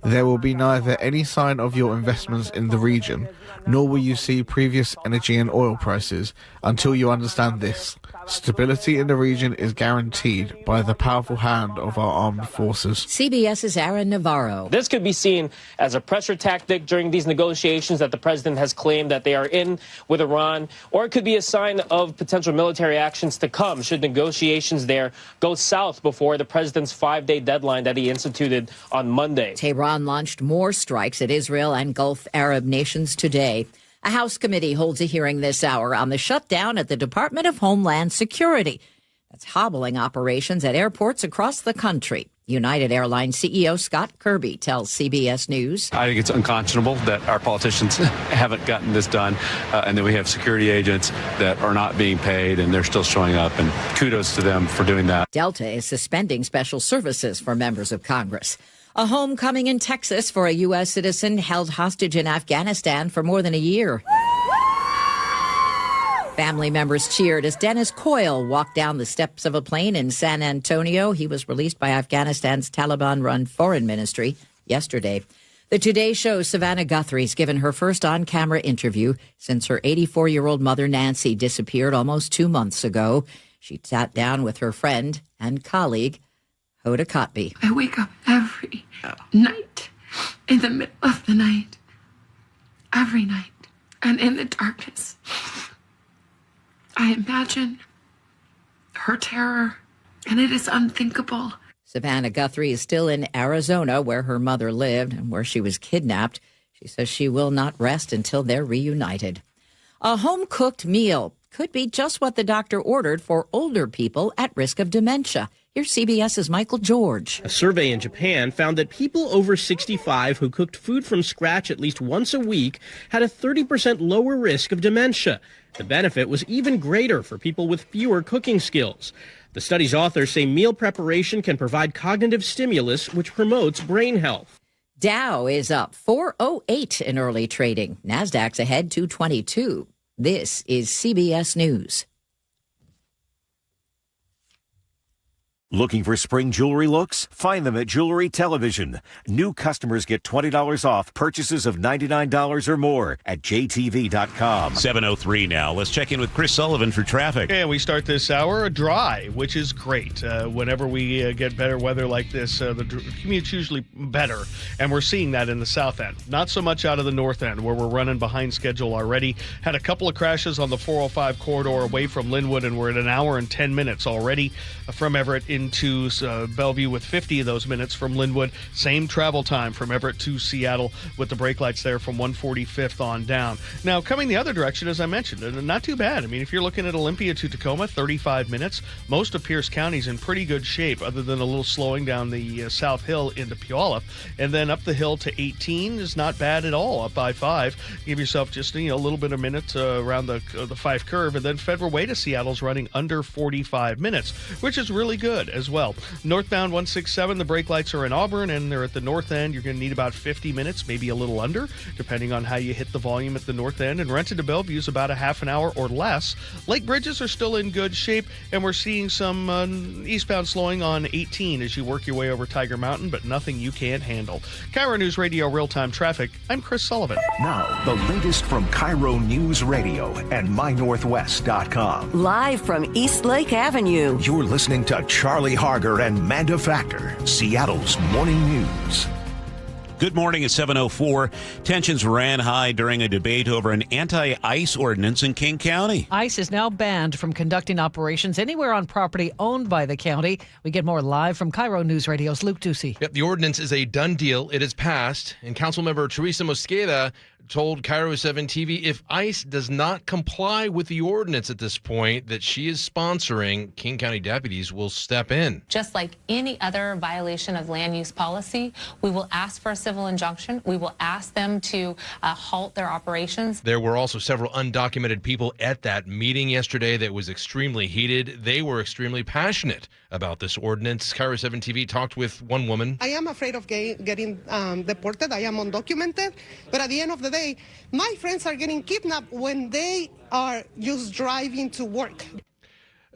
There will be neither any sign of your investments in the region, nor will you see previous energy and oil prices until you understand this. Stability in the region is guaranteed by the powerful hand of our armed forces. CBS's Aaron Navarro. This could be seen as a pressure tactic during these negotiations that the president has claimed that they are in with Iran, or it could be a sign of potential military actions to come should negotiations there go south before the president's 5-day deadline that he instituted on Monday. Tehran launched more strikes at Israel and Gulf Arab nations today. A House committee holds a hearing this hour on the shutdown at the Department of Homeland Security. That's hobbling operations at airports across the country. United Airlines CEO Scott Kirby tells CBS News. I think it's unconscionable that our politicians haven't gotten this done, and that we have security agents that are not being paid, and they're still showing up, and kudos to them for doing that. Delta is suspending special services for members of Congress. A homecoming in Texas for a U.S. citizen held hostage in Afghanistan for more than a year. Family members cheered as Dennis Coyle walked down the steps of a plane in San Antonio. He was released by Afghanistan's Taliban-run foreign ministry yesterday. The Today Show's Savannah Guthrie's given her first on-camera interview since her 84-year-old mother, Nancy, disappeared almost 2 months ago. She sat down with her friend and colleague, Hoda Kotb. I wake up every night, in the middle of the night, every night, And in the darkness, I imagine her terror, and it is unthinkable. Savannah Guthrie is still in Arizona, where her mother lived and where she was kidnapped. She says she will not rest until they're reunited. A home-cooked meal could be just what the doctor ordered for older people at risk of dementia. Here's CBS's Michael George. A survey in Japan found that people over 65 who cooked food from scratch at least once a week had a 30% lower risk of dementia. The benefit was even greater for people with fewer cooking skills. The study's authors say meal preparation can provide cognitive stimulus, which promotes brain health. Dow is up 408 in early trading. Nasdaq's ahead 222. This is CBS News. Looking for spring jewelry looks? Find them at Jewelry Television. New customers get $20 off purchases of $99 or more at jtv.com. 7:03 now. Let's check in with Chris Sullivan for traffic. And we start this hour dry, which is great. Whenever we get better weather like this, the commute's usually better. And we're seeing that in the south end. Not so much out of the north end, where we're running behind schedule already. Had a couple of crashes on the 405 corridor away from Linwood, and we're at an hour and 10 minutes already from Everett into Bellevue with 50 of those minutes from Linwood. Same travel time from Everett to Seattle with the brake lights there from 145th on down. Now, coming the other direction, as I mentioned, not too bad. I mean, if you're looking at Olympia to Tacoma, 35 minutes. Most of Pierce County's in pretty good shape, other than a little slowing down the South Hill into Puyallup. And then up the hill to 18 is not bad at all, up by 5. Give yourself just a little bit of minutes around the 5 curve. And then Federal Way to Seattle's running under 45 minutes, which is really good as well. Northbound 167, the brake lights are in Auburn, and they're at the north end. You're going to need about 50 minutes, maybe a little under, depending on how you hit the volume at the north end. And Renton to Bellevue is about a half an hour or less. Lake bridges are still in good shape, and we're seeing some eastbound slowing on 18 as you work your way over Tiger Mountain, but nothing you can't handle. KIRO Newsradio real-time traffic. I'm Chris Sullivan. Now, the latest from KIRO Newsradio and mynorthwest.com. Live from East Lake Avenue. You're listening to Charlie Harger and Manda Factor, Seattle's morning news. Good morning at 7:04. Tensions ran high during a debate over an anti-ICE ordinance in King County. ICE is now banned from conducting operations anywhere on property owned by the county. We get more live from KIRO News Radio's Luke Ducey. Yep, the ordinance is a done deal. It is passed, and Councilmember Teresa Mosqueda told KIRO 7 TV if ICE does not comply with the ordinance at this point that she is sponsoring, King County deputies will step in. Just like any other violation of land use policy, we will ask for a civil injunction. We will ask them to halt their operations. There were also several undocumented people at that meeting yesterday that was extremely heated. They were extremely passionate about this ordinance. KIRO 7 TV talked with one woman. I am afraid of getting deported. I am undocumented. But at the end of the day, my friends are getting kidnapped when they are just driving to work.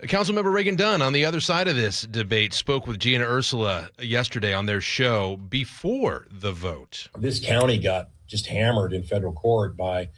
Councilmember Reagan Dunn on the other side of this debate spoke with Gina Ursula yesterday on their show before the vote. This county got just hammered in federal court by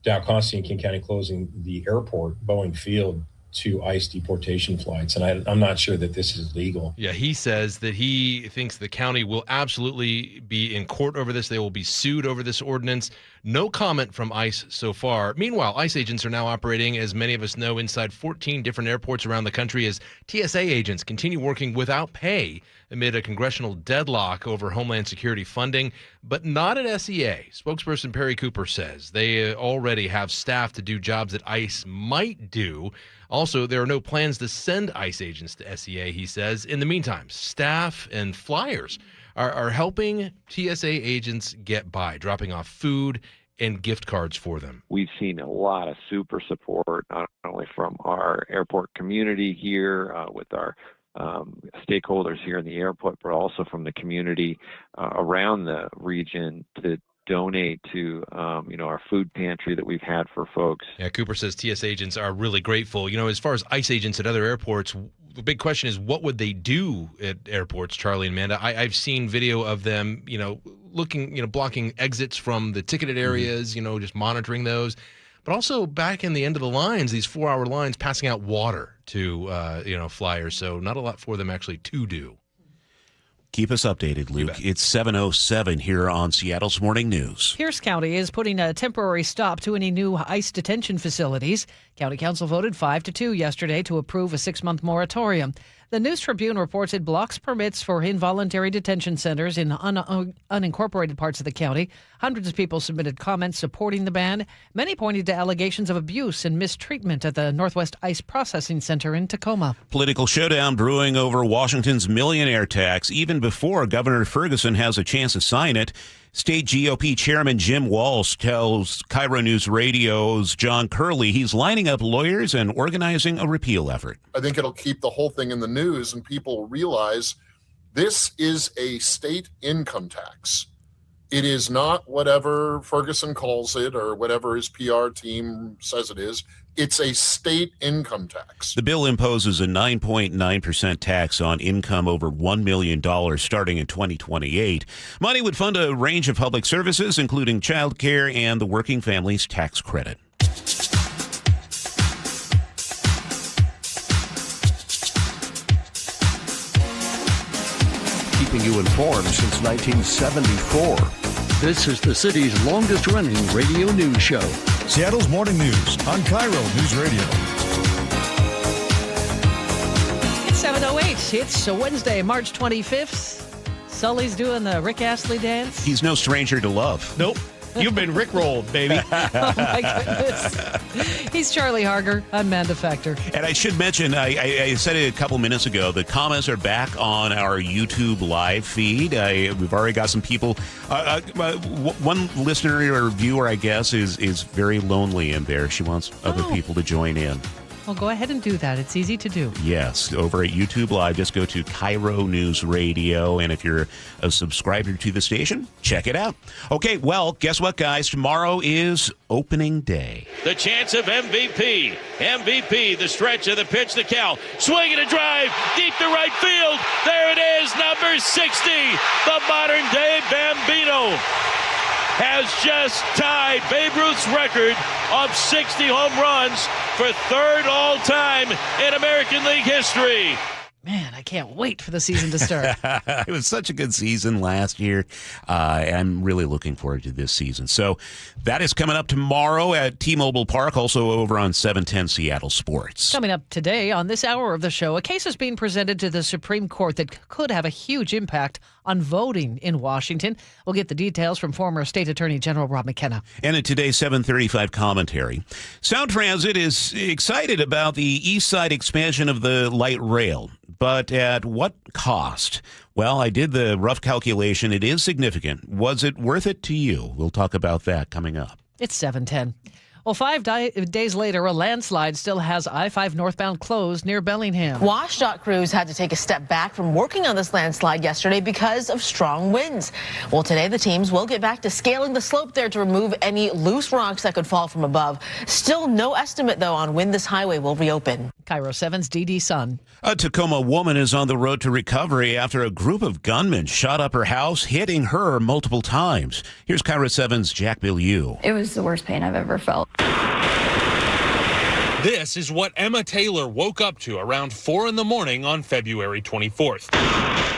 Dow Constantine King County closing the airport, Boeing Field, to ICE deportation flights. And I'm not sure that this is legal. Yeah, he says that he thinks the county will absolutely be in court over this. They will be sued over this ordinance. No comment from ICE so far. Meanwhile, ICE agents are now operating, as many of us know, inside 14 different airports around the country as TSA agents continue working without pay amid a congressional deadlock over Homeland Security funding, but not at SEA. Spokesperson Perry Cooper says they already have staff to do jobs that ICE might do. Also, there are no plans to send ICE agents to SEA, he says. In the meantime, staff and flyers are helping TSA agents get by, dropping off food and gift cards for them. We've seen a lot of super support, not only from our airport community here with our stakeholders here in the airport, but also from the community around the region to donate to, our food pantry that we've had for folks. Yeah, Cooper says TS agents are really grateful. As far as ICE agents at other airports, the big question is what would they do at airports, Charlie and Amanda? I've seen video of them, looking, blocking exits from the ticketed areas, just monitoring those. But also back in the end of the lines, these 4-hour lines, passing out water to, flyers. So not a lot for them actually to do. Keep us updated, Luke. It's 7:07 here on Seattle's Morning News. Pierce County is putting a temporary stop to any new ICE detention facilities. County Council voted 5-2 yesterday to approve a 6-month moratorium. The News Tribune reports it blocks permits for involuntary detention centers in unincorporated parts of the county. Hundreds of people submitted comments supporting the ban. Many pointed to allegations of abuse and mistreatment at the Northwest ICE Processing Center in Tacoma. Political showdown brewing over Washington's Millionaire tax, even before Governor Ferguson has a chance to sign it. State GOP Chairman Jim Walsh tells KIRO Newsradio's John Curley he's lining up lawyers and organizing a repeal effort. I think it'll keep the whole thing in the news and people realize this is a state income tax. It is not whatever Ferguson calls it or whatever his PR team says it is. It's a state income tax. The bill imposes a 9.9% tax on income over $1 million starting in 2028. Money would fund a range of public services, including child care and the Working Families Tax Credit. Keeping you informed since 1974. This is the city's longest-running radio news show. Seattle's Morning News on KIRO Newsradio. It's 7:08. It's Wednesday, March 25th. Sully's doing the Rick Astley dance. He's no stranger to love. Nope. You've been Rickrolled, baby. Oh, my goodness. He's Charlie Harger. I'm Manda Factor. And I should mention, I said it a couple minutes ago, the comments are back on our YouTube live feed. We've already got some people. One listener or viewer, I guess, is very lonely in there. She wants other people to join in. Well, go ahead and do that. It's easy to do. Yes, over at YouTube Live, just go to KIRO News Radio, and if you're a subscriber to the station, check it out. Okay, well, guess what, guys? Tomorrow is opening day. The chance of MVP. MVP, the stretch of the pitch to Cal. Swing and a drive, deep to right field. There it is, number 60, the modern-day Bambino. Has just tied Babe Ruth's record of 60 home runs for third all-time in American League history. Man, I can't wait for the season to start. It was such a good season last year. I'm really looking forward to this season. So that is coming up tomorrow at T-Mobile Park, also over on 710 Seattle Sports. Coming up today on this hour of the show, a case is being presented to the Supreme Court that could have a huge impact on voting in Washington. We'll get the details from former State Attorney General Rob McKenna. And in today's 735 commentary, Sound Transit is excited about the east side expansion of the light rail. But at what cost? Well, I did the rough calculation. It is significant. Was it worth it to you? We'll talk about that coming up. It's 7:10. Well, 5 days later, a landslide still has I-5 northbound closed near Bellingham. WashDOT crews had to take a step back from working on this landslide yesterday because of strong winds. Well, today the teams will get back to scaling the slope there to remove any loose rocks that could fall from above. Still no estimate, though, on when this highway will reopen. KIRO 7's Dee Sun. A Tacoma woman is on the road to recovery after a group of gunmen shot up her house, hitting her multiple times. Here's KIRO 7's Jack Bilyeu. It was the worst pain I've ever felt. This is what Emma Taylor woke up to around 4 in the morning on February 24th.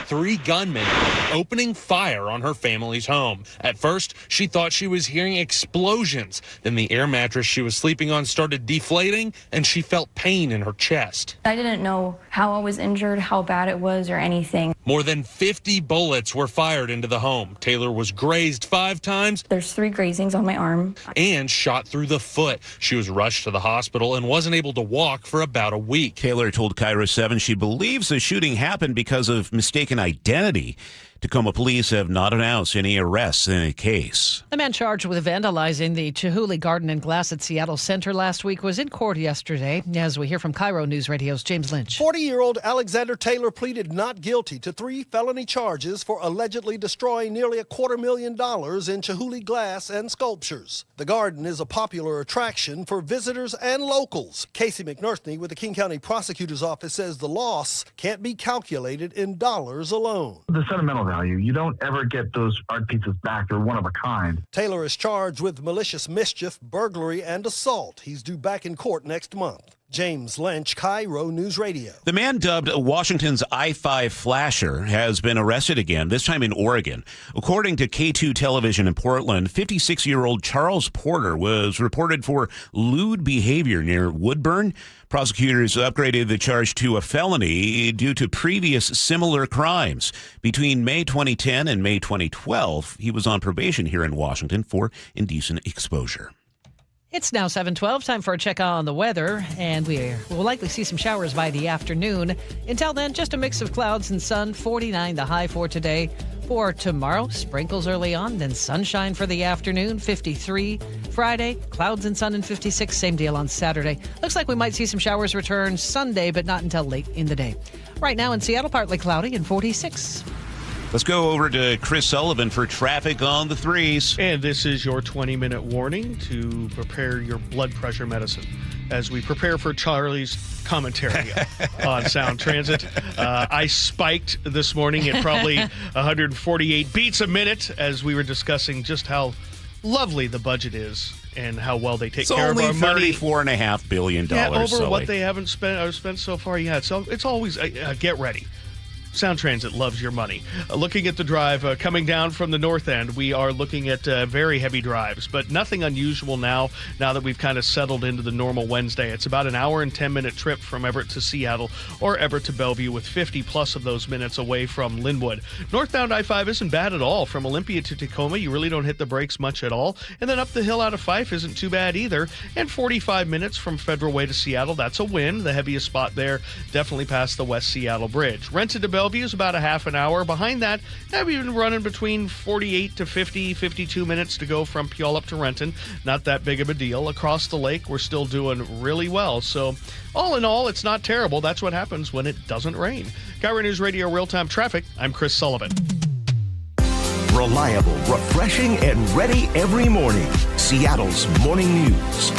3 gunmen opening fire on her family's home. At first, she thought she was hearing explosions. Then the air mattress she was sleeping on started deflating, and she felt pain in her chest. I didn't know how I was injured, how bad it was, or anything. More than 50 bullets were fired into the home. Taylor was grazed 5 times. There's 3 grazings on my arm. And shot through the foot. She was rushed to the hospital and wasn't able to walk for about a week. Taylor told KIRO 7 she believes the shooting happened because of mistaken identity. Tacoma police have not announced any arrests in the case. The man charged with vandalizing the Chihuly Garden and Glass at Seattle Center last week was in court yesterday, as we hear from KIRO News Radio's James Lynch. 40-year-old Alexander Taylor pleaded not guilty to 3 felony charges for allegedly destroying nearly $250,000 in Chihuly glass and sculptures. The garden is a popular attraction for visitors and locals. Casey McNurthney with the King County Prosecutor's Office says the loss can't be calculated in dollars alone. The sentimental value. You don't ever get those art pieces back. They're one of a kind. Taylor is charged with malicious mischief, burglary, and assault. He's due back in court next month. James Lynch, KIRO News Radio. The man dubbed Washington's I-5 flasher has been arrested again, this time in Oregon. According to K2 Television in Portland, 56-year-old Charles Porter was reported for lewd behavior near Woodburn. Prosecutors upgraded the charge to a felony due to previous similar crimes. Between May 2010 and May 2012, he was on probation here in Washington for indecent exposure. It's now 7:12, time for a check on the weather, and we will likely see some showers by the afternoon. Until then, just a mix of clouds and sun, 49 the high for today. For tomorrow, sprinkles early on, then sunshine for the afternoon, 53. Friday, clouds and sun and 56, same deal on Saturday. Looks like we might see some showers return Sunday, but not until late in the day. Right now in Seattle, partly cloudy and 46. Let's go over to Chris Sullivan for traffic on the threes. And this is your 20-minute warning to prepare your blood pressure medicine as we prepare for Charlie's commentary on Sound Transit. I spiked this morning at probably 148 beats a minute as we were discussing just how lovely the budget is and how well they take care of our money. It's only $34.5 billion. Yeah, over Sully. what they haven't spent so far yet. So it's always, get ready. Sound Transit loves your money. Looking at the drive coming down from the north end, we are looking at very heavy drives, but nothing unusual now that we've kind of settled into the normal Wednesday. It's about an hour and 10-minute trip from Everett to Seattle or Everett to Bellevue, with 50 plus of those minutes away from Linwood. Northbound I-5 isn't bad at all. From Olympia to Tacoma, you really don't hit the brakes much at all. And then up the hill out of Fife isn't too bad either. And 45 minutes from Federal Way to Seattle, that's a win. The heaviest spot there, definitely past the West Seattle Bridge. Renton to Bellevue is about a half an hour. Behind that, we've been running between 48 to 50, 52 minutes to go from Puyallup to Renton. Not that big of a deal. Across the lake, we're still doing really well. So all in all, it's not terrible. That's what happens when it doesn't rain. KIRO News Radio Real-Time Traffic. I'm Chris Sullivan. Reliable, refreshing, and ready every morning. Seattle's Morning News.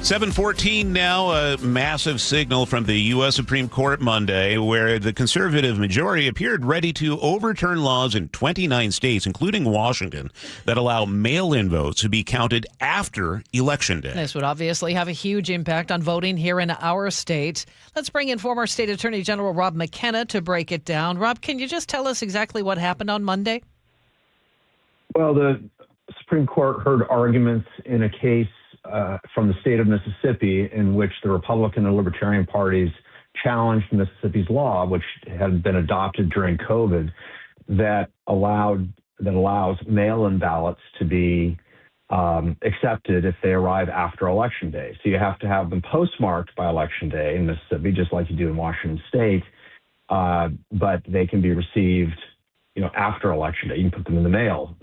7:14 now, a massive signal from the U.S. Supreme Court Monday, where the conservative majority appeared ready to overturn laws in 29 states, including Washington, that allow mail-in votes to be counted after Election Day. This would obviously have a huge impact on voting here in our state. Let's bring in former State Attorney General Rob McKenna to break it down. Rob, can you just tell us exactly what happened on Monday? Well, the Supreme Court heard arguments in a case from the state of Mississippi in which the Republican and Libertarian parties challenged Mississippi's law, which had been adopted during COVID, that allows mail-in ballots to be accepted if they arrive after Election Day. So you have to have them postmarked by Election Day in Mississippi, just like you do in Washington State, but they can be received, after Election Day. You can put them in the mail,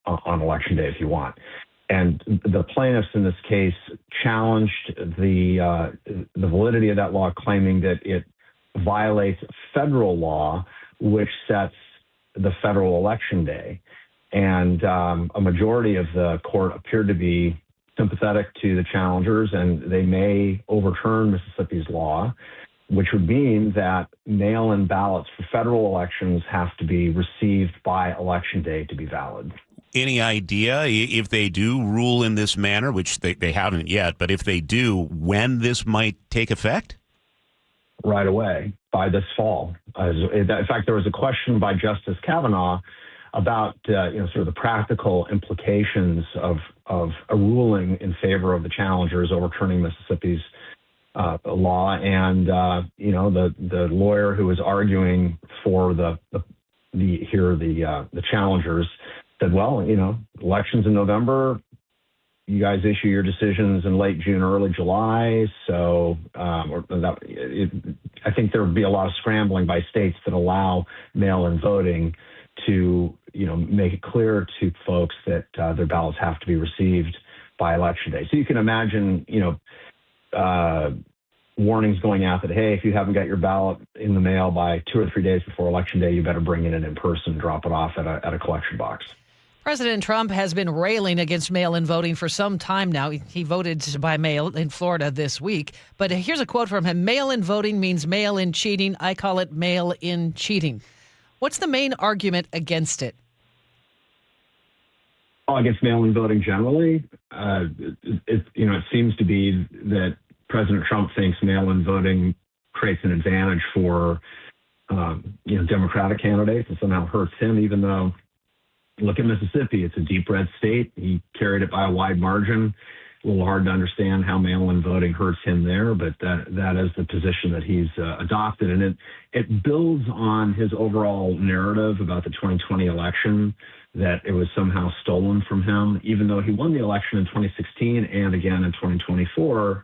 on Election Day if you want. And the plaintiffs in this case challenged the validity of that law, claiming that it violates federal law, which sets the federal election day. And a majority of the court appeared to be sympathetic to the challengers, and they may overturn Mississippi's law, which would mean that mail-in ballots for federal elections have to be received by Election Day to be valid. Any idea if they do rule in this manner, which they haven't yet, but if they do, when this might take effect? Right away, by this fall. In fact, there was a question by Justice Kavanaugh about sort of the practical implications of a ruling in favor of the challengers overturning Mississippi's law, and the lawyer who was arguing for the challengers said, well, elections in November, you guys issue your decisions in late June, early July. So I think there would be a lot of scrambling by states that allow mail-in voting to, make it clear to folks that their ballots have to be received by Election Day. So you can imagine, warnings going out that, hey, if you haven't got your ballot in the mail by 2 or 3 days before Election Day, you better bring it in person, drop it off at a collection box. President Trump has been railing against mail-in voting for some time now. He voted by mail in Florida this week. But here's a quote from him. Mail-in voting means mail-in cheating. I call it mail-in cheating. What's the main argument against it? Against mail-in voting generally, it seems to be that President Trump thinks mail-in voting creates an advantage for Democratic candidates and somehow hurts him, even though, look at Mississippi. It's a deep red state. He carried it by a wide margin. A little hard to understand how mail-in voting hurts him there, but that is the position that he's adopted. And it builds on his overall narrative about the 2020 election, that it was somehow stolen from him, even though he won the election in 2016 and again in 2024,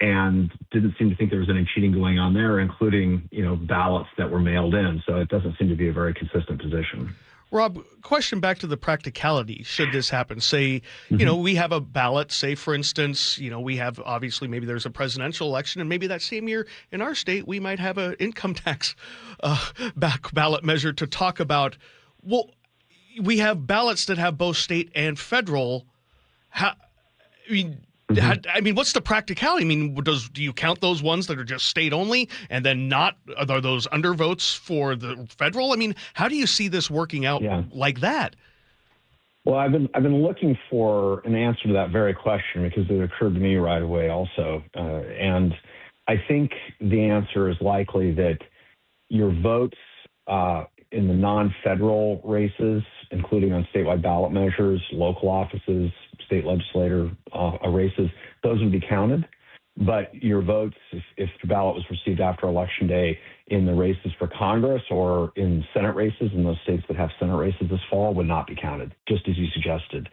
and didn't seem to think there was any cheating going on there, including, ballots that were mailed in. So it doesn't seem to be a very consistent position. Rob, question back to the practicality. Should this happen? Say, we have a ballot, say, for instance, we have, obviously, maybe there's a presidential election, and maybe that same year in our state, we might have an income tax ballot measure to talk about. Well, we have ballots that have both state and federal. What's the practicality? Do you count those ones that are just state only, and then not are those undervotes for the federal? How do you see this working out like that? Well, I've been looking for an answer to that very question because it occurred to me right away also, and I think the answer is likely that your votes in the non-federal races, including on statewide ballot measures, local offices, state legislator races, those would be counted. But your votes, if the ballot was received after Election Day in the races for Congress or in Senate races in those states that have Senate races this fall, would not be counted, just as you suggested.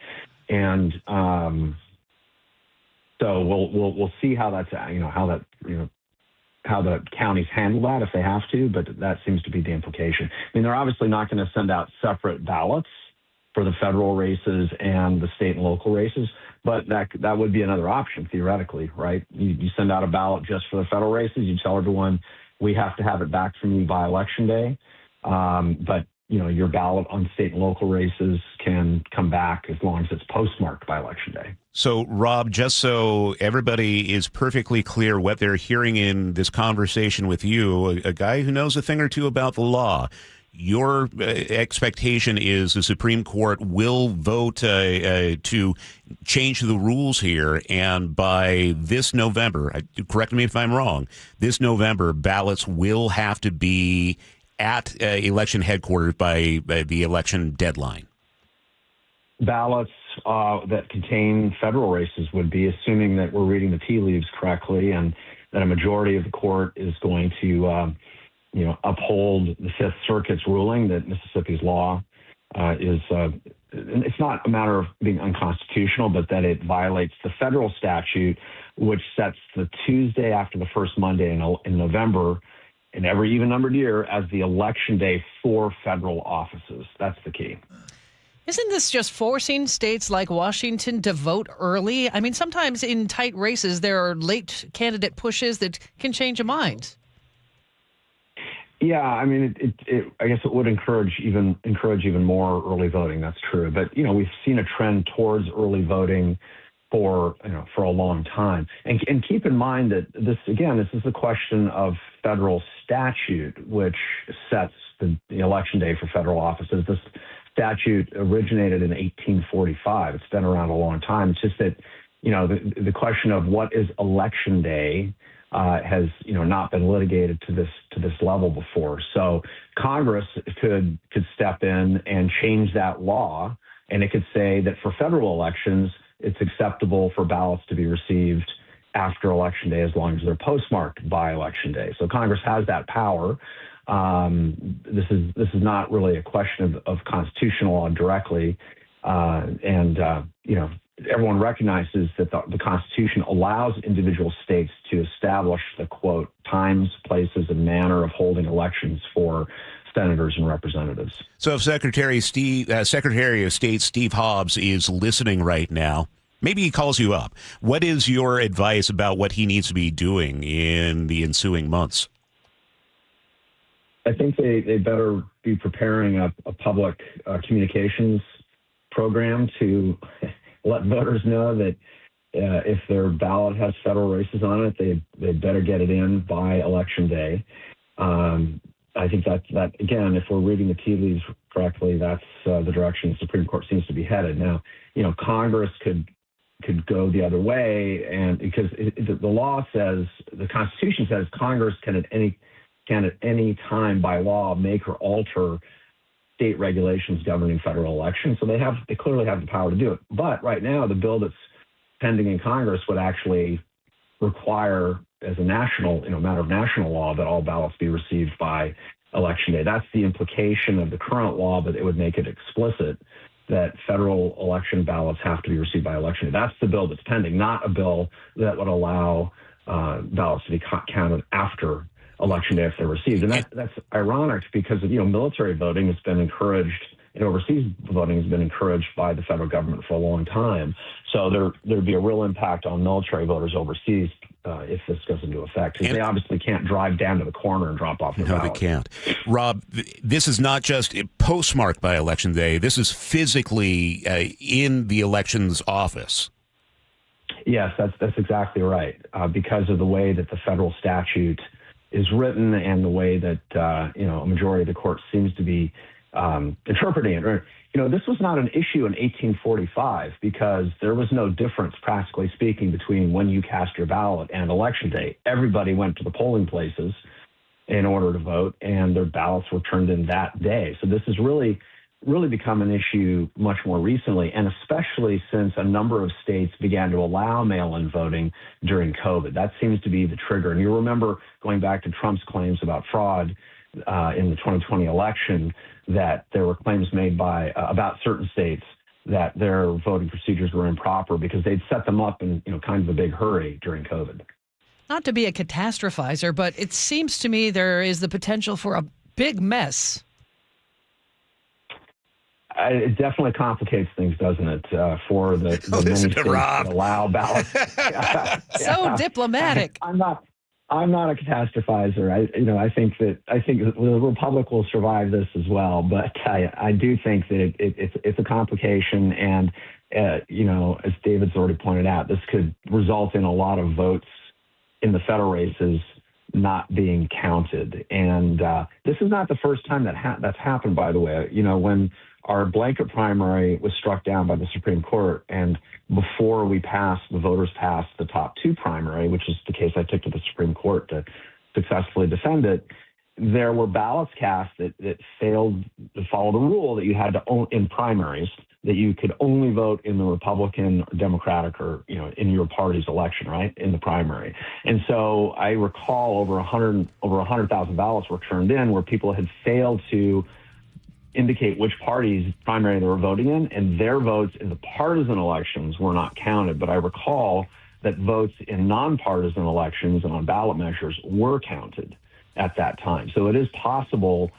And so we'll see how that's how the counties handle that if they have to, but that seems to be the implication. They're obviously not going to send out separate ballots for the federal races and the state and local races, but that would be another option theoretically, right? You send out a ballot just for the federal races. You tell everyone we have to have it back from you by Election Day, but your ballot on state and local races can come back as long as it's postmarked by Election Day. So, Rob, just so everybody is perfectly clear what they're hearing in this conversation with you, a guy who knows a thing or two about the law, your expectation is the Supreme Court will vote to change the rules here, and by this November, correct me if I'm wrong, this November, ballots will have to be at election headquarters by the election deadline. Ballots that contain federal races would be, assuming that we're reading the tea leaves correctly and that a majority of the court is going to uphold the Fifth Circuit's ruling that Mississippi's law is, it's not a matter of being unconstitutional, but that it violates the federal statute, which sets the Tuesday after the first Monday in November in every even-numbered year as the election day for federal offices. That's the key. Isn't this just forcing states like Washington to vote early? Sometimes in tight races, there are late candidate pushes that can change a mind. Yeah, I guess it would encourage even more early voting. That's true. But, we've seen a trend towards early voting for a long time. And keep in mind that this is the question of federal statute, which sets the election day for federal offices. This statute originated in 1845. It's been around a long time. It's just that, the question of what is election day has, not been litigated to this level before. So Congress could step in and change that law, and it could say that for federal elections, it's acceptable for ballots to be received after Election Day as long as they're postmarked by Election Day. So Congress has that power. This is not really a question of constitutional law directly, and everyone recognizes that the Constitution allows individual states to establish the, quote, times, places, and manner of holding elections for senators and representatives. So if Secretary of State Steve Hobbs is listening right now, maybe he calls you up. What is your advice about what he needs to be doing in the ensuing months? I think they better be preparing a public communications program to let voters know that if their ballot has federal races on it, they better get it in by Election Day. I think that again, if we're reading the tea leaves correctly, that's the direction the Supreme Court seems to be headed. Now, Congress could go the other way, and because the law says, the Constitution says Congress can at any time by law make or alter state regulations governing federal elections. So they clearly have the power to do it. But right now, the bill that's pending in Congress would actually require, as a national, matter of national law, that all ballots be received by Election Day. That's the implication of the current law, but it would make it explicit that federal election ballots have to be received by Election Day. That's the bill that's pending, not a bill that would allow ballots to be counted after Election Day if they're received. And that's ironic because military voting has been encouraged, and overseas voting has been encouraged by the federal government for a long time. So there'd be a real impact on military voters overseas if this goes into effect, because they obviously can't drive down to the corner and drop off their ballot. No, they can't. Rob, this is not just postmarked by Election Day. This is physically in the elections office. Yes, that's exactly right. Because of the way that the federal statute is written and the way that a majority of the court seems to be interpreting it. This was not an issue in 1845 because there was no difference, practically speaking, between when you cast your ballot and Election Day. Everybody went to the polling places in order to vote, and their ballots were turned in that day. So this has really become an issue much more recently, and especially since a number of states began to allow mail-in voting during COVID. That seems to be the trigger. And you remember going back to Trump's claims about fraud in the 2020 election, that there were claims made by about certain states that their voting procedures were improper because they'd set them up in kind of a big hurry during COVID. Not to be a catastrophizer, but it seems to me there is the potential for a big mess. It definitely complicates things, doesn't it, for the many states that allow ballots. So diplomatic. I'm not a catastrophizer. I think the Republic will survive this as well, but I do think that it's a complication, and as David's already pointed out, this could result in a lot of votes in the federal races not being counted. And this is not the first time that's happened, by the way. When our blanket primary was struck down by the Supreme Court, and before the voters passed the top two primary, which is the case I took to the Supreme Court to successfully defend it, there were ballots cast that failed to follow the rule that you had to own in primaries, that you could only vote in the Republican or Democratic or, in your party's election, right, in the primary. And so I recall over 100,000 ballots were turned in where people had failed to indicate which party's primary they were voting in, and their votes in the partisan elections were not counted. But I recall that votes in nonpartisan elections and on ballot measures were counted at that time. So it is possible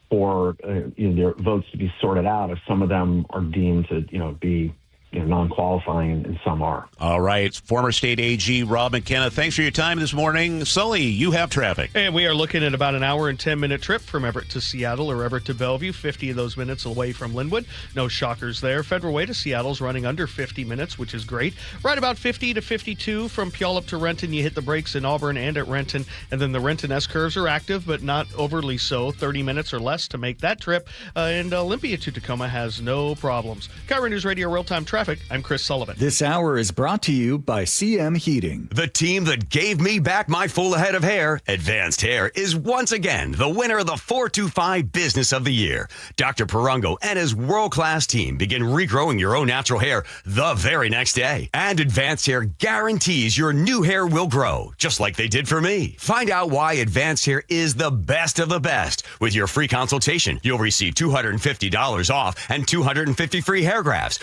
for their votes to be sorted out if some of them are deemed to be non-qualifying, and some are. All right. Former state AG Rob McKenna, thanks for your time this morning. Sully, you have traffic. And we are looking at about an hour and 10-minute trip from Everett to Seattle or Everett to Bellevue, 50 of those minutes away from Linwood. No shockers there. Federal Way to Seattle's running under 50 minutes, which is great. Right about 50 to 52 from Puyallup to Renton. You hit the brakes in Auburn and at Renton. And then the Renton S-curves are active, but not overly so. 30 minutes or less to make that trip. And Olympia to Tacoma has no problems. KIRO News Radio Real-Time Traffic. I'm Chris Sullivan. This hour is brought to you by CM Heating. The team that gave me back my full head of hair, Advanced Hair, is once again the winner of the 425 Business of the Year. Dr. Perungo and his world-class team begin regrowing your own natural hair the very next day. And Advanced Hair guarantees your new hair will grow, just like they did for me. Find out why Advanced Hair is the best of the best. With your free consultation, you'll receive $250 off and 250 free hair grafts.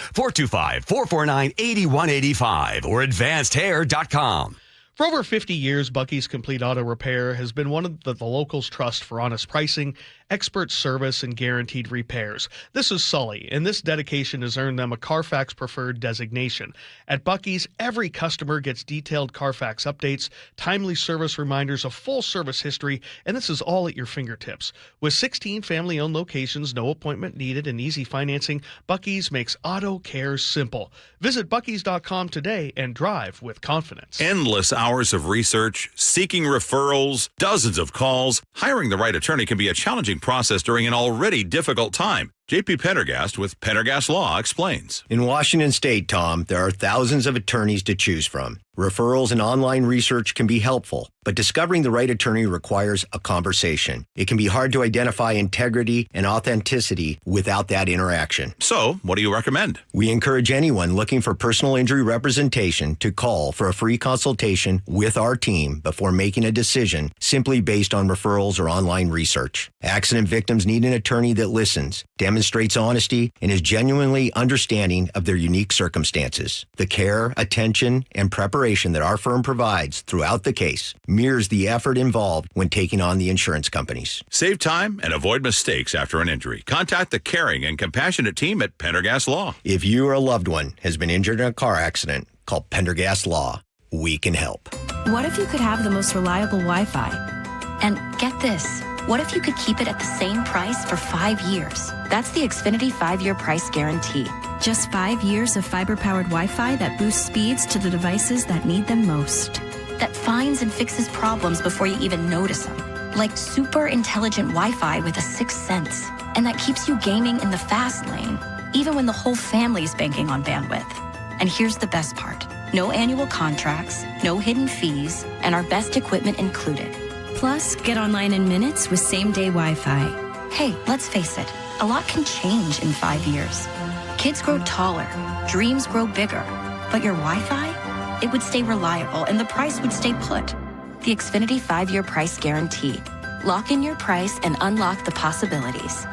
425-449-8185 or advancedhair.com. For over 50 years, Bucky's Complete Auto Repair has been one of the locals' trust for honest pricing, expert service, and guaranteed repairs. This is Sully, and this dedication has earned them a Carfax Preferred designation. At Bucky's, every customer gets detailed Carfax updates, timely service reminders, a full service history, and this is all at your fingertips. With 16 family-owned locations, no appointment needed, and easy financing, Bucky's makes auto care simple. Visit Bucky's.com today and drive with confidence. Endless hours of research, seeking referrals, dozens of calls. Hiring the right attorney can be a challenging process during an already difficult time. JP Pendergast with Pendergast Law explains. In Washington State, Tom, there are thousands of attorneys to choose from. Referrals and online research can be helpful, but discovering the right attorney requires a conversation. It can be hard to identify integrity and authenticity without that interaction. So, what do you recommend? We encourage anyone looking for personal injury representation to call for a free consultation with our team before making a decision simply based on referrals or online research. Accident victims need an attorney that listens, demonstrates honesty, and is genuinely understanding of their unique circumstances. The care, attention, and preparation that our firm provides throughout the case mirrors the effort involved when taking on the insurance companies. Save time and avoid mistakes after an injury. Contact the caring and compassionate team at Pendergast Law. If you or a loved one has been injured in a car accident, call Pendergast Law. We can help. What if you could have the most reliable Wi-Fi? And get this, what if you could keep it at the same price for 5 years? That's the Xfinity 5-year price guarantee. Just 5 years of fiber-powered Wi-Fi that boosts speeds to the devices that need them most. That finds and fixes problems before you even notice them. Like super intelligent Wi-Fi with a sixth sense. And that keeps you gaming in the fast lane, even when the whole family's banking on bandwidth. And here's the best part. No annual contracts, no hidden fees, and our best equipment included. Plus, get online in minutes with same-day Wi-Fi. Hey, let's face it, a lot can change in 5 years. Kids grow taller, dreams grow bigger, but your Wi-Fi, it would stay reliable and the price would stay put. The Xfinity 5-year price guarantee. Lock in your price and unlock the possibilities.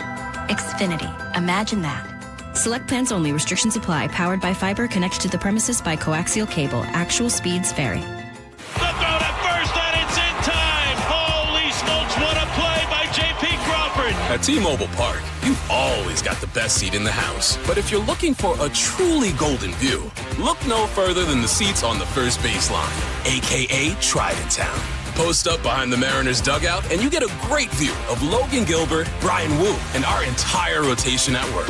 Xfinity, imagine that. Select plans only. Restrictions apply. Powered by fiber. Connected to the premises by coaxial cable. Actual speeds vary. The throw to first, and it's in time. Holy smokes, what a play by J.P. Crawford. At T-Mobile Park, you've always got the best seat in the house. But if you're looking for a truly golden view, look no further than the seats on the first baseline, a.k.a. Trident Town. Post up behind the Mariners dugout, and you get a great view of Logan Gilbert, Brian Wu, and our entire rotation at work.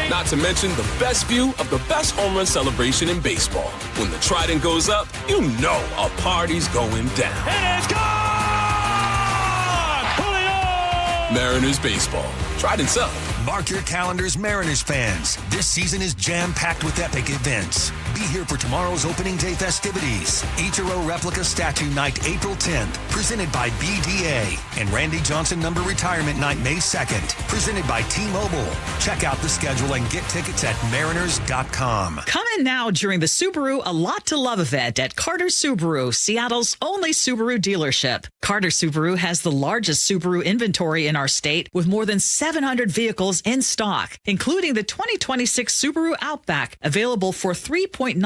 Not to mention the best view of the best home run celebration in baseball. When the Trident goes up, you know a party's going down. It is gone! Julio! Mariners baseball. Trident's up. Mark your calendars, Mariners fans. This season is jam-packed with epic events. Be here for tomorrow's opening day festivities. Ichiro Replica Statue Night, April 10th, presented by BDA. And Randy Johnson Number Retirement Night, May 2nd, presented by T-Mobile. Check out the schedule and get tickets at mariners.com. Come in now during the Subaru A Lot to Love event at Carter Subaru, Seattle's only Subaru dealership. Carter Subaru has the largest Subaru inventory in our state with more than 700 vehicles in stock, including the 2026 Subaru Outback, available for 3.9%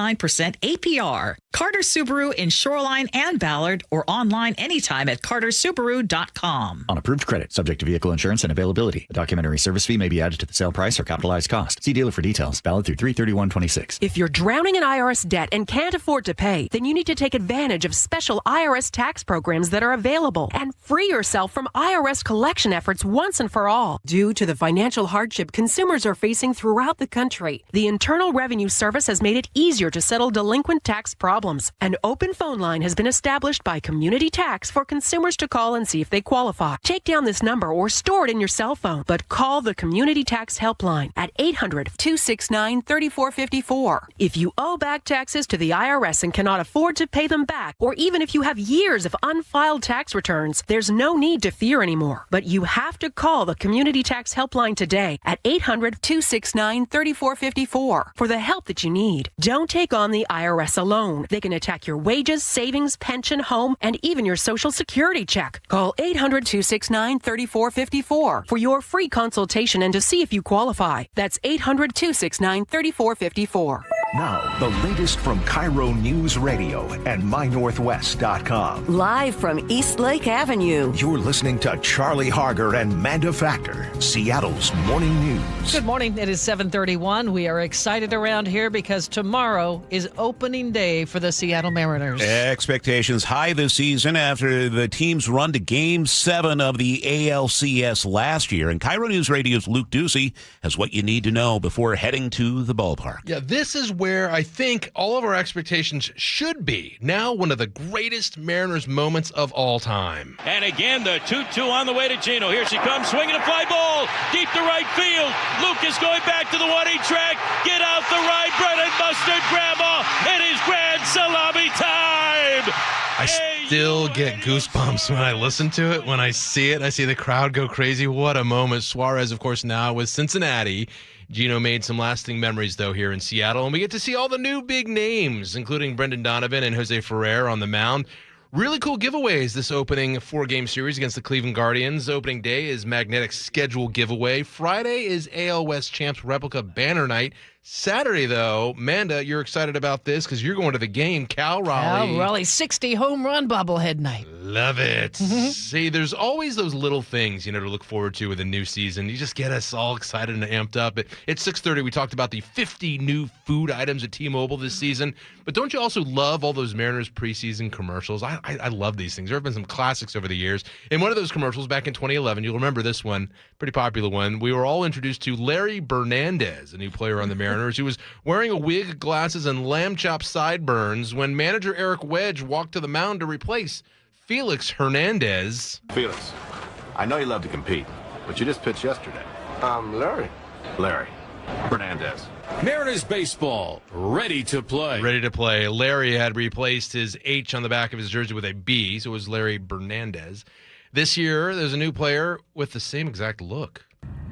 APR. Carter Subaru in Shoreline and Ballard, or online anytime at cartersubaru.com. On approved credit, subject to vehicle insurance and availability. A documentary service fee may be added to the sale price or capitalized cost. See dealer for details. Valid through 3/31/26. If you're drowning in IRS debt and can't afford to pay, then you need to take advantage of special IRS tax programs that are available and free yourself from IRS collection efforts once and for all. Due to the financial hardship consumers are facing throughout the country, the Internal Revenue Service has made it easier to settle delinquent tax problems. An open phone line has been established by Community Tax for consumers to call and see if they qualify. Take down this number or store it in your cell phone, but call the Community Tax Helpline at 800-269-3454. If you owe back taxes to the IRS and cannot afford to pay them back, or even if you have years of unfiled tax returns, there's no need to fear anymore. But you have to call the Community Tax Helpline today at 800-269-3454 for the help that you need. Don't take on the IRS alone. They can attack your wages, savings, pension, home, and even your Social Security check. Call 800-269-3454 for your free consultation and to see if you qualify. That's 800-269-3454. Now, the latest from KIRO Newsradio and MyNorthwest.com. Live from Eastlake Avenue. You're listening to Charlie Harger and Manda Factor, Seattle's morning news. Good morning. It is 7:31. We are excited around here because tomorrow is opening day for the Seattle Mariners. Expectations high this season after the team's run to Game 7 of the ALCS last year. And KIRO News Radio's Luke Ducey has what you need to know before heading to the ballpark. Yeah, this is where I think all of our expectations should be. Now, one of the greatest Mariners moments of all time. And again, the 2-2 on the way to Gino. Here she comes, swinging a fly ball deep to right field. Lucas going back to the 1-8 track. Get out the right, bread and mustard, grandma. It is grand salami time. I still get goosebumps when I listen to it. When I see it, I see the crowd go crazy. What a moment. Suarez, of course, now with Cincinnati. Gino made some lasting memories, though, here in Seattle. And we get to see all the new big names, including Brendan Donovan and Jose Ferrer on the mound. Really cool giveaways this opening 4-game series against the Cleveland Guardians. Opening day is Magnetic Schedule giveaway. Friday is AL West Champs Replica Banner Night. Saturday, though, Manda, you're excited about this because you're going to the game. Cal Raleigh. Cal Raleigh, 60 home run bobblehead night. Love it. See, there's always those little things, to look forward to with a new season. You just get us all excited and amped up. At 6:30, we talked about the 50 new food items at T-Mobile this season. But don't you also love all those Mariners preseason commercials? I love these things. There have been some classics over the years. In one of those commercials back in 2011, you'll remember this one, pretty popular one. We were all introduced to Larry Bernandez, a new player on the Mariners, who was wearing a wig, glasses, and lamb chop sideburns when manager Eric Wedge walked to the mound to replace Felix Hernandez. Felix, I know you love to compete, but you just pitched yesterday. Larry. Larry Hernandez. Mariners baseball, ready to play. Ready to play. Larry had replaced his H on the back of his jersey with a B, so it was Larry Bernandez. This year, there's a new player with the same exact look.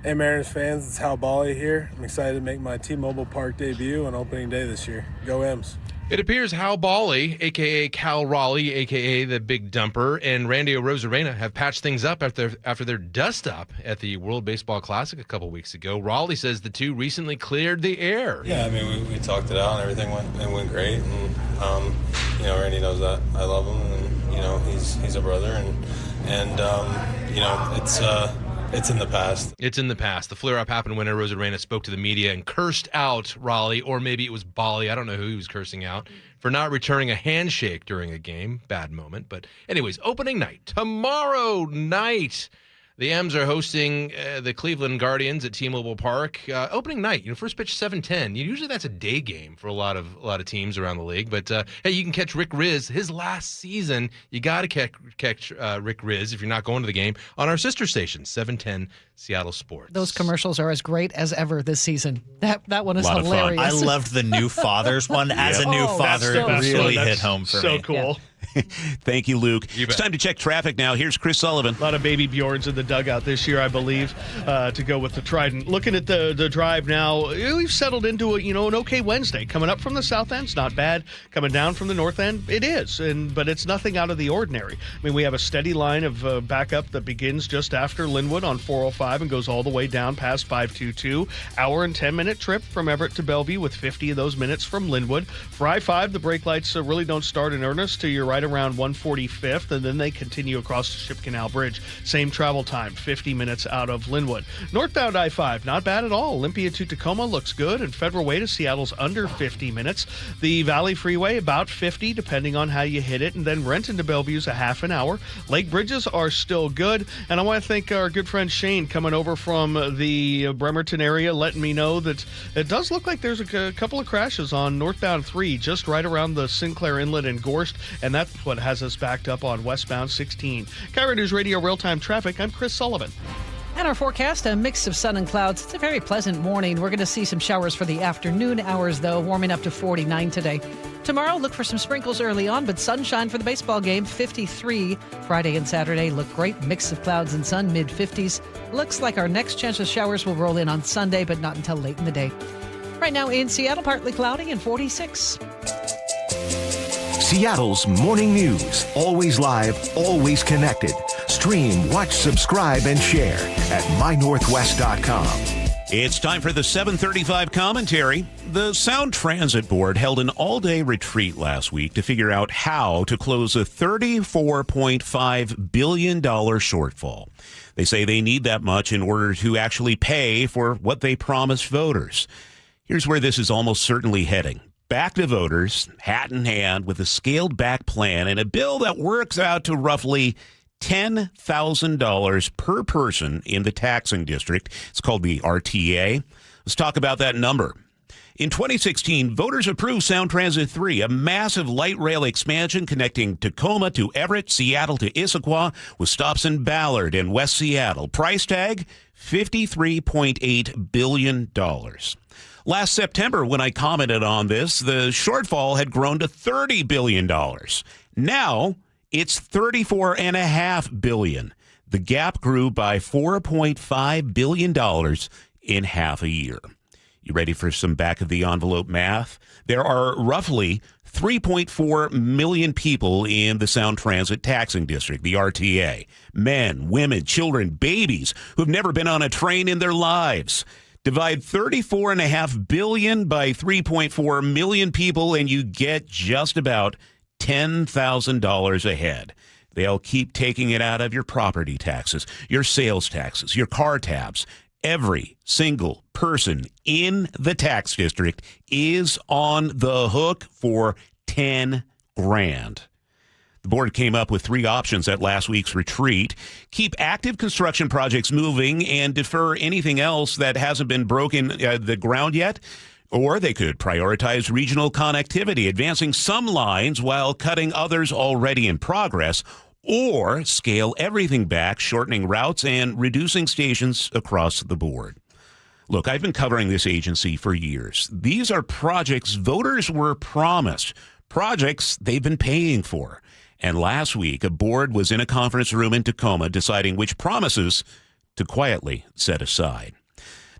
Hey Mariners fans, it's Hal Bali here. I'm excited to make my T-Mobile Park debut on opening day this year. Go M's. It appears Hal Bali, a.k.a. Cal Raleigh, a.k.a. the Big Dumper, and Randy Arozarena have patched things up after their dust-up at the World Baseball Classic a couple weeks ago. Raleigh says the two recently cleared the air. Yeah, I mean, we talked it out and everything went great. And, Randy knows that. I love him, and, he's a brother, and it's in the past. It's in the past. The flare-up happened when Arozarena spoke to the media and cursed out Raleigh, or maybe it was Bali. I don't know who he was cursing out, for not returning a handshake during a game. Bad moment. But anyways, opening night. Tomorrow night, the M's are hosting the Cleveland Guardians at T-Mobile Park. Opening night, first pitch 7:10. Usually that's a day game for a lot of teams around the league. But hey, you can catch Rick Riz his last season. You got to catch Rick Riz if you're not going to the game on our sister station, 710 Seattle Sports. Those commercials are as great as ever this season. That one is hilarious. I loved the new fathers one. As a new father, it really hit home for me. So cool. Yeah. Thank you, Luke. It's time to check traffic now. Here's Chris Sullivan. A lot of baby Bjorns in the dugout this year, I believe, to go with the Trident. Looking at the drive now, we've settled into an okay Wednesday. Coming up from the south end's not bad. Coming down from the north end, it is, but it's nothing out of the ordinary. I mean, we have a steady line of backup that begins just after Linwood on 405 and goes all the way down past 522. Hour and 10-minute trip from Everett to Bellevue with 50 of those minutes from Linwood. For I-5, the brake lights really don't start in earnest till you're right around 145th, and then they continue across the Ship Canal Bridge. Same travel time, 50 minutes out of Linwood. Northbound I-5, not bad at all. Olympia to Tacoma looks good, and Federal Way to Seattle's under 50 minutes. The Valley Freeway, about 50, depending on how you hit it, and then Renton to Bellevue's a half an hour. Lake bridges are still good, and I want to thank our good friend Shane coming over from the Bremerton area, letting me know that it does look like there's a couple of crashes on northbound 3, just right around the Sinclair Inlet and Gorst, and that's what has us backed up on westbound 16. KIRO Newsradio Real-Time Traffic, I'm Chris Sullivan. And our forecast, a mix of sun and clouds. It's a very pleasant morning. We're going to see some showers for the afternoon hours, though, warming up to 49 today. Tomorrow, look for some sprinkles early on, but sunshine for the baseball game, 53. Friday and Saturday look great. Mix of clouds and sun, mid-50s. Looks like our next chance of showers will roll in on Sunday, but not until late in the day. Right now in Seattle, partly cloudy and 46. Seattle's morning news. Always live, always connected. Stream, watch, subscribe, and share at mynorthwest.com. It's time for the 735 commentary. The Sound Transit Board held an all-day retreat last week to figure out how to close a $34.5 billion shortfall. They say they need that much in order to actually pay for what they promised voters. Here's where this is almost certainly heading. Back to voters, hat in hand, with a scaled-back plan and a bill that works out to roughly $10,000 per person in the taxing district. It's called the RTA. Let's talk about that number. In 2016, voters approved Sound Transit 3, a massive light rail expansion connecting Tacoma to Everett, Seattle to Issaquah, with stops in Ballard and West Seattle. Price tag, $53.8 billion. Last September, when I commented on this, the shortfall had grown to $30 billion. Now, it's $34.5 billion. The gap grew by $4.5 billion in half a year. You ready for some back-of-the-envelope math? There are roughly 3.4 million people in the Sound Transit Taxing District, the RTA. Men, women, children, babies who've never been on a train in their lives. Divide $34.5 billion by 3.4 million people, and you get just about $10,000 a head. They'll keep taking it out of your property taxes, your sales taxes, your car tabs. Every single person in the tax district is on the hook for $10,000. The board came up with 3 options at last week's retreat: keep active construction projects moving and defer anything else that hasn't been broken the ground yet. Or they could prioritize regional connectivity, advancing some lines while cutting others already in progress, or scale everything back, shortening routes and reducing stations across the board. Look, I've been covering this agency for years. These are projects voters were promised, projects they've been paying for. And last week, a board was in a conference room in Tacoma deciding which promises to quietly set aside.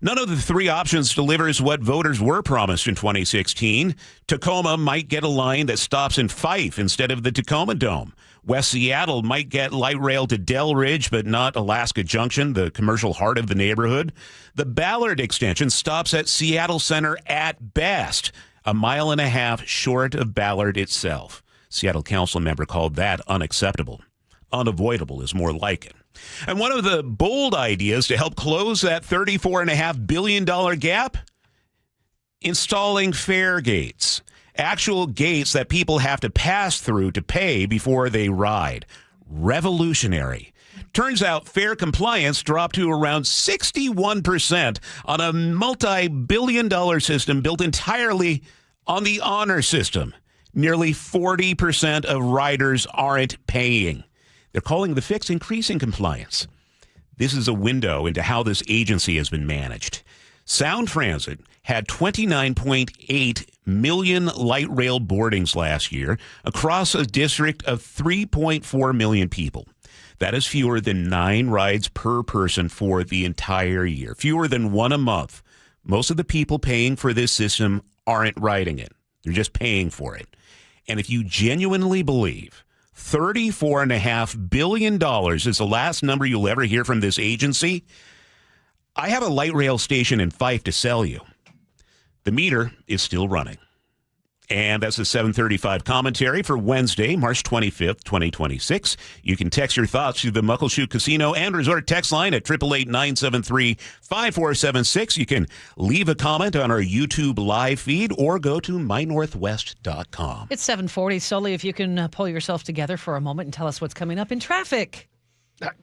None of the 3 options delivers what voters were promised in 2016. Tacoma might get a line that stops in Fife instead of the Tacoma Dome. West Seattle might get light rail to Del Ridge, but not Alaska Junction, the commercial heart of the neighborhood. The Ballard extension stops at Seattle Center at best, a mile and a half short of Ballard itself. Seattle council member called that unacceptable. Unavoidable is more like it. And one of the bold ideas to help close that $34.5 billion gap? Installing fare gates. Actual gates that people have to pass through to pay before they ride. Revolutionary. Turns out fare compliance dropped to around 61% on a multi-billion-dollar system built entirely on the honor system. Nearly 40% of riders aren't paying. They're calling the fix increasing compliance. This is a window into how this agency has been managed. Sound Transit had 29.8 million light rail boardings last year across a district of 3.4 million people. That is fewer than 9 rides per person for the entire year, fewer than 1 a month. Most of the people paying for this system aren't riding it. They're just paying for it. And if you genuinely believe $34.5 billion is the last number you'll ever hear from this agency, I have a light rail station in Fife to sell you. The meter is still running. And that's the 7:35 commentary for Wednesday, March 25th, 2026. You can text your thoughts to the Muckleshoot Casino and Resort text line at 888-973-5476. You can leave a comment on our YouTube live feed or go to mynorthwest.com. It's 7:40. Sully, if you can pull yourself together for a moment and tell us what's coming up in traffic.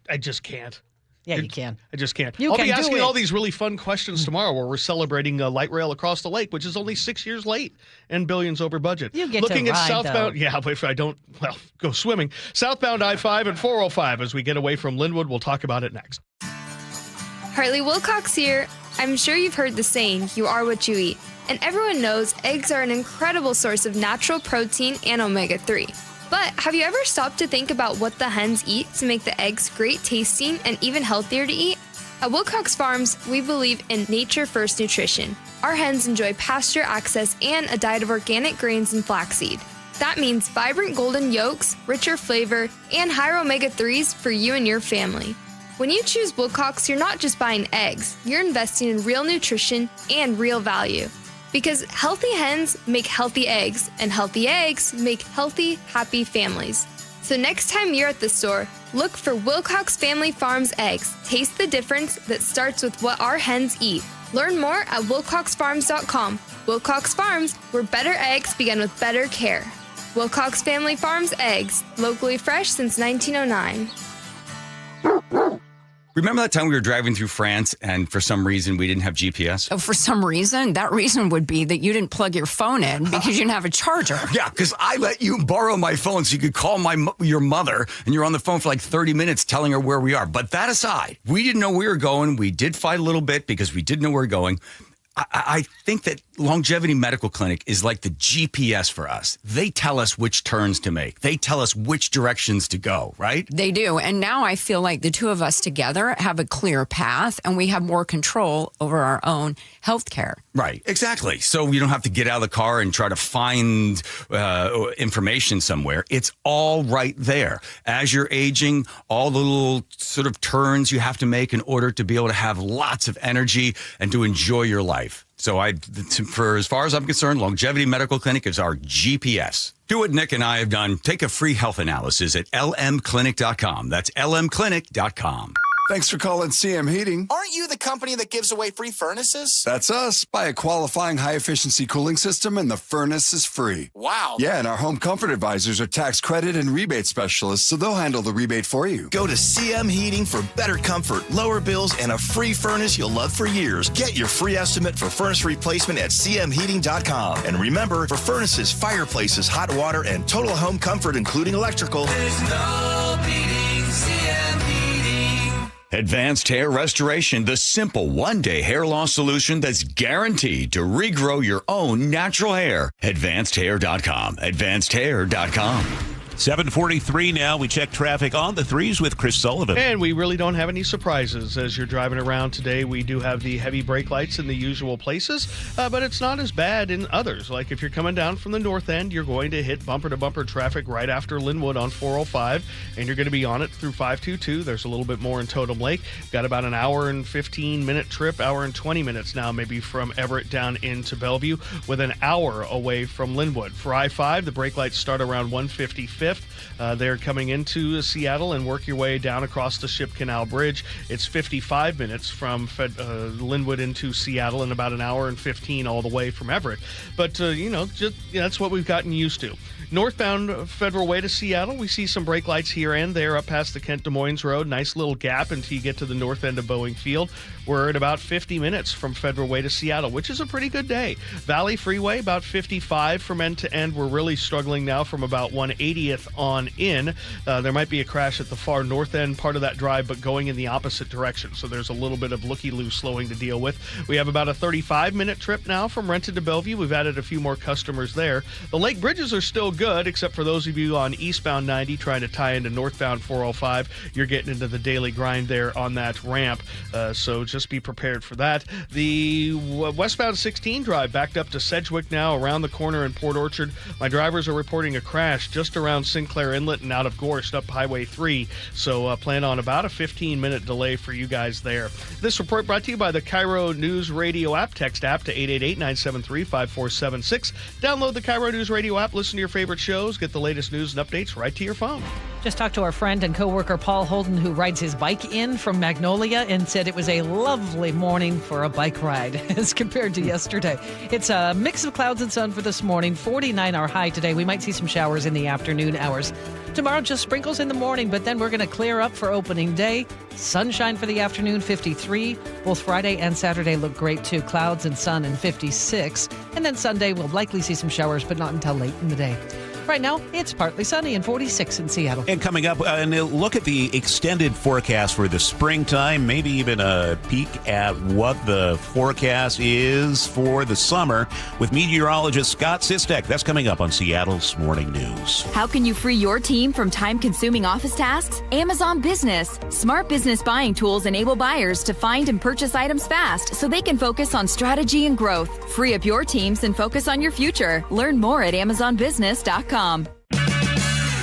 I just can't. Yeah, you can. I just can't. I'll be asking all these really fun questions tomorrow where we're celebrating light rail across the lake, which is only 6 years late and billions over budget. You get Looking to at ride, southbound, though. yeah, but if I don't, well, go swimming. Southbound I-5 and 405 as we get away from Linwood. We'll talk about it next. Harley Wilcox here. I'm sure you've heard the saying, you are what you eat. And everyone knows eggs are an incredible source of natural protein and omega-3. But have you ever stopped to think about what the hens eat to make the eggs great tasting and even healthier to eat? At Wilcox Farms, we believe in nature-first nutrition. Our hens enjoy pasture access and a diet of organic grains and flaxseed. That means vibrant golden yolks, richer flavor, and higher omega-3s for you and your family. When you choose Wilcox, you're not just buying eggs, you're investing in real nutrition and real value. Because healthy hens make healthy eggs, and healthy eggs make healthy, happy families. So next time you're at the store, look for Wilcox Family Farms eggs. Taste the difference that starts with what our hens eat. Learn more at wilcoxfarms.com. Wilcox Farms, where better eggs begin with better care. Wilcox Family Farms eggs, locally fresh since 1909. Remember that time we were driving through France and for some reason we didn't have GPS? Oh, for some reason? That reason would be that you didn't plug your phone in because you didn't have a charger. Yeah, because I let you borrow my phone so you could call your mother, and you're on the phone for like 30 minutes telling her where we are. But that aside, we didn't know where we were going. We did fight a little bit because we didn't know where we were going. I think that Longevity Medical Clinic is like the GPS for us. They tell us which turns to make. They tell us which directions to go, right? They do. And now I feel like the two of us together have a clear path and we have more control over our own health care. Right, exactly. So you don't have to get out of the car and try to find information somewhere. It's all right there. As you're aging, all the little sort of turns you have to make in order to be able to have lots of energy and to enjoy your life. So for as far as I'm concerned, Longevity Medical Clinic is our GPS. Do what Nick and I have done. Take a free health analysis at lmclinic.com. That's lmclinic.com. Thanks for calling CM Heating. Aren't you the company that gives away free furnaces? That's us. Buy a qualifying high-efficiency cooling system and the furnace is free. Wow. Yeah, and our home comfort advisors are tax credit and rebate specialists, so they'll handle the rebate for you. Go to CM Heating for better comfort, lower bills, and a free furnace you'll love for years. Get your free estimate for furnace replacement at cmheating.com. And remember, for furnaces, fireplaces, hot water, and total home comfort, including electrical, there's no beating CM Heating. Advanced Hair Restoration, the simple one-day hair loss solution that's guaranteed to regrow your own natural hair. AdvancedHair.com. AdvancedHair.com. 7:43 now. We check traffic on the 3s with Chris Sullivan. And we really don't have any surprises as you're driving around today. We do have the heavy brake lights in the usual places, but it's not as bad in others. Like if you're coming down from the north end, you're going to hit bumper-to-bumper traffic right after Linwood on 405, and you're going to be on it through 522. There's a little bit more in Totem Lake. Got about an hour and 15-minute trip, hour and 20 minutes now maybe from Everett down into Bellevue, with an hour away from Linwood. For I-5, the brake lights start around 155th. They're coming into Seattle and work your way down across the Ship Canal Bridge. It's 55 minutes from Linwood into Seattle and about an hour and 15 all the way from Everett. But, that's what we've gotten used to. Northbound Federal Way to Seattle, we see some brake lights here and there up past the Kent Des Moines Road. Nice little gap until you get to the north end of Boeing Field. We're at about 50 minutes from Federal Way to Seattle, which is a pretty good day. Valley Freeway, about 55 from end to end. We're really struggling now from about 180th on in. There might be a crash at the far north end part of that drive, but going in the opposite direction. So there's a little bit of looky-loo slowing to deal with. We have about a 35-minute trip now from Renton to Bellevue. We've added a few more customers there. The lake bridges are still good, except for those of you on eastbound 90 trying to tie into northbound 405. You're getting into the daily grind there on that ramp, so just be prepared for that. The westbound 16 drive backed up to Sedgwick now, around the corner in Port Orchard. My drivers are reporting a crash just around Sinclair Inlet and out of Gorst up Highway 3, so plan on about a 15-minute delay for you guys there. This report brought to you by the KIRO Newsradio App. Text app to 888-973-5476. Download the KIRO Newsradio App, listen to your favorite shows, get the latest news and updates right to your phone. Just talked to our friend and coworker Paul Holden, who rides his bike in from Magnolia, and said it was a lovely morning for a bike ride as compared to yesterday. It's a mix of clouds and sun for this morning. 49 our high today. We might see some showers in the afternoon hours. Tomorrow, just sprinkles in the morning, but then we're going to clear up for opening day. Sunshine for the afternoon, 53. Both Friday and Saturday look great, too. Clouds and sun, and 56. And then Sunday, we'll likely see some showers, but not until late in the day. Right now, it's partly sunny and 46 in Seattle. And coming up, and look at the extended forecast for the springtime, maybe even a peek at what the forecast is for the summer with meteorologist Scott Sistek. That's coming up on Seattle's Morning News. How can you free your team from time-consuming office tasks? Amazon Business. Smart business buying tools enable buyers to find and purchase items fast so they can focus on strategy and growth. Free up your teams and focus on your future. Learn more at amazonbusiness.com.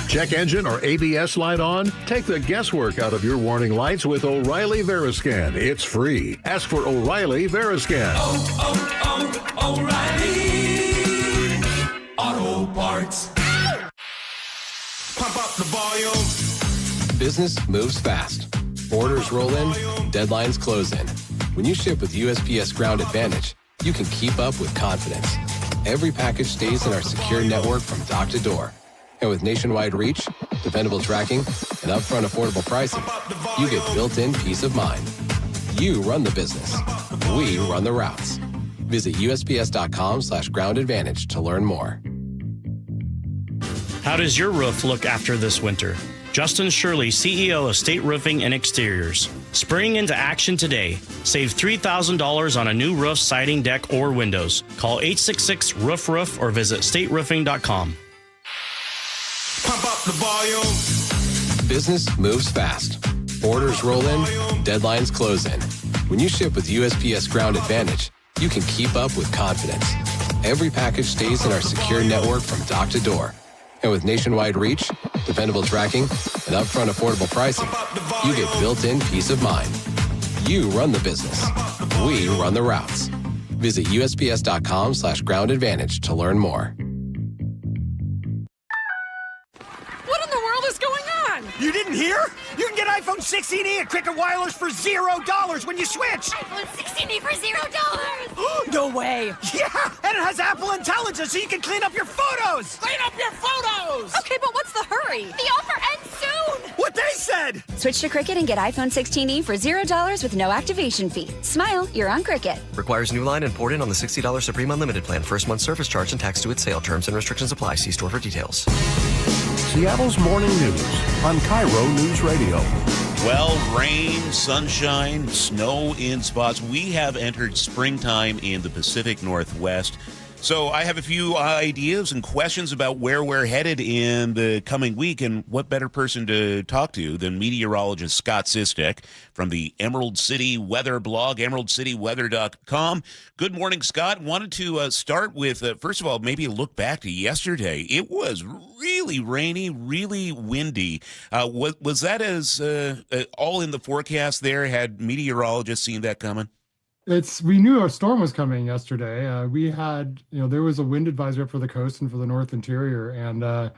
Check engine or ABS light on? Take the guesswork out of your warning lights with O'Reilly Veriscan. It's free. Ask for O'Reilly Veriscan. O'Reilly Auto Parts. Pump up the volume. Business moves fast. Orders roll in, deadlines close in. When you ship with USPS Ground Advantage, you can keep up with confidence. Every package stays in our secure network from dock to door. And with nationwide reach, dependable tracking, and upfront affordable pricing, you get built-in peace of mind. You run the business. We run the routes. Visit USPS.com/Ground Advantage to learn more. How does your roof look after this winter? Justin Shirley, CEO of State Roofing and Exteriors. Spring into action today. Save $3,000 on a new roof, siding, deck, or windows. Call 866-ROOF-ROOF or visit stateroofing.com. Pump up the volume. Business moves fast. Orders roll in, deadlines close in. When you ship with USPS Ground Advantage, you can keep up with confidence. Every package stays in our secure network from dock to door. And with nationwide reach, dependable tracking, and upfront affordable pricing, you get built-in peace of mind. You run the business. We run the routes. Visit USPS.com/Ground Advantage to learn more. What in the world is going on? You didn't hear? You can get iPhone 16e at Cricket Wireless for $0 when you switch. iPhone 16e for $0. No way. Yeah, and it has Apple Intelligence so you can clean up your photos. Clean up your photos. Okay, but what's the hurry? The offer ends soon. What they said. Switch to Cricket and get iPhone 16e for $0 with no activation fee. Smile, you're on Cricket. Requires new line and port in on the $60 Supreme Unlimited plan. First month service charge and tax due at sale. Terms and restrictions apply. See store for details. Seattle's Morning News on KIRO News Radio. Well, rain, sunshine, snow in spots. We have entered springtime in the Pacific Northwest. So I have a few ideas and questions about where we're headed in the coming week, and what better person to talk to than meteorologist Scott Sistek from the Emerald City Weather blog, emeraldcityweather.com. Good morning, Scott. Wanted to start with, first of all, maybe a look back to yesterday. It was really rainy, really windy. Was that as all in the forecast there? Had meteorologists seen that coming? We knew a storm was coming yesterday. We had, there was a wind advisory up for the coast and for the north interior. And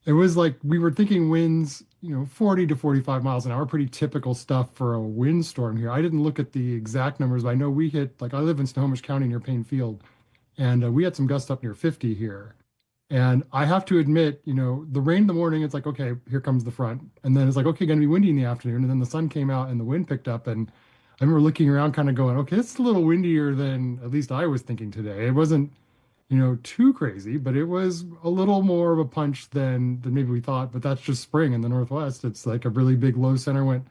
it was like, we were thinking winds, 40 to 45 miles an hour, pretty typical stuff for a windstorm here. I didn't look at the exact numbers, but I know we hit, I live in Snohomish County near Payne Field, and we had some gusts up near 50 here. And I have to admit, the rain in the morning, it's like, okay, here comes the front. And then it's like, okay, going to be windy in the afternoon. And then the sun came out and the wind picked up, and I remember looking around kind of going, okay, it's a little windier than at least I was thinking today. It wasn't, too crazy, but it was a little more of a punch than maybe we thought. But that's just spring in the Northwest. It's like a really big low center went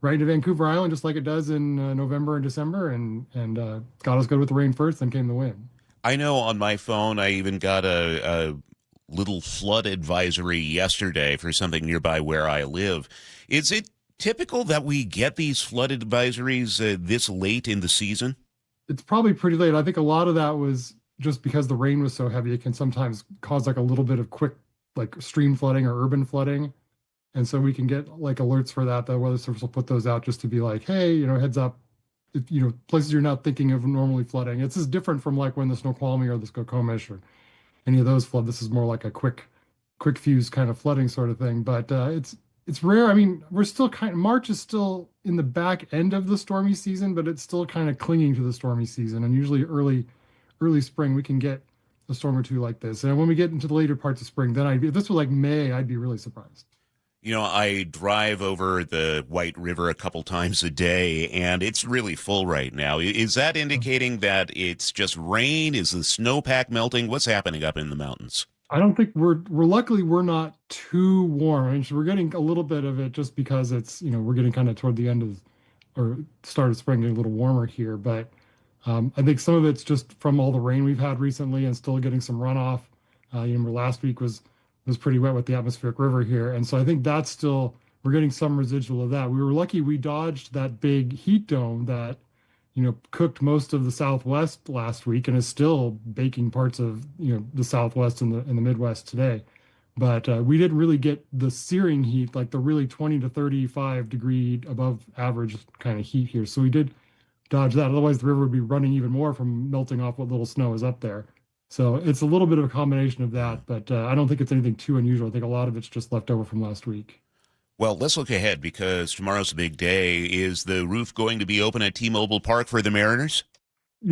right into Vancouver Island, just like it does in November and December, and got us good with the rain first, then came the wind. I know on my phone I even got a little flood advisory yesterday for something nearby where I live. Is it typical that we get these flood advisories this late in the season? It's probably pretty late. I think a lot of that was just because the rain was so heavy. It can sometimes cause a little bit of quick stream flooding or urban flooding. And so we can get alerts for that. The Weather Service will put those out just to be like, hey, heads up, if, places you're not thinking of normally flooding. It's just different from when the Snoqualmie or the Skokomish or any of those flood. This is more like a quick fuse kind of flooding sort of thing. But it's rare. I mean, we're still March is still in the back end of the stormy season, but it's still kind of clinging to the stormy season. And usually early spring, we can get a storm or two like this. And when we get into the later parts of spring, then if this was May, I'd be really surprised. I drive over the White River a couple times a day, and it's really full right now. Is that indicating that it's just rain? Is the snowpack melting? What's happening up in the mountains? I don't think luckily we're not too warm. I mean, we're getting a little bit of it just because it's, we're getting kind of toward the end of or start of spring, getting a little warmer here. But I think some of it's just from all the rain we've had recently and still getting some runoff. Remember last week was pretty wet with the atmospheric river here. And so I think that's still, we're getting some residual of that. We were lucky we dodged that big heat dome that, cooked most of the Southwest last week and is still baking parts of, the Southwest and the Midwest today. But we didn't really get the searing heat, like the really 20 to 35 degree above average kind of heat here. So we did dodge that. Otherwise, the river would be running even more from melting off what little snow is up there. So it's a little bit of a combination of that, but I don't think it's anything too unusual. I think a lot of it's just left over from last week. Well, let's look ahead because tomorrow's a big day. Is the roof going to be open at T-Mobile Park for the Mariners?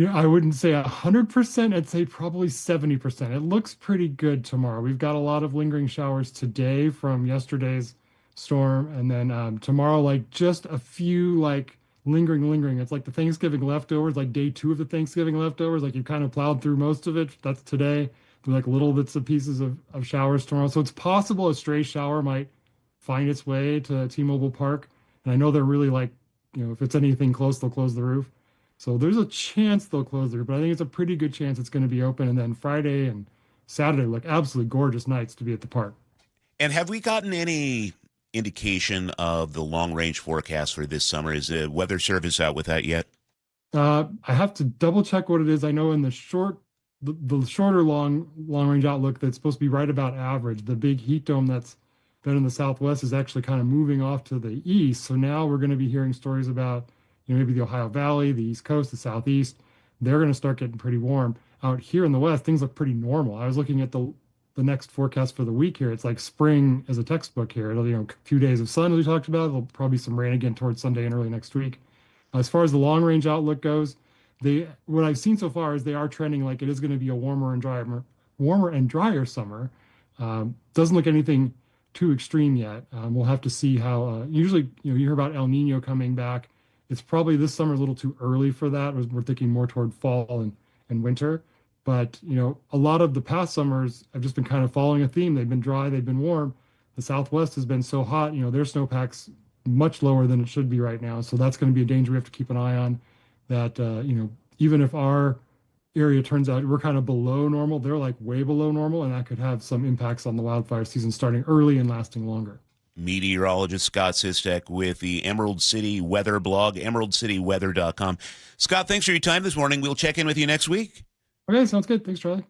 I wouldn't say 100%. I'd say probably 70%. It looks pretty good tomorrow. We've got a lot of lingering showers today from yesterday's storm. And then tomorrow, like just a few like lingering. It's like the Thanksgiving leftovers, like day 2 of the Thanksgiving leftovers. Like you kind of plowed through most of it. That's today. There's like little bits of pieces of showers tomorrow. So it's possible a stray shower might find its way to T-Mobile Park. And I know they're really like, if it's anything close, they'll close the roof. So there's a chance they'll close the roof, but I think it's a pretty good chance it's going to be open. And then Friday and Saturday look absolutely gorgeous nights to be at the park. And have we gotten any indication of the long-range forecast for this summer? Is the Weather Service out with that yet? I have to double check what it is. I know in the shorter long-range outlook that's supposed to be right about average. The big heat dome that's been in the Southwest is actually kind of moving off to the east. So now we're going to be hearing stories about maybe the Ohio Valley, the East Coast, the Southeast. They're going to start getting pretty warm. Out here in the West, things look pretty normal. I was looking at the next forecast for the week here. It's like spring as a textbook here. It'll, a few days of sun, as we talked about. There'll probably be some rain again towards Sunday and early next week. As far as the long-range outlook goes, what I've seen so far is they are trending like it is going to be a warmer and drier summer. Doesn't look anything too extreme yet. We'll have to see how. Usually, you hear about El Nino coming back. It's probably this summer a little too early for that. We're thinking more toward fall and winter. But, a lot of the past summers have just been kind of following a theme. They've been dry, they've been warm. The Southwest has been so hot, their snowpack's much lower than it should be right now. So that's going to be a danger we have to keep an eye on. That, even if our area turns out we're kind of below normal, they're like way below normal, and that could have some impacts on the wildfire season starting early and lasting longer. Meteorologist Scott Sistek with the Emerald City Weather blog, emeraldcityweather.com. Scott, thanks for your time this morning. We'll check in with you next week. Okay, sounds good. Thanks, Charlie.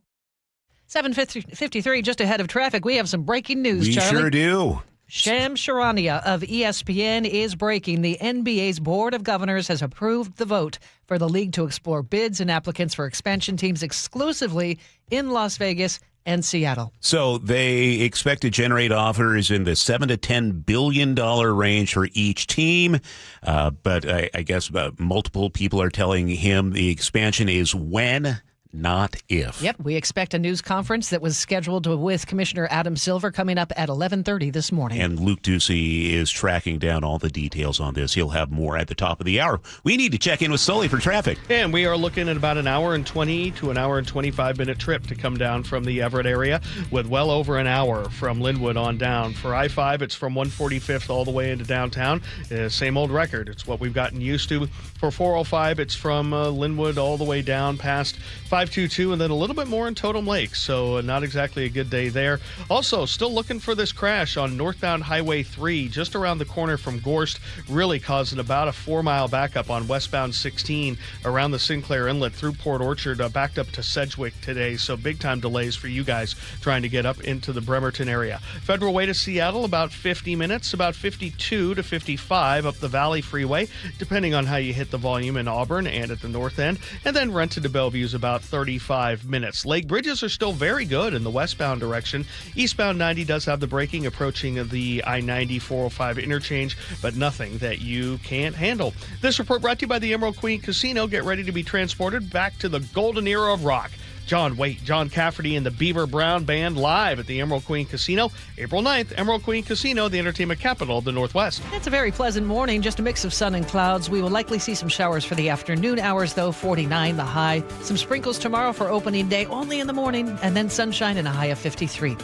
7:53, just ahead of traffic. We have some breaking news, We Charlie. sure do. Sham Charania of ESPN is breaking. The NBA's Board of Governors has approved the vote for the league to explore bids and applicants for expansion teams exclusively in Las Vegas and Seattle. So they expect to generate offers in the $7 to $10 billion range for each team. But I guess multiple people are telling him the expansion is when, not if. Yep, we expect a news conference that was scheduled with Commissioner Adam Silver coming up at 11:30 this morning. And Luke Ducey is tracking down all the details on this. He'll have more at the top of the hour. We need to check in with Sully for traffic. And we are looking at about an hour and 20 to an hour and 25-minute trip to come down from the Everett area, with well over an hour from Linwood on down. For I-5, it's from 145th all the way into downtown. Same old record. It's what we've gotten used to. For 405, it's from Linwood all the way down past 522, and then a little bit more in Totem Lake. So not exactly a good day there. Also, still looking for this crash on northbound Highway 3, just around the corner from Gorst, really causing about a 4-mile backup on westbound 16 around the Sinclair Inlet through Port Orchard, backed up to Sedgwick today. So big-time delays for you guys trying to get up into the Bremerton area. Federal Way to Seattle, about 50 minutes, about 52 to 55 up the Valley Freeway, depending on how you hit the volume in Auburn and at the north end. And then Renton to Bellevue is about 35 minutes. Lake bridges are still very good in the westbound direction. Eastbound 90 does have the braking approaching the I-90 405 interchange, but nothing that you can't handle. This report brought to you by the Emerald Queen Casino. Get ready to be transported back to the golden era of rock. John Cafferty and the Beaver Brown Band live at the Emerald Queen Casino, April 9th. Emerald Queen Casino, the entertainment capital of the Northwest. It's a very pleasant morning, just a mix of sun and clouds. We will likely see some showers for the afternoon hours, though, 49 the high. Some sprinkles tomorrow for opening day, only in the morning, and then sunshine and a high of 53.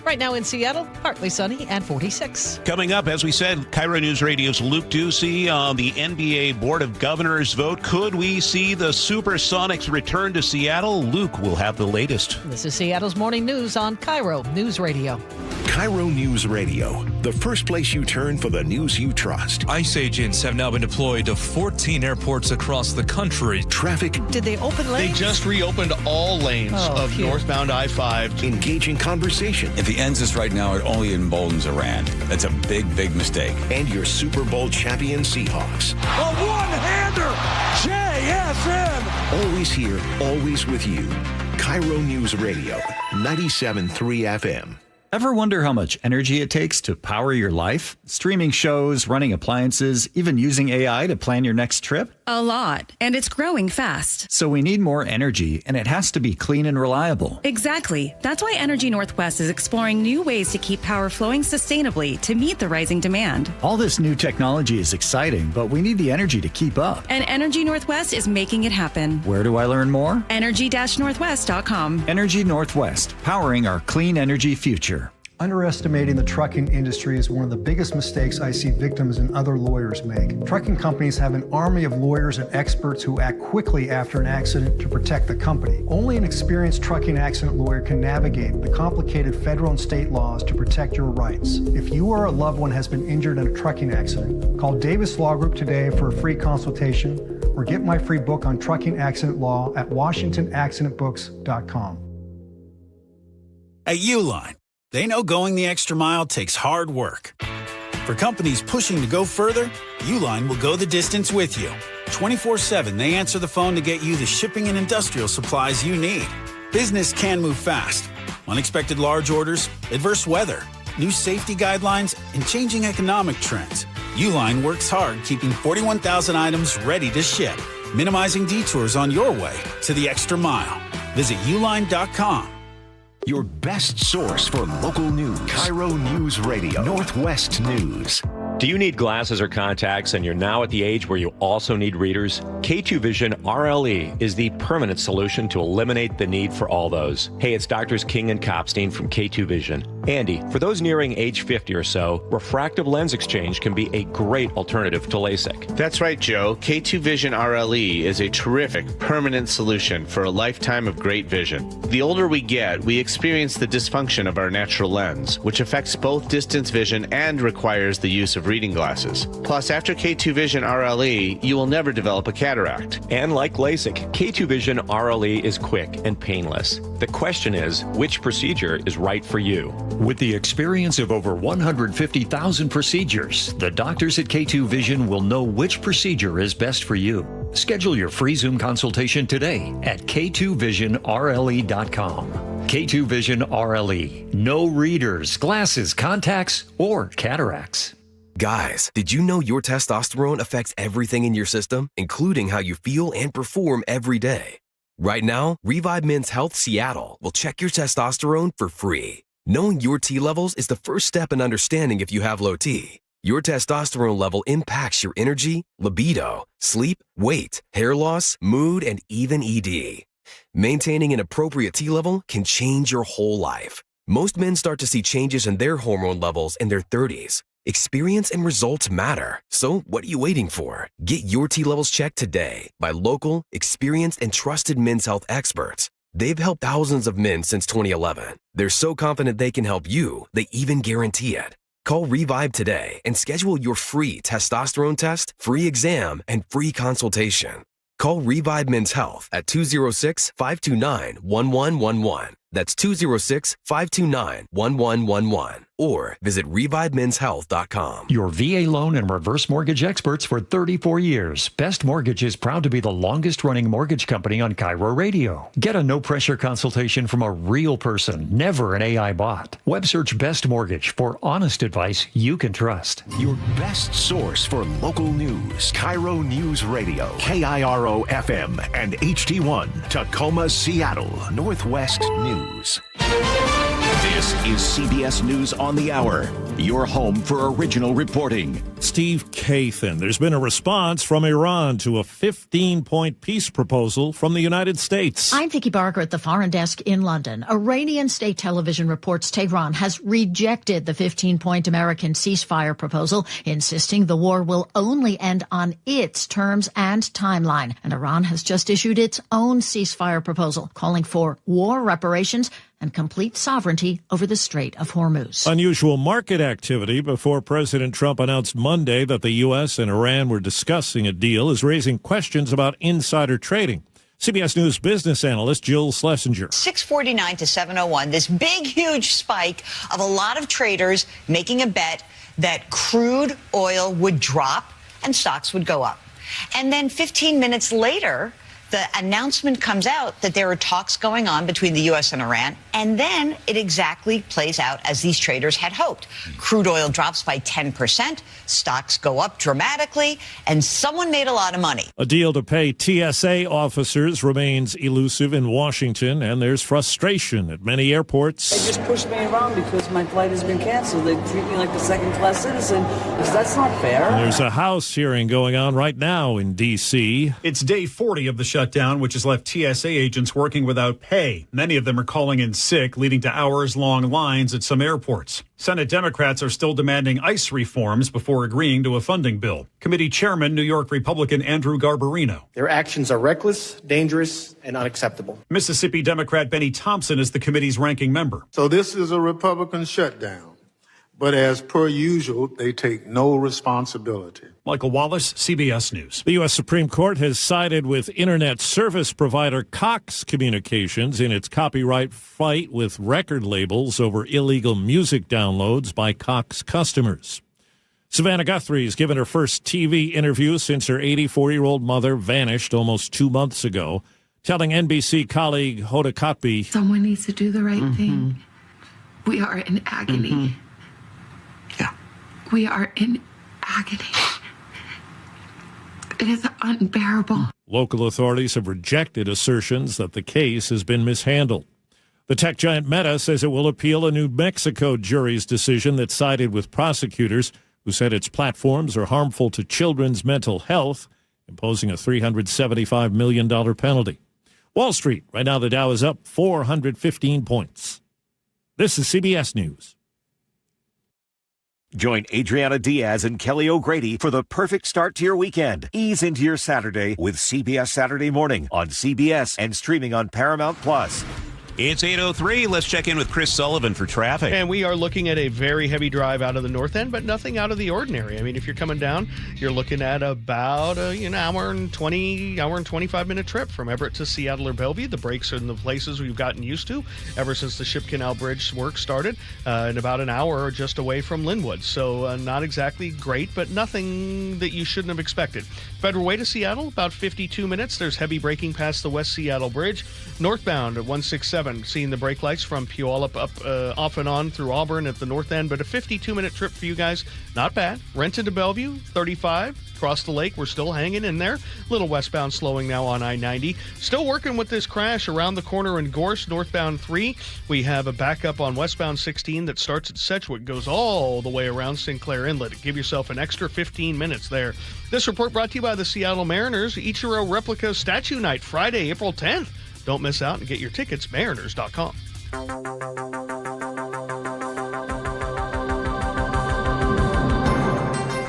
Right now in Seattle, partly sunny and 46. Coming up, as we said, KIRO News Radio's Luke Ducey on the NBA Board of Governors vote. Could we see the Supersonics return to Seattle? Luke will have the latest. This is Seattle's Morning News on KIRO News Radio. KIRO News Radio, the first place you turn for the news you trust. ICE agents have now been deployed to 14 airports across the country. Traffic. Did they open lanes? They just reopened all lanes of northbound I-5. Engaging conversation. If he ends this right now, it only emboldens Iran. That's a big, big mistake. And your Super Bowl champion Seahawks. A one-hander! JSN! Always here, always with you. KIRO News Radio, 97.3 FM. Ever wonder how much energy it takes to power your life? Streaming shows, running appliances, even using AI to plan your next trip? A lot, and it's growing fast. So we need more energy, and it has to be clean and reliable. Exactly. That's why Energy Northwest is exploring new ways to keep power flowing sustainably to meet the rising demand. All this new technology is exciting, but we need the energy to keep up. And Energy Northwest is making it happen. Where do I learn more? Energy-Northwest.com. Energy Northwest, powering our clean energy future. Underestimating the trucking industry is one of the biggest mistakes I see victims and other lawyers make. Trucking companies have an army of lawyers and experts who act quickly after an accident to protect the company. Only an experienced trucking accident lawyer can navigate the complicated federal and state laws to protect your rights. If you or a loved one has been injured in a trucking accident, call Davis Law Group today for a free consultation or get my free book on trucking accident law at WashingtonAccidentBooks.com. At Uline, they know going the extra mile takes hard work. For companies pushing to go further, Uline will go the distance with you. 24/7, they answer the phone to get you the shipping and industrial supplies you need. Business can move fast. Unexpected large orders, adverse weather, new safety guidelines, and changing economic trends. Uline works hard keeping 41,000 items ready to ship, minimizing detours on your way to the extra mile. Visit uline.com. Your best source for local news. KIRO Newsradio Northwest News. Do you need glasses or contacts and you're now at the age where you also need readers? K2 Vision RLE is the permanent solution to eliminate the need for all those. Hey, it's Doctors King and Kopstein from K2 Vision. Andy, for those nearing age 50 or so, refractive lens exchange can be a great alternative to LASIK. That's right, Joe. K2 Vision RLE is a terrific permanent solution for a lifetime of great vision. The older we get, we experience the dysfunction of our natural lens, which affects both distance vision and requires the use of reading glasses. Plus, after K2 Vision RLE, you will never develop a cataract. And like LASIK, K2 Vision RLE is quick and painless. The question is, which procedure is right for you? With the experience of over 150,000 procedures, the doctors at K2 Vision will know which procedure is best for you. Schedule your free Zoom consultation today at k2visionrle.com. K2 Vision RLE. No readers, glasses, contacts, or cataracts. Guys, did you know your testosterone affects everything in your system, including how you feel and perform every day? Right now, Revive Men's Health Seattle will check your testosterone for free. Knowing your T levels is the first step in understanding if you have low T. Your testosterone level impacts your energy, libido, sleep, weight, hair loss, mood, and even ED. Maintaining an appropriate T level can change your whole life. Most men start to see changes in their hormone levels in their 30s. Experience and results matter. So what are you waiting for? Get your T levels checked today by local, experienced, and trusted men's health experts. They've helped thousands of men since 2011. They're so confident they can help you, they even guarantee it. Call Revive today and schedule your free testosterone test, free exam, and free consultation. Call Revive Men's Health at 206-529-1111. That's 206-529-1111. Or visit ReviveMen'sHealth.com. Your VA loan and reverse mortgage experts for 34 years. Best Mortgage is proud to be the longest running mortgage company on KIRO Radio. Get a no-pressure consultation from a real person, never an AI bot. Web search Best Mortgage for honest advice you can trust. Your best source for local news. KIRO Newsradio, KIRO FM and HD1, Tacoma, Seattle, Northwest News. This is CBS News on the Hour, your home for original reporting. Steve Kathan, there's been a response from Iran to a 15-point peace proposal from the United States. I'm Vicky Barker at the Foreign Desk in London. Iranian state television reports Tehran has rejected the 15-point American ceasefire proposal, insisting the war will only end on its terms and timeline. And Iran has just issued its own ceasefire proposal, calling for war reparations and complete sovereignty over the Strait of Hormuz. Unusual market activity before President Trump announced Monday that the U.S. and Iran were discussing a deal is raising questions about insider trading. CBS News business analyst Jill Schlesinger. 649 to 701, this big, huge spike of a lot of traders making a bet that crude oil would drop and stocks would go up. And then 15 minutes later, The announcement comes out that there are talks going on between the U.S. and Iran, and then it exactly plays out as these traders had hoped. Crude oil drops by 10%, stocks go up dramatically, and someone made a lot of money. A deal to pay TSA officers remains elusive in Washington, and there's frustration at many airports. They just pushed me around because my flight has been canceled. They treat me like a second-class citizen, because that's not fair. And there's a House hearing going on right now in D.C. It's day 40 of the shutdown, which has left TSA agents working without pay. Many of them are calling in sick, leading to hours-long lines at some airports. Senate Democrats are still demanding ICE reforms before agreeing to a funding bill. Committee Chairman, New York Republican Andrew Garbarino. Their actions are reckless, dangerous, and unacceptable. Mississippi Democrat Benny Thompson is the committee's ranking member. So this is a Republican shutdown. But as per usual, they take no responsibility. Michael Wallace, CBS News. The U.S. Supreme Court has sided with internet service provider Cox Communications in its copyright fight with record labels over illegal music downloads by Cox customers. Savannah Guthrie has given her first TV interview since her 84-year-old mother vanished almost 2 months ago, telling NBC colleague Hoda Kotb, "Someone needs to do the right thing. We are in agony. We are in agony. It is unbearable." Local authorities have rejected assertions that the case has been mishandled. The tech giant Meta says it will appeal a New Mexico jury's decision that sided with prosecutors who said its platforms are harmful to children's mental health, imposing a $375 million penalty. Wall Street, right now the Dow is up 415 points. This is CBS News. Join Adriana Diaz and Kelly O'Grady for the perfect start to your weekend. Ease into your Saturday with CBS Saturday Morning on CBS and streaming on Paramount Plus. It's 8:03. Let's check in with Chris Sullivan for traffic. And we are looking at a very heavy drive out of the north end, but nothing out of the ordinary. I mean, if you're coming down, you're looking at about an hour and 25-minute trip from Everett to Seattle or Bellevue. The breaks are in the places we've gotten used to ever since the Ship Canal Bridge work started, and about an hour just away from Linwood. So not exactly great, but nothing that you shouldn't have expected. Federal Way to Seattle, about 52 minutes. There's heavy braking past the West Seattle Bridge. Northbound at 167. Seeing the brake lights from Puyallup up off and on through Auburn at the north end, but a 52-minute trip for you guys. Not bad. Renton to Bellevue, 35. Across the lake, we're still hanging in there. Little westbound slowing now on I-90. Still working with this crash around the corner in Gorse, northbound 3. We have a backup on westbound 16 that starts at Sedgwick, goes all the way around Sinclair Inlet. Give yourself an extra 15 minutes there. This report brought to you by the Seattle Mariners. Ichiro Replica Statue Night, Friday, April 10th. Don't miss out and get your tickets, mariners.com.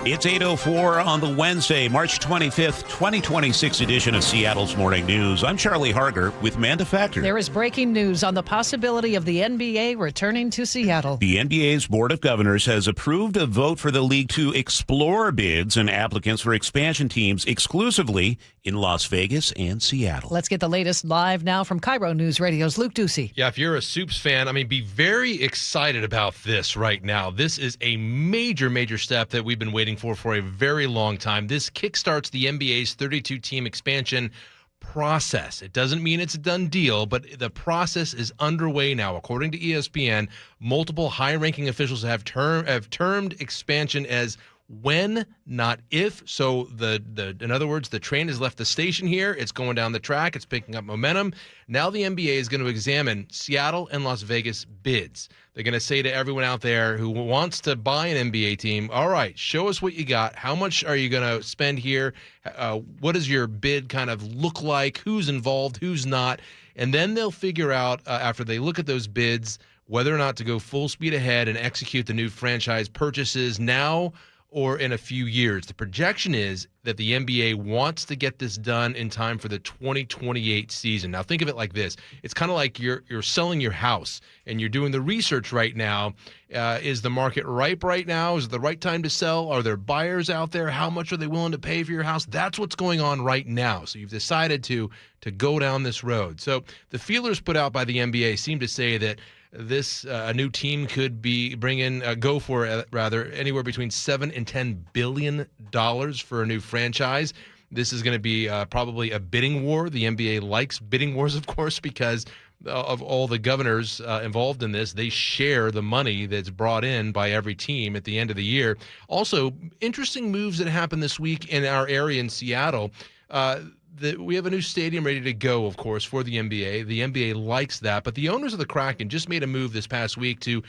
It's 8:04 on the Wednesday, March 25th, 2026 edition of Seattle's Morning News. I'm Charlie Harger with Manda Factor. There is breaking news on the possibility of the NBA returning to Seattle. The NBA's Board of Governors has approved a vote for the league to explore bids and applicants for expansion teams exclusively in Las Vegas and Seattle. Let's get the latest live now from KIRO Newsradio's Luke Ducey. Yeah, if you're a Soups fan, be very excited about this right now. This is a major, major step that we've been waiting for a very long time. This kickstarts the NBA's 32-team expansion process. It doesn't mean it's a done deal, but the process is underway now. According to ESPN, multiple high-ranking officials have termed expansion as when, not if. So in other words, the train has left the station here. It's going down the track. It's picking up momentum. Now the NBA is going to examine Seattle and Las Vegas bids. They're going to say to everyone out there who wants to buy an NBA team, all right, show us what you got. How much are you going to spend here? What does your bid kind of look like? Who's involved? Who's not? And then they'll figure out, after they look at those bids, whether or not to go full speed ahead and execute the new franchise purchases now or in a few years. The projection is that the NBA wants to get this done in time for the 2028 season. Now, think of it like this. It's kind of like you're selling your house, and you're doing the research right now. Is the market ripe right now? Is it the right time to sell? Are there buyers out there? How much are they willing to pay for your house? That's what's going on right now. So you've decided to go down this road. So the feelers put out by the NBA seem to say that this a new team could be go for anywhere between $7 and $10 billion for a new franchise. This is going to be probably a bidding war. The NBA likes bidding wars, of course, because of all the governors involved in this. They share the money that's brought in by every team at the end of the year. Also, interesting moves that happened this week in our area in Seattle. We have a new stadium ready to go, of course, for the NBA. The NBA likes that, but the owners of the Kraken just made a move this past week to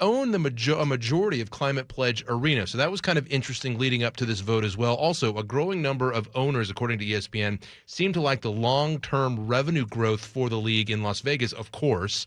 own a majority of Climate Pledge Arena. So that was kind of interesting leading up to this vote as well. Also, a growing number of owners, according to ESPN, seem to like the long-term revenue growth for the league in Las Vegas, of course.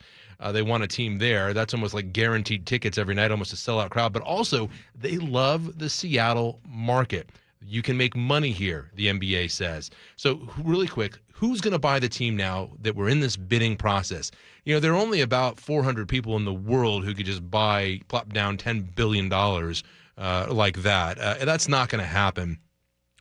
They want a team there. That's almost like guaranteed tickets every night, almost a sellout crowd. But also, they love the Seattle market. You can make money here, the NBA says. So really quick, who's going to buy the team now that we're in this bidding process? You know, there are only about 400 people in the world who could just plop down $10 billion like that. That's not going to happen.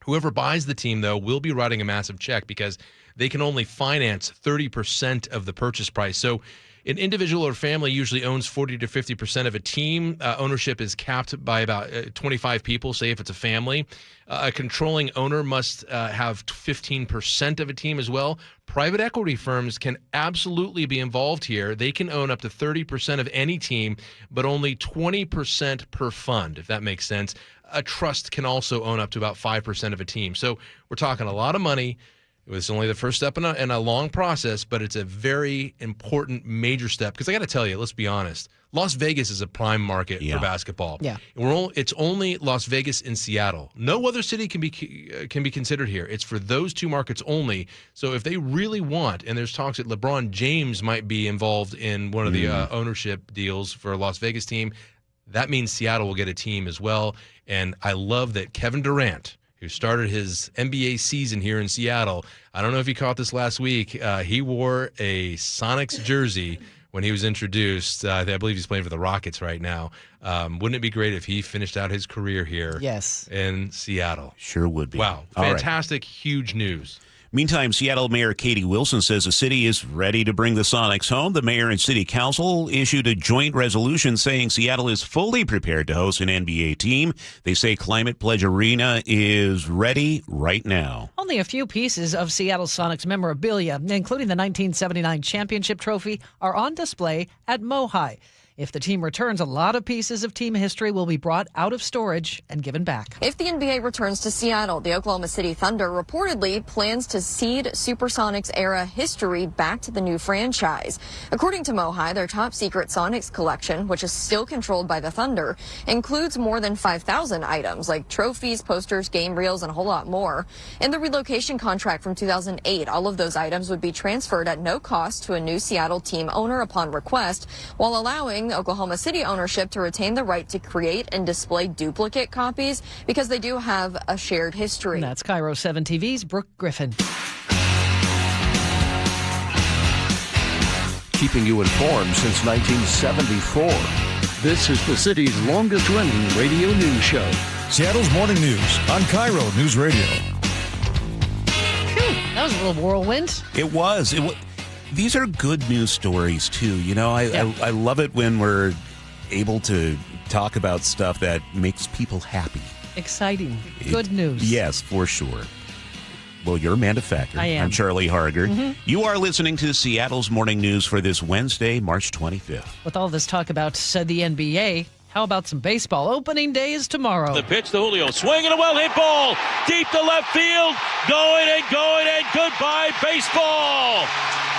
Whoever buys the team, though, will be writing a massive check because they can only finance 30% of the purchase price. So an individual or family usually owns 40 to 50% of a team. Ownership is capped by about 25 people, say if it's a family. A controlling owner must have 15% of a team as well. Private equity firms can absolutely be involved here. They can own up to 30% of any team, but only 20% per fund, if that makes sense. A trust can also own up to about 5% of a team. So we're talking a lot of money. It was only the first step in a long process, but it's a very important major step. Because I got to tell you, let's be honest, Las Vegas is a prime market for basketball. Yeah, it's only Las Vegas and Seattle. No other city can be considered here. It's for those two markets only. So if they really want, and there's talks that LeBron James might be involved in one of the ownership deals for a Las Vegas team, that means Seattle will get a team as well. And I love that Kevin Durant, who started his NBA season here in Seattle. I don't know if you caught this last week. He wore a Sonics jersey when he was introduced. I believe he's playing for the Rockets right now. Wouldn't it be great if he finished out his career here in Seattle? Sure would be. Wow. Fantastic, huge news. Meantime, Seattle Mayor Katie Wilson says the city is ready to bring the Sonics home. The mayor and city council issued a joint resolution saying Seattle is fully prepared to host an NBA team. They say Climate Pledge Arena is ready right now. Only a few pieces of Seattle Sonics memorabilia, including the 1979 championship trophy, are on display at MoHi. If the team returns, a lot of pieces of team history will be brought out of storage and given back. If the NBA returns to Seattle, the Oklahoma City Thunder reportedly plans to cede Supersonics era history back to the new franchise. According to MoHi, their top secret Sonics collection, which is still controlled by the Thunder, includes more than 5,000 items like trophies, posters, game reels, and a whole lot more. In the relocation contract from 2008, all of those items would be transferred at no cost to a new Seattle team owner upon request, while allowing Oklahoma City ownership to retain the right to create and display duplicate copies because they do have a shared history. And that's KIRO 7 TV's Brooke Griffin. Keeping you informed since 1974. This is the city's longest-running radio news show. Seattle's Morning News on KIRO Newsradio. That was a little whirlwind. It was. These are good news stories, too. You know, I love it when we're able to talk about stuff that makes people happy. Exciting. Good news. Yes, for sure. Well, you're Manda Factor. I am. I'm Charlie Harger. You are listening to Seattle's Morning News for this Wednesday, March 25th. With all this talk about the NBA, how about some baseball? Opening day is tomorrow. The pitch to Julio. Swinging a well-hit ball. Deep to left field. Going and goodbye, baseball.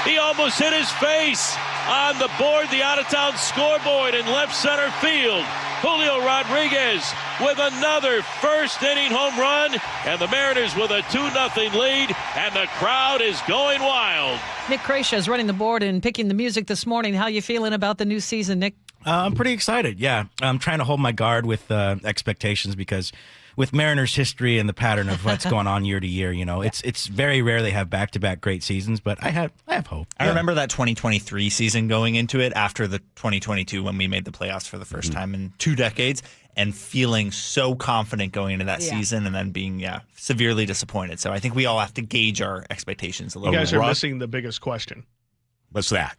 He almost hit his face on the board, the out-of-town scoreboard in left center field. Julio Rodriguez with another first-inning home run, and the Mariners with a 2-0 lead, and the crowd is going wild. Nick Krasha is running the board and picking the music this morning. How you feeling about the new season, Nick? I'm pretty excited, yeah. I'm trying to hold my guard with expectations because with Mariners history and the pattern of what's going on year to year, you know, it's very rare they have back-to-back great seasons, but I have hope. I remember that 2023 season going into it after the 2022 when we made the playoffs for the first time in 2 decades and feeling so confident going into that season and then being severely disappointed. So I think we all have to gauge our expectations a little bit. You guys are missing the biggest question. What's that?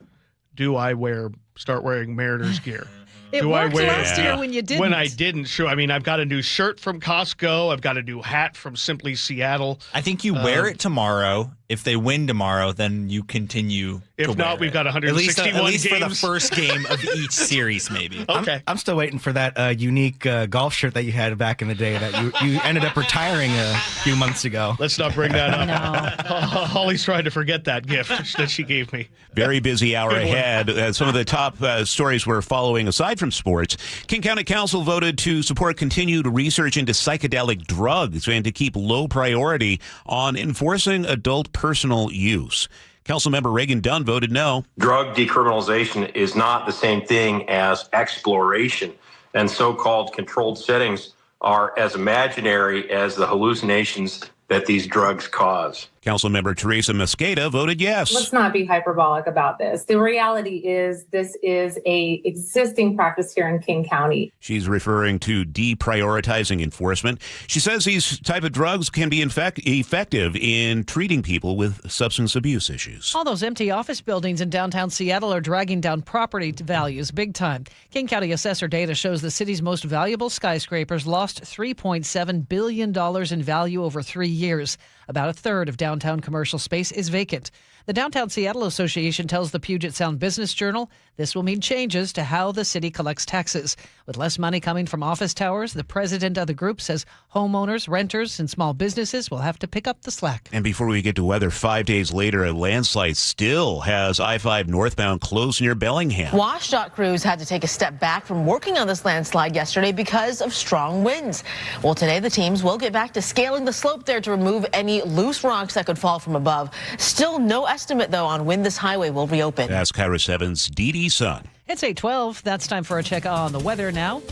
Do I wear start wearing Mariners gear? It worked last year when you didn't. When I didn't. Sure. I mean, I've got a new shirt from Costco. I've got a new hat from Simply Seattle. I think you wear it tomorrow. If they win tomorrow, then you continue. If not, we've got 161 at least games. for the first game of each series, maybe. Okay. I'm still waiting for that unique golf shirt that you had back in the day that you ended up retiring a few months ago. Let's not bring that up. Holly's trying to forget that gift that she gave me. Very busy hour ahead. Some of the top stories we're following aside from sports. King County Council voted to support continued research into psychedelic drugs and to keep low priority on enforcing adult personal use. Councilmember Reagan Dunn voted no. Drug decriminalization is not the same thing as exploration, and so-called controlled settings are as imaginary as the hallucinations that these drugs cause. Councilmember Teresa Mosqueda voted yes. Let's not be hyperbolic about this. The reality is this is a existing practice here in King County. She's referring to deprioritizing enforcement. She says these type of drugs can be effective in treating people with substance abuse issues. All those empty office buildings in downtown Seattle are dragging down property values big time. King County assessor data shows the city's most valuable skyscrapers lost $3.7 billion in value over 3 years. About a third of downtown commercial space is vacant. The Downtown Seattle Association tells the Puget Sound Business Journal this will mean changes to how the city collects taxes. With less money coming from office towers, the president of the group says homeowners, renters, and small businesses will have to pick up the slack. And before we get to weather, 5 days later, a landslide still has I-5 northbound closed near Bellingham. WashDOT crews had to take a step back from working on this landslide yesterday because of strong winds. Well, today the teams will get back to scaling the slope there to remove any loose rocks that could fall from above. Still no estimate, though, on when this highway will reopen. That's KIRO 7's Dee Sun. It's 8:12. That's time for a check on the weather now.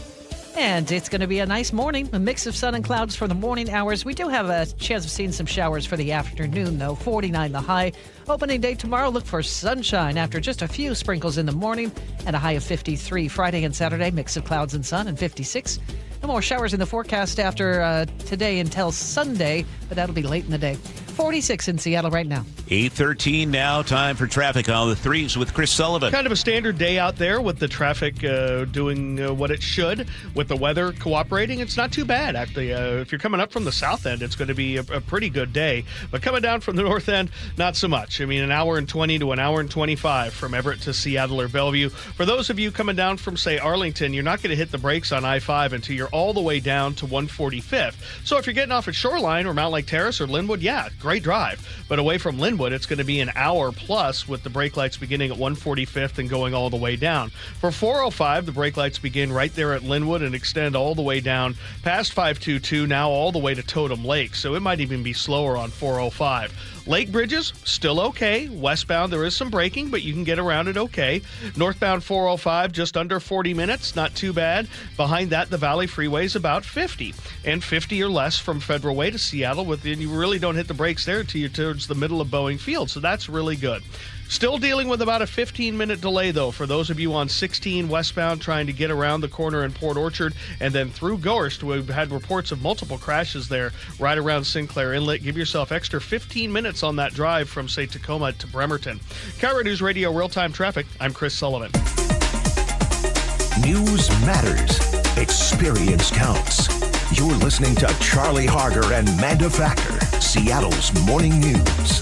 And it's going to be a nice morning, a mix of sun and clouds for the morning hours. We do have a chance of seeing some showers for the afternoon, though. 49 the high. Opening day tomorrow, look for sunshine after just a few sprinkles in the morning and a high of 53. Friday and Saturday, mix of clouds and sun and 56. No more showers in the forecast after today until Sunday, but that'll be late in the day. 46 in Seattle right now. 8:13 now. Time for traffic on the threes with Chris Sullivan. Kind of a standard day out there with the traffic doing what it should, with the weather cooperating. It's not too bad, actually. If you're coming up from the south end, it's going to be a pretty good day. But coming down from the north end, not so much. I mean, an hour and 20 to an hour and 25 from Everett to Seattle or Bellevue. For those of you coming down from, say, Arlington, you're not going to hit the brakes on I-5 until you're all the way down to 145th. So if you're getting off at Shoreline or Mount Lake Terrace or Linwood, yeah, great drive. But away from Linwood, it's going to be an hour plus with the brake lights beginning at 145th and going all the way down. For 405, the brake lights begin right there at Linwood and extend all the way down past 522, now all the way to Totem Lake. So it might even be slower on 405. Lake bridges, still okay. Westbound, there is some braking, but you can get around it okay. Northbound 405, just under 40 minutes, not too bad. Behind that, the Valley Freeway is about 50. And 50 or less from Federal Way to Seattle. You really don't hit the brakes there until you're towards the middle of Boeing Field, so that's really good. Still dealing with about a 15-minute delay, though, for those of you on 16 westbound trying to get around the corner in Port Orchard and then through Gorst. We've had reports of multiple crashes there right around Sinclair Inlet. Give yourself extra 15 minutes on that drive from, say, Tacoma to Bremerton. KIRO Newsradio Real-Time Traffic. I'm Chris Sullivan. News matters. Experience counts. You're listening to Charlie Harger and Manda Factor, Seattle's morning news.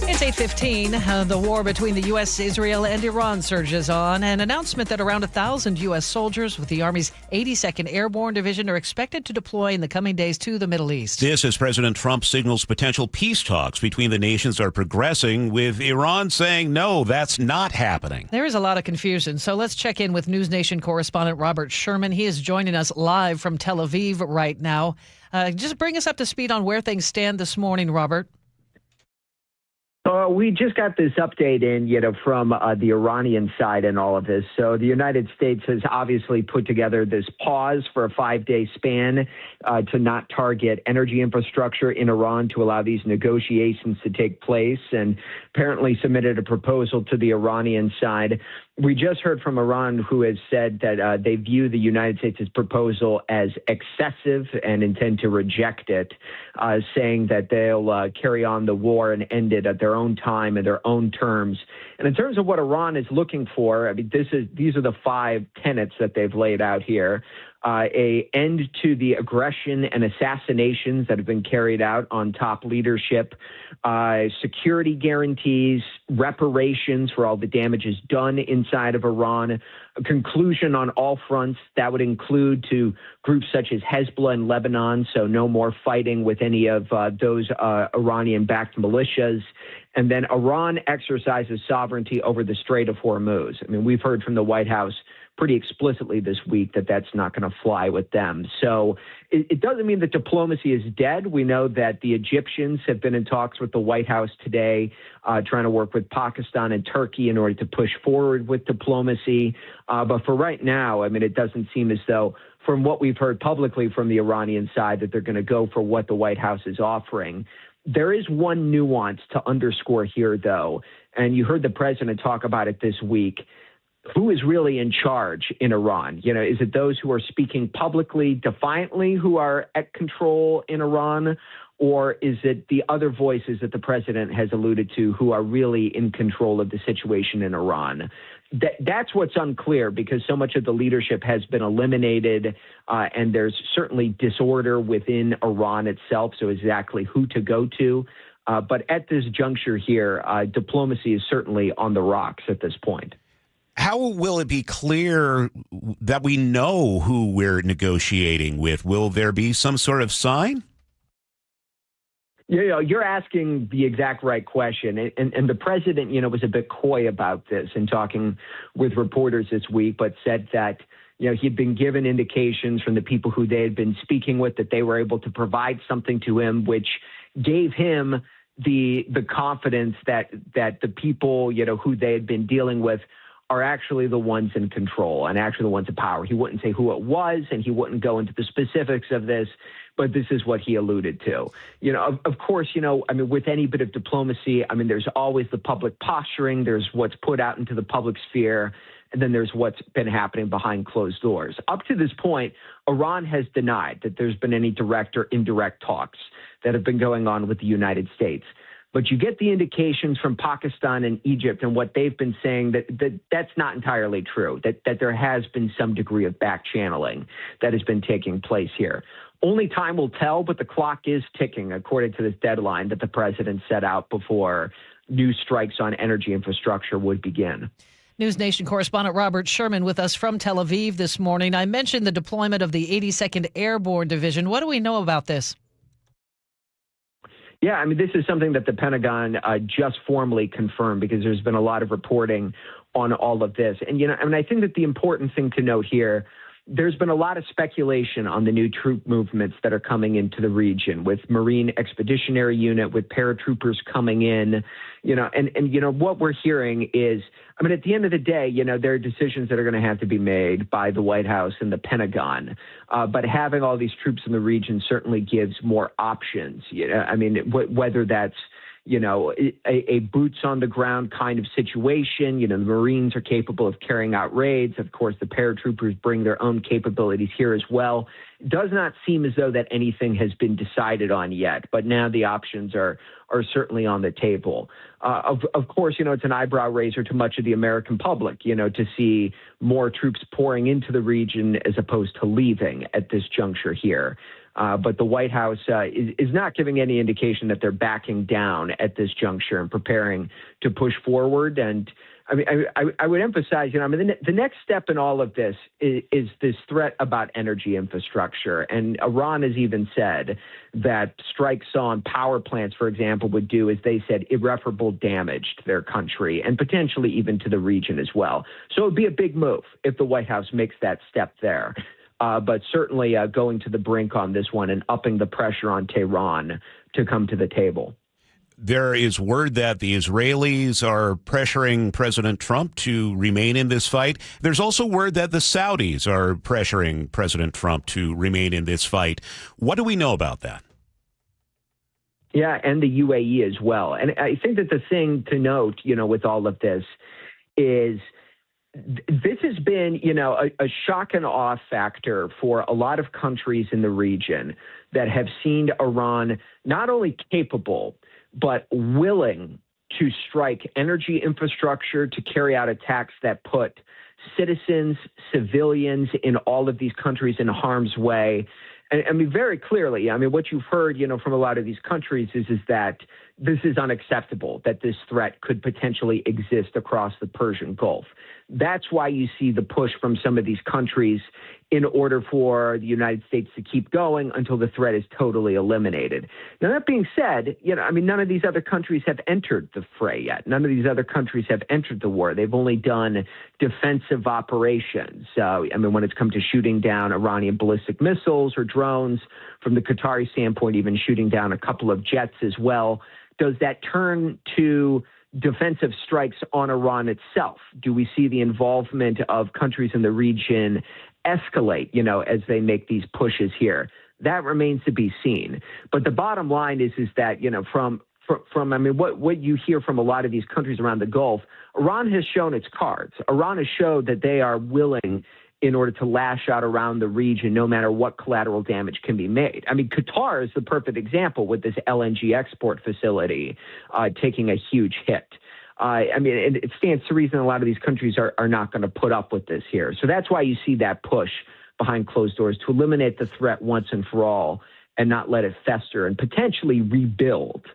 It's 8:15. The war between the U.S., Israel, and Iran surges on. An announcement that around 1,000 U.S. soldiers with the Army's 82nd Airborne Division are expected to deploy in the coming days to the Middle East. This as President Trump signals potential peace talks between the nations are progressing, with Iran saying, no, that's not happening. There is a lot of confusion, so let's check in with News Nation correspondent Robert Sherman. He is joining us live from Tel Aviv right now. Just bring us up to speed on where things stand this morning, Robert. We just got this update in, from the Iranian side and all of this. So the United States has obviously put together this pause for a 5-day span to not target energy infrastructure in Iran to allow these negotiations to take place, and apparently submitted a proposal to the Iranian side We just heard from Iran, who has said that they view the United States' proposal as excessive and intend to reject it, saying that they'll carry on the war and end it at their own time and their own terms. And in terms of what Iran is looking for, I mean, these are the 5 tenets that they've laid out here. A end to the aggression and assassinations that have been carried out on top leadership, security guarantees, reparations for all the damages done inside of Iran, a conclusion on all fronts that would include to groups such as Hezbollah in Lebanon, so no more fighting with any of those Iranian-backed militias. And then Iran exercises sovereignty over the Strait of Hormuz. I mean, we've heard from the White House pretty explicitly this week that that's not going to fly with them. So it doesn't mean that diplomacy is dead. We know that the Egyptians have been in talks with the White House today, trying to work with Pakistan and Turkey in order to push forward with diplomacy. But for right now, I mean, it doesn't seem as though, from what we've heard publicly from the Iranian side, that they're going to go for what the White House is offering. There is one nuance to underscore here, though, and you heard the president talk about it this week. Who is really in charge in Iran? You know, is it those who are speaking publicly, defiantly, who are at control in Iran? Or is it the other voices that the president has alluded to who are really in control of the situation in Iran? That's what's unclear, because so much of the leadership has been eliminated, and there's certainly disorder within Iran itself, so exactly who to go to. But at this juncture here, diplomacy is certainly on the rocks at this point. How will it be clear that we know who we're negotiating with? Will there be some sort of sign? You know, you're asking the exact right question. And the president, you know, was a bit coy about this in talking with reporters this week, but said that, you know, he'd been given indications from the people who they had been speaking with that they were able to provide something to him, which gave him the confidence that the people, you know, who they had been dealing with are actually the ones in control and actually the ones in power. He wouldn't say who it was, and he wouldn't go into the specifics of this, but this is what he alluded to. You know, of course, you know, I mean, with any bit of diplomacy, I mean, there's always the public posturing, there's what's put out into the public sphere, and then there's what's been happening behind closed doors. Up to this point, Iran has denied that there's been any direct or indirect talks that have been going on with the United States. But you get the indications from Pakistan and Egypt and what they've been saying that's not entirely true, that there has been some degree of back channeling that has been taking place here. Only time will tell, but the clock is ticking according to this deadline that the president set out before new strikes on energy infrastructure would begin. News Nation correspondent Robert Sherman with us from Tel Aviv this morning. I mentioned the deployment of the 82nd Airborne Division. What do we know about this? Yeah, I mean, this is something that the Pentagon just formally confirmed, because there's been a lot of reporting on all of this. And, you know, I mean, I think that the important thing to note here, there's been a lot of speculation on the new troop movements that are coming into the region, with Marine Expeditionary Unit, with paratroopers coming in, you know, and you know, what we're hearing is, I mean, at the end of the day, you know, there are decisions that are going to have to be made by the White House and the Pentagon. But having all these troops in the region certainly gives more options. You know, I mean, whether that's, you know, a boots on the ground kind of situation. You know, the Marines are capable of carrying out raids. Of course, the paratroopers bring their own capabilities here as well. It does not seem as though that anything has been decided on yet, but now the options are certainly on the table. Of course, you know, it's an eyebrow raiser to much of the American public, you know, to see more troops pouring into the region as opposed to leaving at this juncture here. But the White House is not giving any indication that they're backing down at this juncture and preparing to push forward. And I mean, I would emphasize, you know, I mean, the next step in all of this is this threat about energy infrastructure. And Iran has even said that strikes on power plants, for example, would do, as they said, irreparable damage to their country and potentially even to the region as well. So it would be a big move if the White House makes that step there. But certainly going to the brink on this one and upping the pressure on Tehran to come to the table. There is word that the Israelis are pressuring President Trump to remain in this fight. There's also word that the Saudis are pressuring President Trump to remain in this fight. What do we know about that? Yeah, and the UAE as well. And I think that the thing to note, you know, with all of this is This has been, a shock and awe factor for a lot of countries in the region that have seen Iran not only capable, but willing to strike energy infrastructure, to carry out attacks that put citizens, civilians in all of these countries in harm's way. And I mean, very clearly, what you've heard, from a lot of these countries is that this is unacceptable, that this threat could potentially exist across the Persian Gulf. That's why you see the push from some of these countries in order for the United States to keep going until the threat is totally eliminated. Now, that being said, none of these other countries have entered the fray yet. None of these other countries have entered the war. They've only done defensive operations. When it's come to shooting down Iranian ballistic missiles or drones, from the Qatari standpoint, even shooting down a couple of jets as well. Does that turn to defensive strikes on Iran itself? Do we see the involvement of countries in the region escalate, as they make these pushes here? That remains to be seen. But the bottom line is that, from what you hear from a lot of these countries around the Gulf, Iran has shown its cards. Iran has showed that they are willing in order to lash out around the region, no matter what collateral damage can be made. Qatar is the perfect example with this LNG export facility taking a huge hit. It stands to reason a lot of these countries are not going to put up with this here. So that's why you see that push behind closed doors to eliminate the threat once and for all and not let it fester and potentially rebuild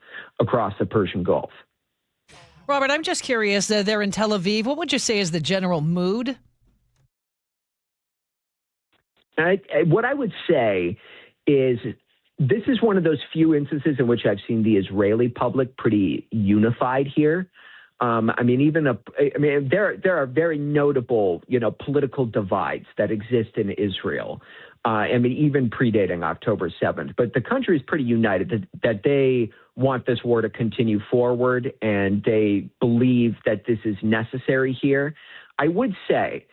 across the Persian Gulf. Robert, I'm just curious, they're in Tel Aviv. What would you say is the general mood? What I would say is this is one of those few instances in which I've seen the Israeli public pretty unified here. There are very notable, political divides that exist in Israel. Even predating October 7th. But the country is pretty united that they want this war to continue forward, and they believe that this is necessary here. I would say,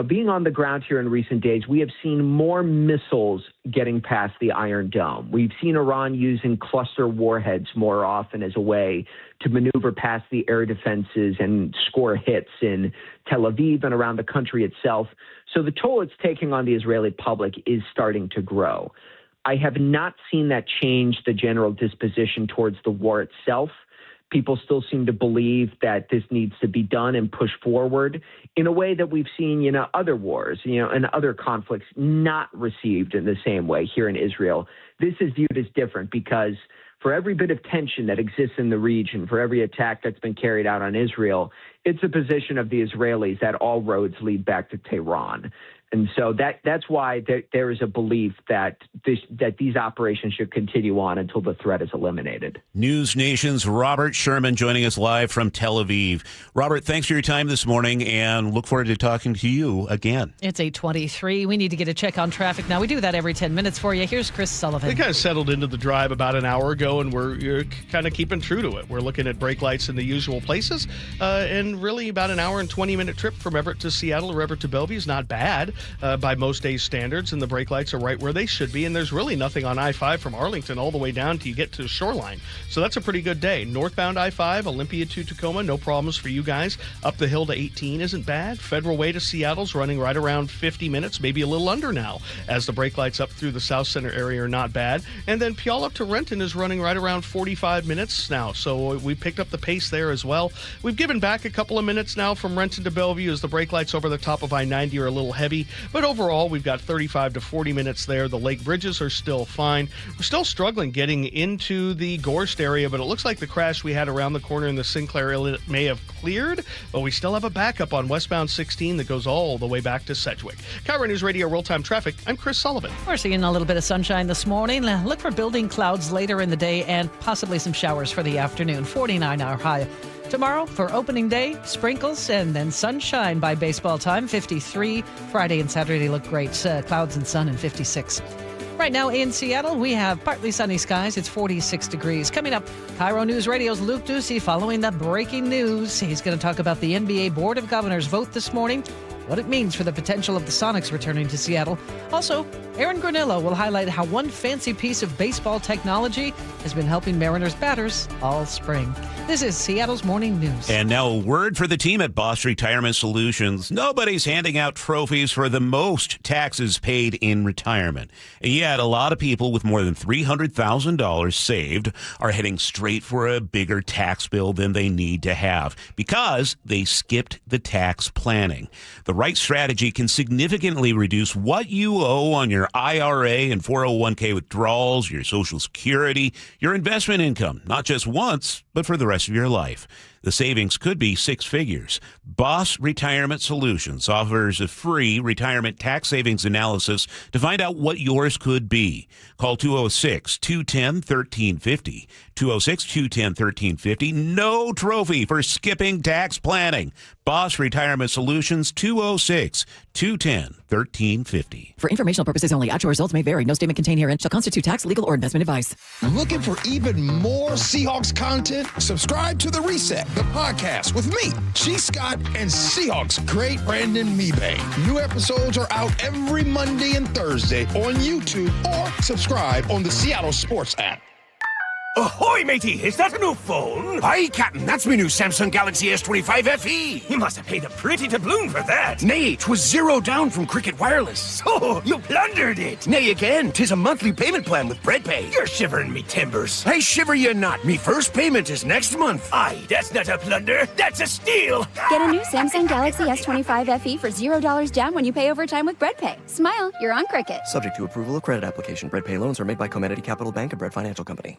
being on the ground here in recent days, we have seen more missiles getting past the Iron Dome. We've seen Iran using cluster warheads more often as a way to maneuver past the air defenses and score hits in Tel Aviv and around the country itself. So the toll it's taking on the Israeli public is starting to grow. I have not seen that change the general disposition towards the war itself. People still seem to believe that this needs to be done and push forward in a way that we've seen, other wars, and other conflicts not received in the same way here in Israel. This is viewed as different because for every bit of tension that exists in the region, for every attack that's been carried out on Israel, it's a position of the Israelis that all roads lead back to Tehran. And so that's why there is a belief that these operations should continue on until the threat is eliminated. News Nation's Robert Sherman joining us live from Tel Aviv. Robert, thanks for your time this morning, and look forward to talking to you again. It's 8:23. We need to get a check on traffic now. We do that every 10 minutes for you. Here's Chris Sullivan. We kind of settled into the drive about an hour ago, and we're kind of keeping true to it. We're looking at brake lights in the usual places, and really about an hour and 20-minute trip from Everett to Seattle or Everett to Bellevue is not bad. By most days' standards, and the brake lights are right where they should be, and there's really nothing on I-5 from Arlington all the way down till you get to the shoreline. So that's a pretty good day. Northbound I-5, Olympia to Tacoma, no problems for you guys. Up the hill to 18 isn't bad. Federal Way to Seattle's running right around 50 minutes, maybe a little under now, as the brake lights up through the South Center area are not bad. And then Puyallup to Renton is running right around 45 minutes now, so we picked up the pace there as well. We've given back a couple of minutes now from Renton to Bellevue as the brake lights over the top of I-90 are a little heavy, but overall, we've got 35 to 40 minutes there. The lake bridges are still fine. We're still struggling getting into the Gorst area, but it looks like the crash we had around the corner in the Sinclair area may have cleared, but we still have a backup on westbound 16 that goes all the way back to Sedgwick. KIRO Newsradio Real-Time Traffic, I'm Chris Sullivan. We're seeing a little bit of sunshine this morning. Look for building clouds later in the day and possibly some showers for the afternoon. 49-hour high. Tomorrow, for opening day, sprinkles and then sunshine by baseball time, 53. Friday and Saturday look great. Clouds and sun and 56. Right now in Seattle, we have partly sunny skies. It's 46 degrees. Coming up, KIRO News Radio's Luke Ducey following the breaking news. He's going to talk about the NBA Board of Governors vote this morning what it means for the potential of the Sonics returning to Seattle. Also, Aaron Granillo will highlight how one fancy piece of baseball technology has been helping Mariners batters all spring. This is Seattle's Morning News. And now a word for the team at Boss Retirement Solutions. Nobody's handing out trophies for the most taxes paid in retirement. And yet, a lot of people with more than $300,000 saved are heading straight for a bigger tax bill than they need to have because they skipped the tax planning. The right strategy can significantly reduce what you owe on your IRA and 401k withdrawals, your Social Security, your investment income, not just once, but for the rest of your life. The savings could be six figures. Boss Retirement Solutions offers a free retirement tax savings analysis to find out what yours could be. Call 206-210-1350. 206-210-1350. No trophy for skipping tax planning. Boss Retirement Solutions, 206-210-1350. For informational purposes only, actual results may vary. No statement contained herein shall constitute tax, legal, or investment advice. Looking for even more Seahawks content? Subscribe to The Reset, the podcast with me, G. Scott, and Seahawks great Brandon Mebane. New episodes are out every Monday and Thursday on YouTube or subscribe on the Seattle Sports app. Ahoy, matey! Is that a new phone? Aye, Captain, that's my new Samsung Galaxy S25 FE. You must have paid a pretty doubloon for that. Nay, 'twas zero down from Cricket Wireless. So, you plundered it. Nay, again, 'tis a monthly payment plan with BreadPay. You're shivering me timbers. I shiver you not. Me first payment is next month. Aye, that's not a plunder. That's a steal. Get a new Samsung Galaxy S25 FE for $0 down when you pay over time with BreadPay. Smile, you're on Cricket. Subject to approval of credit application. BreadPay loans are made by Comenity Capital Bank and Bread Financial Company.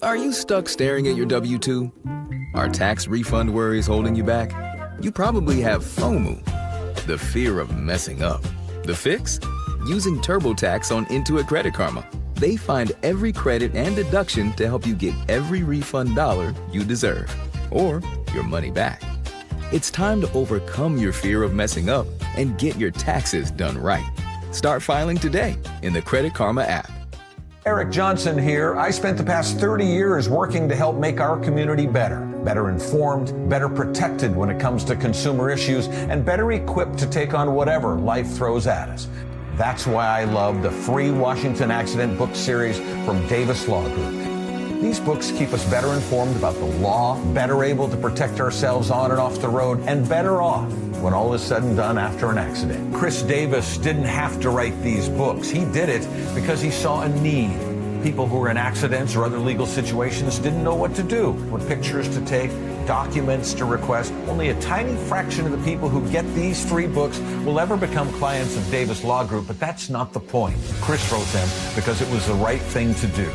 Are you stuck staring at your W-2? Are tax refund worries holding you back? You probably have FOMO, the fear of messing up. The fix? Using TurboTax on Intuit Credit Karma. They find every credit and deduction to help you get every refund dollar you deserve, or your money back. It's time to overcome your fear of messing up and get your taxes done right. Start filing today in the Credit Karma app. Eric Johnson here. I spent the past 30 years working to help make our community better informed, better protected when it comes to consumer issues, and better equipped to take on whatever life throws at us. That's why I love the free Washington Accident book series from Davis Law Group. These books keep us better informed about the law, better able to protect ourselves on and off the road, and better off when all is said and done after an accident. Chris Davis didn't have to write these books. He did it because he saw a need. People who were in accidents or other legal situations didn't know what to do, what pictures to take, documents to request. Only a tiny fraction of the people who get these free books will ever become clients of Davis Law Group, but that's not the point. Chris wrote them because it was the right thing to do.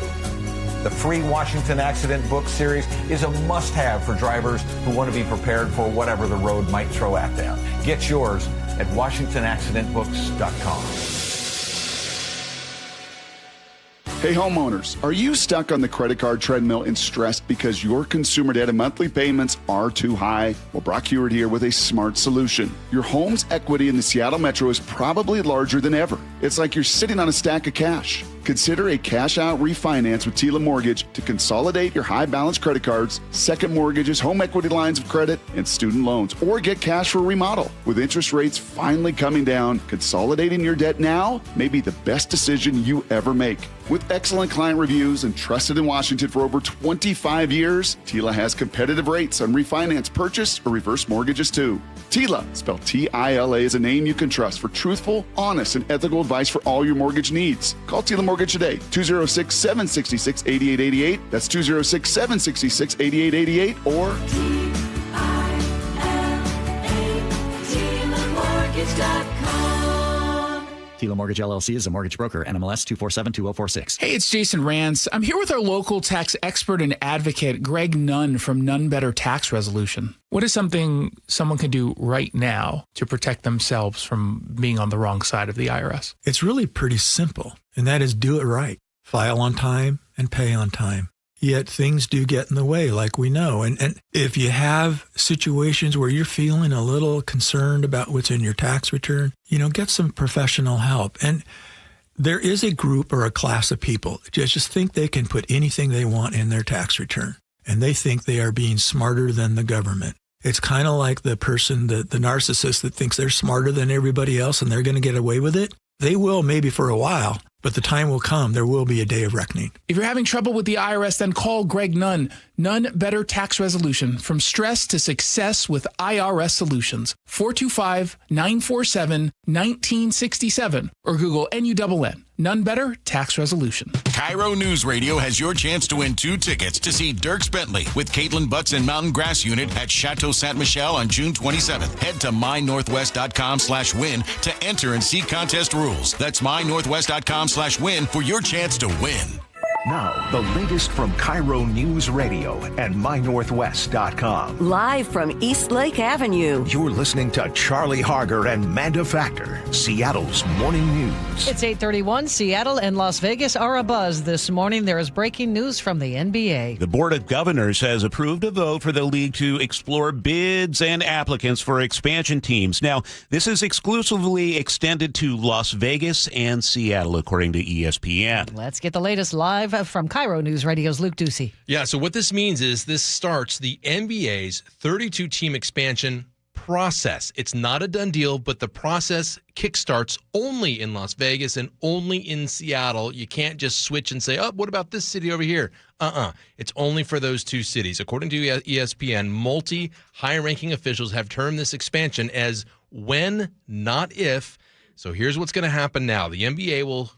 The free Washington Accident book series is a must-have for drivers who want to be prepared for whatever the road might throw at them. Get yours at WashingtonAccidentBooks.com. Hey homeowners, are you stuck on the credit card treadmill and stressed because your consumer debt and monthly payments are too high? Well, Brock Hewitt here with a smart solution. Your home's equity in the Seattle Metro is probably larger than ever. It's like you're sitting on a stack of cash. Consider a cash-out refinance with Tila Mortgage to consolidate your high-balance credit cards, second mortgages, home equity lines of credit, and student loans, or get cash for a remodel. With interest rates finally coming down, consolidating your debt now may be the best decision you ever make. With excellent client reviews and trusted in Washington for over 25 years, Tila has competitive rates on refinance, purchase, or reverse mortgages too. Tila, spelled T-I-L-A, is a name you can trust for truthful, honest, and ethical advice for all your mortgage needs. Call Tila Mortgage today, 206-766-8888. That's 206-766-8888 or Tila Mortgage LLC is a mortgage broker. NMLS 2472046. Hey, it's Jason Rance. I'm here with our local tax expert and advocate, Greg Nunn from Nunn Better Tax Resolution. What is something someone can do right now to protect themselves from being on the wrong side of the IRS? It's really pretty simple, and that is do it right. File on time and pay on time. Yet things do get in the way, like we know. And if you have situations where you're feeling a little concerned about what's in your tax return, get some professional help. And there is a group or a class of people that just think they can put anything they want in their tax return. And they think they are being smarter than the government. It's kind of like the person, the narcissist that thinks they're smarter than everybody else and they're going to get away with it. They will maybe for a while, but the time will come. There will be a day of reckoning. If you're having trouble with the IRS, then call Greg Nunn. Nunn Better Tax Resolution. From stress to success with IRS Solutions. 425-947-1967 or Google NUNN. Nunn Better Tax Resolution. KIRO Newsradio has your chance to win 2 tickets to see Dierks Bentley with Caitlin Butts and Mountain Grass Unit at Chateau Saint Michel on June 27th. Head to mynorthwest.com/win to enter and see contest rules. That's mynorthwest.com/win for your chance to win. Now, the latest from KIRO News Radio and mynorthwest.com. Live from East Lake Avenue. You're listening to Charlie Harger and Manda Factor, Seattle's morning news. It's 8:31. Seattle and Las Vegas are abuzz this morning. There is breaking news from the NBA. The Board of Governors has approved a vote for the league to explore bids and applicants for expansion teams. Now, this is exclusively extended to Las Vegas and Seattle, according to ESPN. Let's get the latest live from KIRO News Radio's Luke Ducey. Yeah, so what this means is this starts the NBA's 32-team expansion process. It's not a done deal, but the process kickstarts only in Las Vegas and only in Seattle. You can't just switch and say, oh, what about this city over here? It's only for those 2 cities. According to ESPN, high-ranking officials have termed this expansion as when, not if. So here's what's going to happen now. The NBA will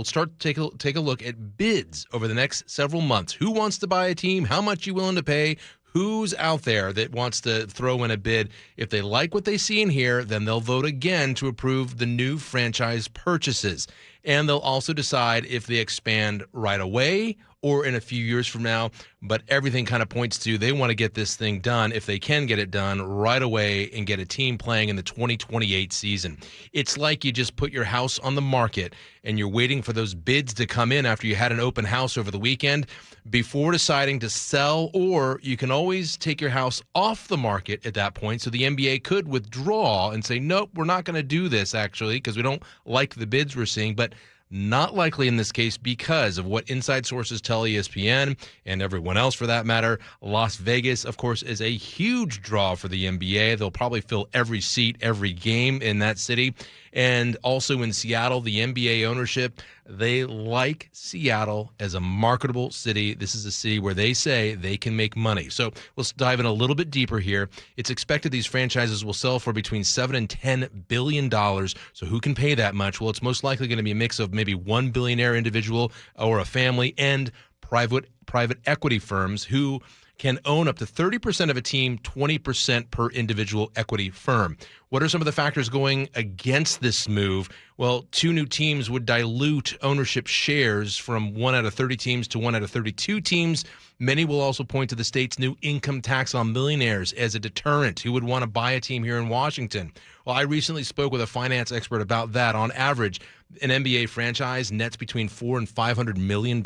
start to take a look at bids over the next several months. Who wants to buy a team? How much you willing to pay? Who's out there that wants to throw in a bid? If they like what they see in here, then they'll vote again to approve the new franchise purchases. And they'll also decide if they expand right away or in a few years from now. But everything kind of points to they want to get this thing done, if they can get it done, right away and get a team playing in the 2028 season. It's like you just put your house on the market and you're waiting for those bids to come in after you had an open house over the weekend before deciding to sell, or you can always take your house off the market at that point. So the NBA could withdraw and say, nope, we're not going to do this actually because we don't like the bids we're seeing. But not likely in this case because of what inside sources tell ESPN and everyone else for that matter. Las Vegas, of course, is a huge draw for the NBA. They'll probably fill every seat, every game in that city. And also in Seattle, the NBA ownership, they like Seattle as a marketable city. This is a city where they say they can make money. So let's dive in a little bit deeper here. It's expected these franchises will sell for between $7 and $10 billion. So who can pay that much? Well, it's most likely going to be a mix of maybe one billionaire individual or a family and private equity firms who can own up to 30% of a team, 20% per individual equity firm. What are some of the factors going against this move? Well, 2 new teams would dilute ownership shares from 1 out of 30 teams to 1 out of 32 teams. Many will also point to the state's new income tax on millionaires as a deterrent. Who would want to buy a team here in Washington? Well, I recently spoke with a finance expert about that. On average, an NBA franchise nets between $400 and $500 million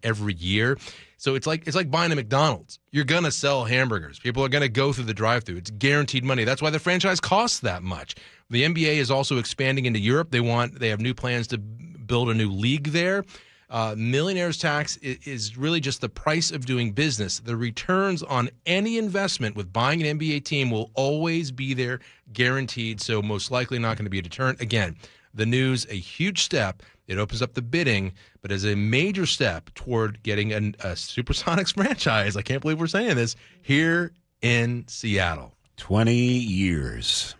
every year. So it's like buying a McDonald's. You're going to sell hamburgers. People are going to go through the drive-thru. It's guaranteed money. That's why the franchise costs that much. The NBA is also expanding into Europe. They have new plans to build a new league there. Millionaire's tax is really just the price of doing business. The returns on any investment with buying an NBA team will always be there, guaranteed, so most likely not going to be a deterrent. Again, the news, a huge step. It opens up the bidding, but as a major step toward getting a Supersonics franchise, I can't believe we're saying this, here in Seattle. 20 years.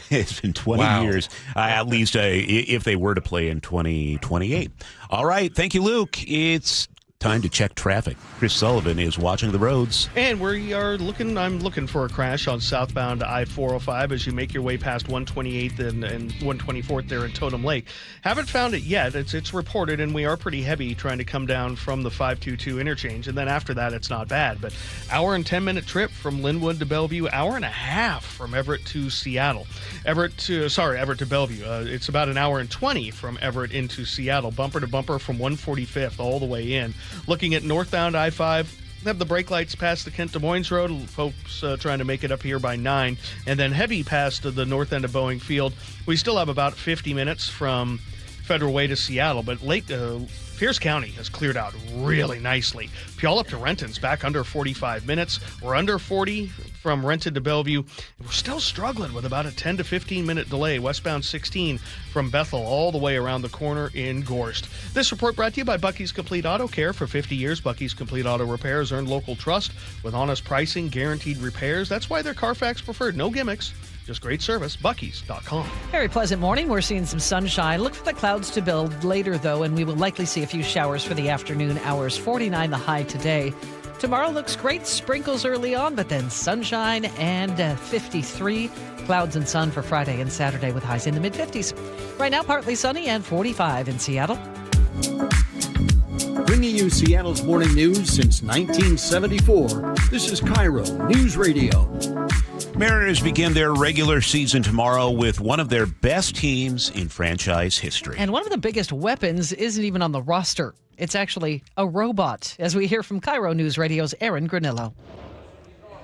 It's been 20 years, at least if they were to play in 2028. All right. Thank you, Luke. It's time to check traffic. Chris Sullivan is watching the roads. And I'm looking for a crash on southbound I-405 as you make your way past 128th and 124th there in Totem Lake. Haven't found it yet. It's reported, and we are pretty heavy trying to come down from the 522 interchange. And then after that, it's not bad. But hour and 10-minute trip from Linwood to Bellevue, hour and a half from Everett to Seattle. Everett to Bellevue. It's about an hour and 20 from Everett into Seattle. Bumper to bumper from 145th all the way in. Looking at northbound I-5, have the brake lights past the Kent Des Moines Road. Folks trying to make it up here by 9. And then heavy past the north end of Boeing Field. We still have about 50 minutes from Federal Way to Seattle. But Pierce County has cleared out really nicely. Puyallup up to Renton's back under 45 minutes. We're under 40 from Renton to Bellevue. We're still struggling with about a 10 to 15-minute delay. Westbound 16 from Bethel all the way around the corner in Gorst. This report brought to you by Bucky's Complete Auto Care. For 50 years, Bucky's Complete Auto Repairs earned local trust with honest pricing, guaranteed repairs. That's why they're Carfax preferred. No gimmicks. Just great service. Bucky's.com. Very pleasant morning. We're seeing some sunshine. Look for the clouds to build later, though, and we will likely see a few showers for the afternoon hours. 49 the high today. Tomorrow looks great. Sprinkles early on, but then sunshine and 53. Clouds and sun for Friday and Saturday with highs in the mid-50s. Right now, partly sunny and 45 in Seattle. Bringing you Seattle's morning news since 1974. This is KIRO Newsradio. Mariners begin their regular season tomorrow with one of their best teams in franchise history. And one of the biggest weapons isn't even on the roster. It's actually a robot, as we hear from KIRO News Radio's Aaron Granillo.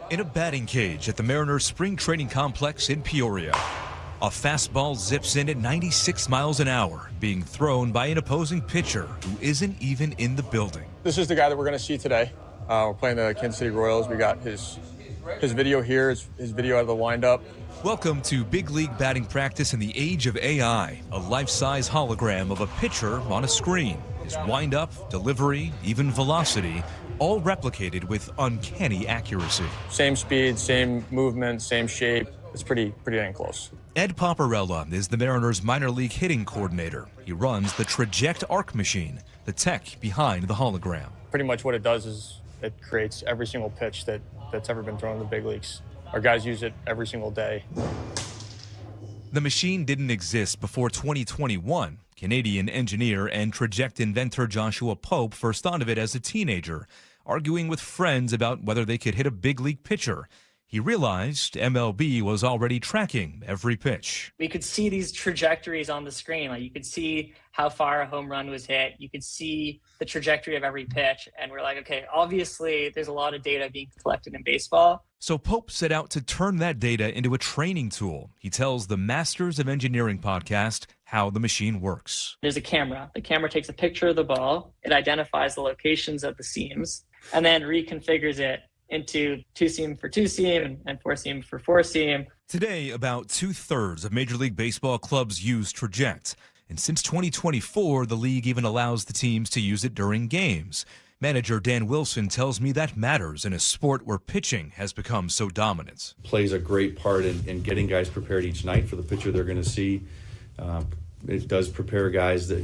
In a batting cage at the Mariners Spring Training Complex in Peoria, a fastball zips in at 96 miles an hour, being thrown by an opposing pitcher who isn't even in the building. This is the guy that we're going to see today. We're playing the Kansas City Royals. We got his video here, his video out of the windup. Welcome to Big League batting practice in the age of AI, a life-size hologram of a pitcher on a screen. His windup, delivery, even velocity, all replicated with uncanny accuracy. Same speed, same movement, same shape. It's pretty dang close. Ed Paparella is the Mariners minor league hitting coordinator. He runs the Traject Arc machine, the tech behind the hologram. Pretty much what it does is it creates every single pitch that's ever been thrown in the big leagues. Our guys use it every single day. The machine didn't exist before 2021. Canadian engineer and Traject inventor Joshua Pope first thought of it as a teenager, arguing with friends about whether they could hit a big league pitcher. He realized MLB was already tracking every pitch. We could see these trajectories on the screen. Like you could see how far a home run was hit. You could see the trajectory of every pitch. And we're like, okay, obviously there's a lot of data being collected in baseball. So Pope set out to turn that data into a training tool. He tells the Masters of Engineering podcast how the machine works. There's a camera. The camera takes a picture of the ball. It identifies the locations of the seams and then reconfigures it into 2-seam for 2-seam and 4-seam for 4-seam. Today, about 2/3 of Major League Baseball clubs use Traject. And since 2024, the league even allows the teams to use it during games. Manager Dan Wilson tells me that matters in a sport where pitching has become so dominant. Plays a great part in getting guys prepared each night for the pitcher they're going to see. It does prepare guys that,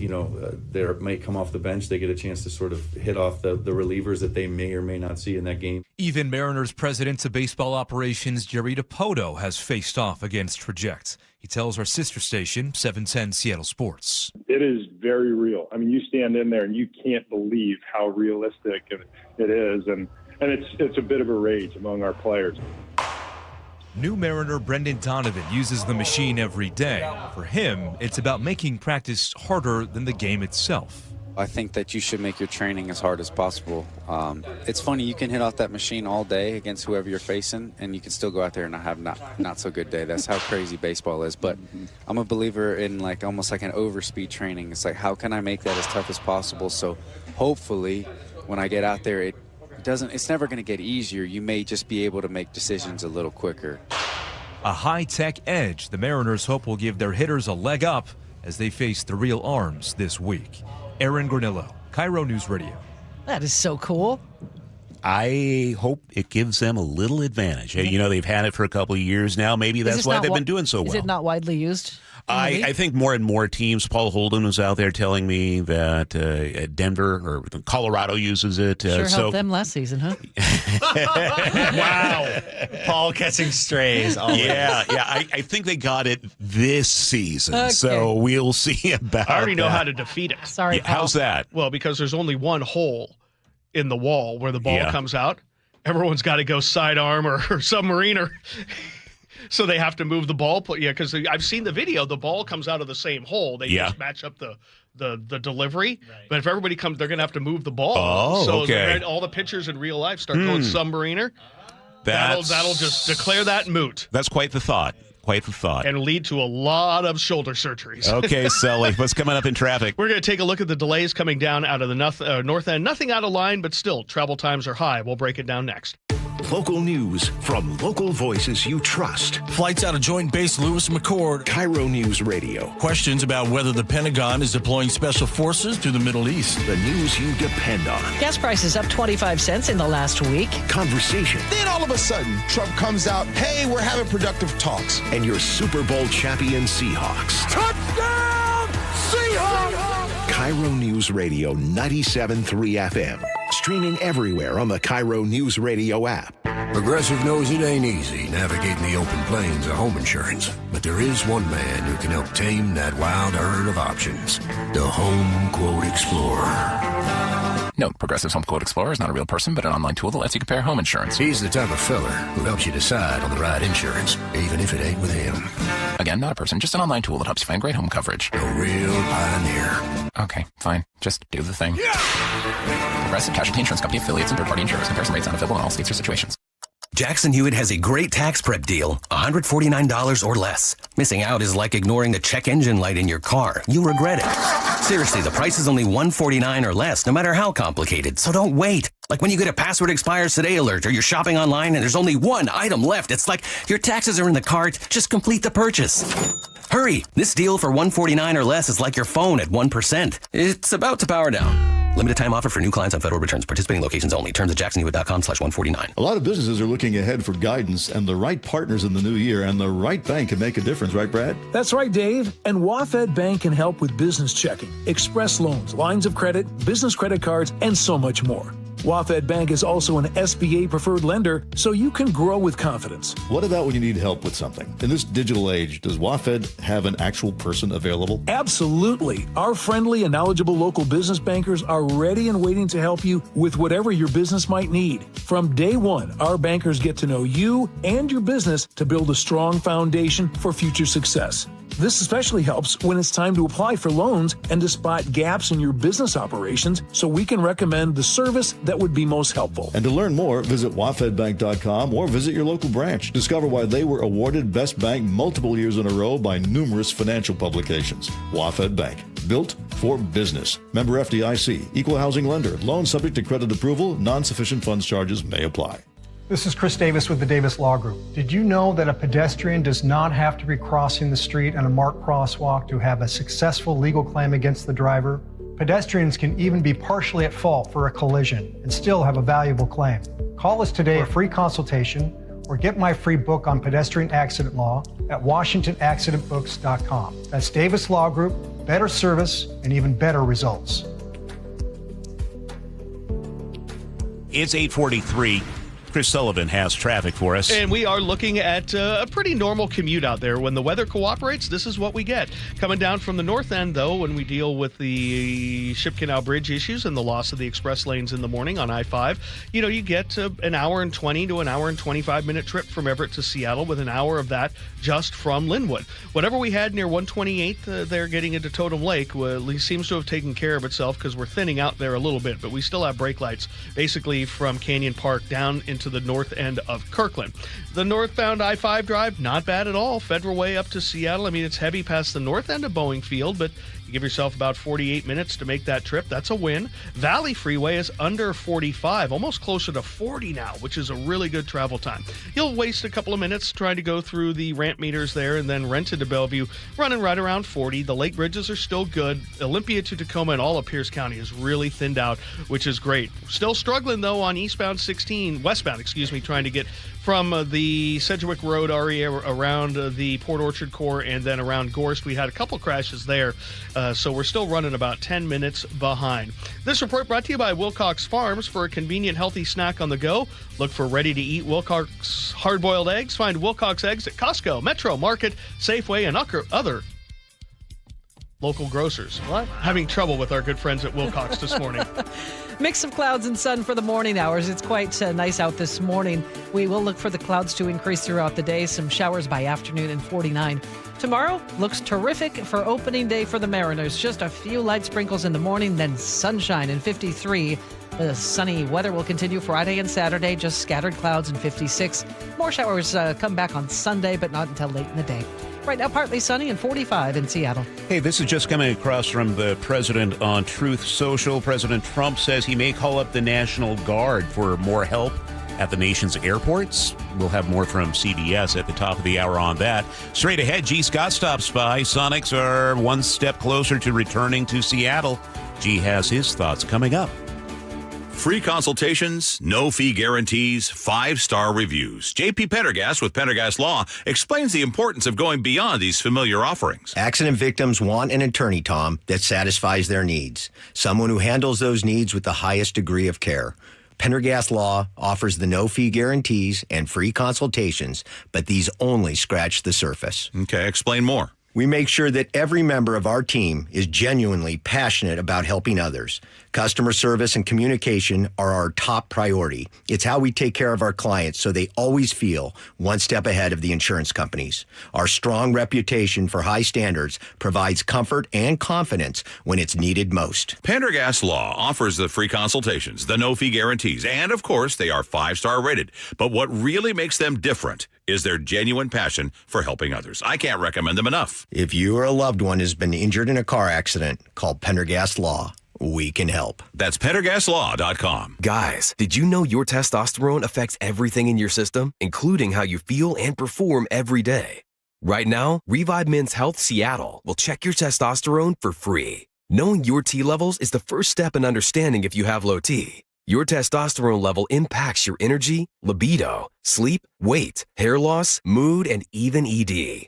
they may come off the bench. They get a chance to sort of hit off the relievers that they may or may not see in that game. Even Mariners president of baseball operations, Jerry DiPoto, has faced off against Traject. He tells our sister station, 710 Seattle Sports. It is very real. I mean, you stand in there and you can't believe how realistic it is. And it's a bit of a rage among our players. New Mariner Brendan Donovan uses the machine every day. For him, it's about making practice harder than the game itself. I think that you should make your training as hard as possible. It's funny, you can hit off that machine all day against whoever you're facing, and you can still go out there and have not so good day. That's how crazy baseball is. But I'm a believer in almost like an overspeed training. It's like, how can I make that as tough as possible? So hopefully when I get out there, it's never going to get easier. You may just be able to make decisions a little quicker. A high-tech edge the Mariners hope will give their hitters a leg up as they face the real arms this week. Aaron Granillo, KIRO News Radio. That is so cool. I hope it gives them a little advantage. They've had it for a couple of years now. Maybe that's why they've been doing so well. Is it not widely used? I think more and more teams. Paul Holden was out there telling me that Denver or Colorado uses it. Sure helped them last season, huh? Wow. Paul catching strays. Yeah. I think they got it this season. Okay. So we'll see about I already know how to defeat it. Sorry, Paul. How's that? Well, because there's only one hole in the wall where the ball comes out. Everyone's got to go sidearm or submariner. So they have to move the ball. Yeah, because I've seen the video. The ball comes out of the same hole. They just match up the delivery. Right. But if everybody comes, they're going to have to move the ball. Oh, so okay. All the pitchers in real life start going submariner. That'll just declare that moot. That's quite the thought. Quite the thought. And lead to a lot of shoulder surgeries. Okay, Sully, what's coming up in traffic? We're going to take a look at the delays coming down out of the north end. Nothing out of line, but still, travel times are high. We'll break it down next. Local news from local voices you trust. Flights out of Joint Base Lewis McChord. KIRO Newsradio. Questions about whether the Pentagon is deploying special forces to the Middle East. The news you depend on. Gas prices up 25 cents in the last week. Conversation. Then all of a sudden, Trump comes out, hey, we're having productive talks. And your Super Bowl champion Seahawks. Touchdown, Seahawks! KIRO Newsradio 97.3 FM. Streaming everywhere on the KIRO Newsradio app. Progressive knows it ain't easy navigating the open plains of home insurance, but there is one man who can help tame that wild herd of options. The Home Quote Explorer. Note, Progressive's Home Quote Explorer is not a real person, but an online tool that lets you compare home insurance. He's the type of fella who helps you decide on the right insurance, even if it ain't with him. Again, not a person, just an online tool that helps you find great home coverage. A real pioneer. Okay, fine. Just do the thing. Progressive Casualty Insurance Company affiliates and third-party insurers. Comparison rates not available in all states or situations. Jackson Hewitt has a great tax prep deal, $149 or less. Missing out is like ignoring the check engine light in your car. You'll regret it. Seriously, the price is only $149 or less, no matter how complicated. So don't wait. Like when you get a password expires today alert, or you're shopping online and there's only one item left. It's like your taxes are in the cart. Just complete the purchase. Hurry! This deal for $149 or less is like your phone at 1%. It's about to power down. Limited time offer for new clients on federal returns. Participating locations only. Terms at jacksonhewitt.com/149. A lot of businesses are looking ahead for guidance and the right partners in the new year, and the right bank can make a difference, right, Brad? That's right, Dave. And WaFd Bank can help with business checking, express loans, lines of credit, business credit cards, and so much more. WaFd Bank is also an SBA preferred lender, so you can grow with confidence. What about when you need help with something? In this digital age, does WaFd have an actual person available? Absolutely. Our friendly and knowledgeable local business bankers are ready and waiting to help you with whatever your business might need. From day one, our bankers get to know you and your business to build a strong foundation for future success. This especially helps when it's time to apply for loans and to spot gaps in your business operations, so we can recommend the service that would be most helpful. And to learn more, visit wafedbank.com or visit your local branch. Discover why they were awarded Best Bank multiple years in a row by numerous financial publications. WaFd Bank, built for business. Member FDIC, equal housing lender. Loan subject to credit approval. Non-sufficient funds charges may apply. This is Chris Davis with the Davis Law Group. Did you know that a pedestrian does not have to be crossing the street on a marked crosswalk to have a successful legal claim against the driver? Pedestrians can even be partially at fault for a collision and still have a valuable claim. Call us today for a free consultation or get my free book on pedestrian accident law at WashingtonAccidentBooks.com. That's Davis Law Group, better service and even better results. It's 8:43. Chris Sullivan has traffic for us. And we are looking at a pretty normal commute out there. When the weather cooperates, this is what we get. Coming down from the north end, though, when we deal with the Ship Canal Bridge issues and the loss of the express lanes in the morning on I-5, you get an hour and 20 to an hour and 25-minute trip from Everett to Seattle, with an hour of that just from Linwood. Whatever we had near 128th there getting into Totem Lake seems to have taken care of itself, because we're thinning out there a little bit, but we still have brake lights basically from Canyon Park down into the north end of Kirkland. The northbound I-5 drive, not bad at all. Federal Way up to Seattle. I mean, it's heavy past the north end of Boeing Field, but you give yourself about 48 minutes to make that trip. That's a win. Valley Freeway is under 45, almost closer to 40 now, which is a really good travel time. You'll waste a couple of minutes trying to go through the ramp meters there, and then Renton to Bellevue, running right around 40. The lake bridges are still good. Olympia to Tacoma and all of Pierce County is really thinned out, which is great. Still struggling, though, on westbound, trying to get from the Sedgwick Road area around the Port Orchard Core and then around Gorst. We had a couple crashes there, so we're still running about 10 minutes behind. This report brought to you by Wilcox Farms. For a convenient, healthy snack on the go, look for ready-to-eat Wilcox hard-boiled eggs. Find Wilcox eggs at Costco, Metro Market, Safeway, and other local grocers. What? Having trouble with our good friends at Wilcox this morning. Mix of clouds and sun for the morning hours. It's quite nice out this morning. We will look for the clouds to increase throughout the day. Some showers by afternoon and 49. Tomorrow looks terrific for opening day for the Mariners. Just a few light sprinkles in the morning, then sunshine and 53. The sunny weather will continue Friday and Saturday, just scattered clouds and 56. More showers come back on Sunday, but not until late in the day. Right now, partly sunny and 45 in Seattle. Hey, this is just coming across from the president on Truth Social. President Trump says he may call up the National Guard for more help at the nation's airports. We'll have more from CBS at the top of the hour on that. Straight ahead, G. Scott stops by. Sonics are one step closer to returning to Seattle. G has his thoughts coming up. Free consultations, no fee guarantees, 5-star reviews. J.P. Pendergast with Pendergast Law explains the importance of going beyond these familiar offerings. Accident victims want an attorney, Tom, that satisfies their needs. Someone who handles those needs with the highest degree of care. Pendergast Law offers the no-fee guarantees and free consultations, but these only scratch the surface. Okay, explain more. We make sure that every member of our team is genuinely passionate about helping others. Customer service and communication are our top priority. It's how we take care of our clients so they always feel one step ahead of the insurance companies. Our strong reputation for high standards provides comfort and confidence when it's needed most. Pendergast Law offers the free consultations, the no-fee guarantees, and of course, they are 5-star rated. But what really makes them different is their genuine passion for helping others. I can't recommend them enough. If you or a loved one has been injured in a car accident, call Pendergast Law. We can help. That's PendergastLaw.com. Guys, did you know your testosterone affects everything in your system, including how you feel and perform every day? Right now, Revive Men's Health Seattle will check your testosterone for free. Knowing your T levels is the first step in understanding if you have low T. Your testosterone level impacts your energy, libido, sleep, weight, hair loss, mood, and even ED.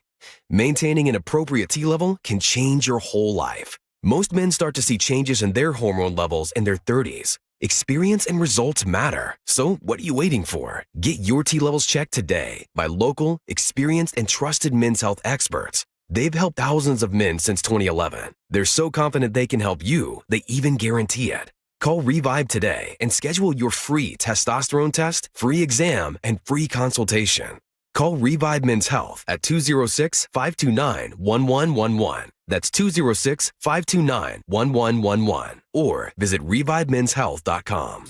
Maintaining an appropriate T level can change your whole life. Most men start to see changes in their hormone levels in their 30s. Experience and results matter. So what are you waiting for? Get your T levels checked today by local, experienced, and trusted men's health experts. They've helped thousands of men since 2011. They're so confident they can help you, they even guarantee it. Call Revive today and schedule your free testosterone test, free exam, and free consultation. Call Revive Men's Health at 206-529-1111. That's 206-529-1111. Or visit ReviveMen'sHealth.com.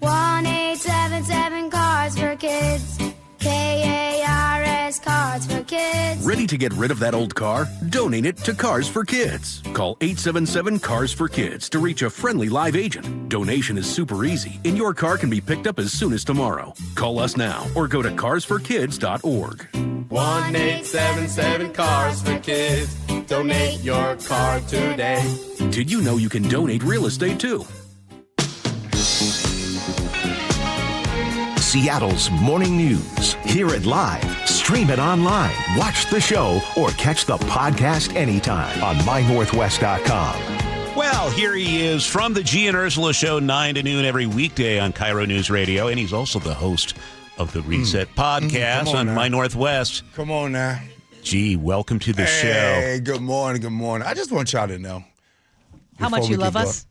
1-877 Cars for Kids. KARS Cars for Kids. Ready to get rid of that old car? Donate it to Cars for Kids. Call 877 Cars for Kids to reach a friendly live agent. Donation is super easy, and your car can be picked up as soon as tomorrow. Call us now or go to carsforkids.org. 1-877 Cars for Kids. Donate your car today. Did you know you can donate real estate too? Seattle's morning news. Hear it live, stream it online, watch the show, or catch the podcast anytime on mynorthwest.com. Well, here he is from the G and Ursula Show, 9 to noon every weekday on KIRO News Radio, and he's also the host of the Reset podcast on My Northwest. Come on now. G, welcome to the show. Hey, good morning, good morning. I just want y'all to know. How much you love us?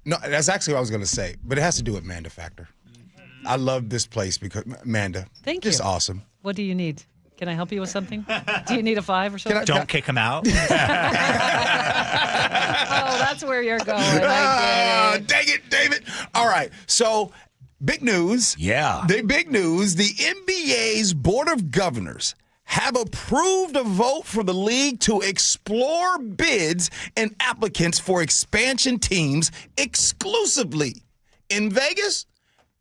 No, that's actually what I was going to say, but it has to do with Manda Factor. I love this place because, Manda, thank you. Just awesome. What do you need? Can I help you with something? Do you need a 5 or something? Don't kick him out. Oh, that's where you're going. Dang it, David. All right, so big news. Yeah. The big news, the NBA's Board of Governors have approved a vote for the league to explore bids and applicants for expansion teams exclusively in Vegas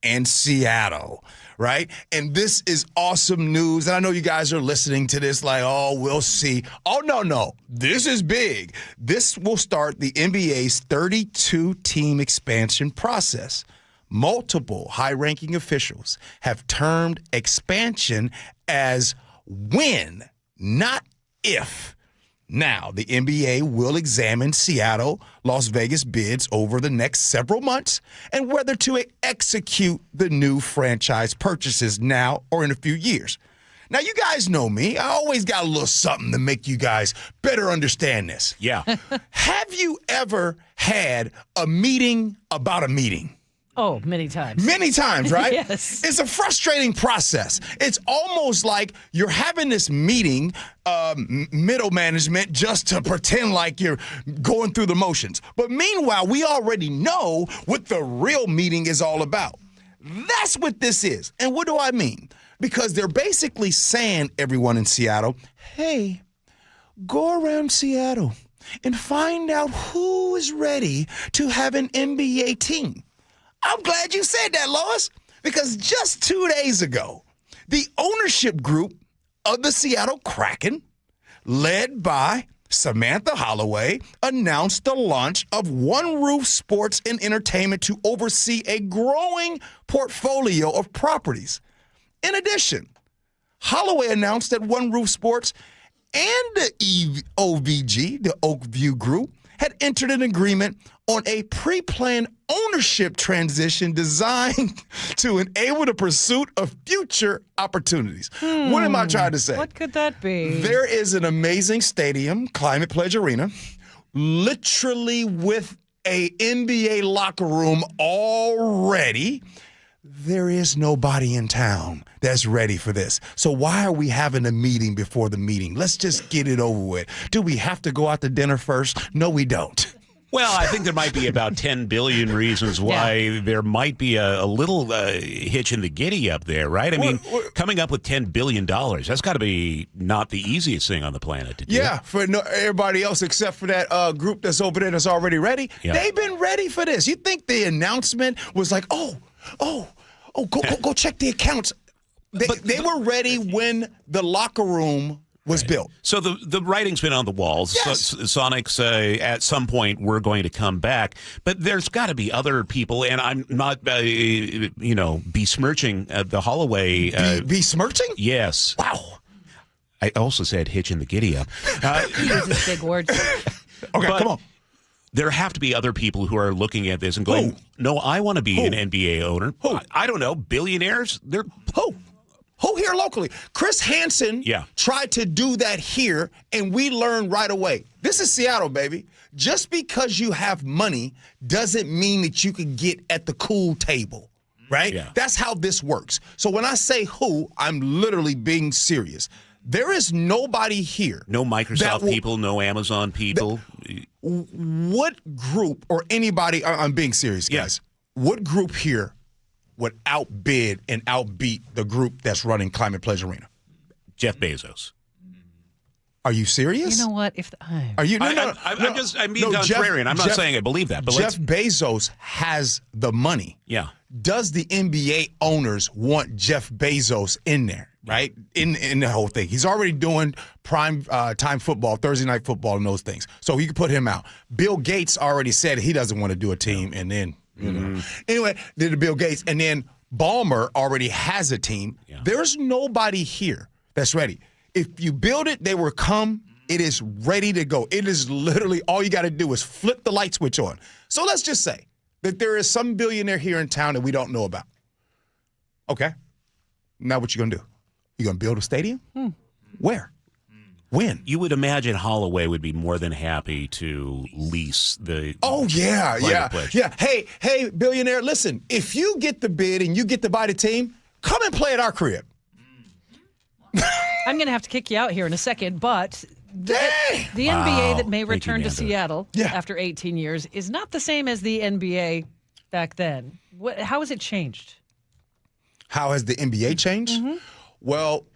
and Seattle, right? And this is awesome news. And I know you guys are listening to this like, oh, we'll see. Oh, no. This is big. This will start the NBA's 32-team expansion process. Multiple high-ranking officials have termed expansion as when, not if. Now, the NBA will examine Seattle, Las Vegas bids over the next several months and whether to execute the new franchise purchases now or in a few years. Now, you guys know me. I always got a little something to make you guys better understand this. Yeah. Have you ever had a meeting about a meeting? Oh, many times. Many times, right? Yes. It's a frustrating process. It's almost like you're having this meeting, middle management, just to pretend like you're going through the motions. But meanwhile, we already know what the real meeting is all about. That's what this is. And what do I mean? Because they're basically saying, everyone in Seattle, hey, go around Seattle and find out who is ready to have an NBA team. I'm glad you said that, Lois, because just 2 days ago, the ownership group of the Seattle Kraken, led by Samantha Holloway, announced the launch of One Roof Sports and Entertainment to oversee a growing portfolio of properties. In addition, Holloway announced that One Roof Sports and the OVG, the Oakview Group, had entered an agreement on a pre-planned ownership transition designed to enable the pursuit of future opportunities. What am I trying to say? What could that be? There is an amazing stadium, Climate Pledge Arena, literally with a NBA locker room already. There is nobody in town that's ready for this. So why are we having a meeting before the meeting? Let's just get it over with. Do we have to go out to dinner first? No, we don't. Well, I think there might be about 10 billion reasons why there might be a little hitch in the giddy up there, right? I mean, coming up with $10 billion, that's got to be not the easiest thing on the planet to do. Yeah, for everybody else except for that group that's over there that's already ready. Yeah. They've been ready for this. You think the announcement was like, go check the accounts. They were ready when the locker room was built. So the writing's been on the walls. Yes. Sonics, at some point, we're going to come back. But there's got to be other people, and I'm not, besmirching the Holloway. Besmirching? Yes. Wow. I also said hitch in the giddy up. He uses big words. Okay, come on. There have to be other people who are looking at this and going, no, I want to be an NBA owner. I don't know, billionaires? They're Who here locally? Chris Hansen tried to do that here, and we learned right away. This is Seattle, baby. Just because you have money doesn't mean that you can get at the cool table, right? Yeah. That's how this works. So when I say who, I'm literally being serious. There is nobody here. No Microsoft people, no Amazon people. What group or anybody, I'm being serious, guys. What group here would outbid and outbeat the group that's running Climate Pledge Arena? Jeff Bezos. Are you serious? You know what? Are you? I'm being contrarian. I'm not saying I believe that. But Jeff Bezos has the money. Yeah. Does the NBA owners want Jeff Bezos in there? Right? In the whole thing. He's already doing prime time football, Thursday night football, and those things. So you can put him out. Bill Gates already said he doesn't want to do a team, and then anyway, did Bill Gates, and then Ballmer already has a team. Yeah. There's nobody here that's ready. If you build it, they will come. It is ready to go. It is literally all you got to do is flip the light switch on. So let's just say that there is some billionaire here in town that we don't know about. Okay. Now what you going to do? You going to build a stadium? Where? When? You would imagine Holloway would be more than happy to lease the. Oh, yeah. Pledge. Yeah. Hey, billionaire, listen, if you get the bid and you get to buy the team, come and play at our crib. I'm going to have to kick you out here in a second, but the NBA that may return to Seattle after 18 years is not the same as the NBA back then. How has it changed? How has the NBA changed? Well,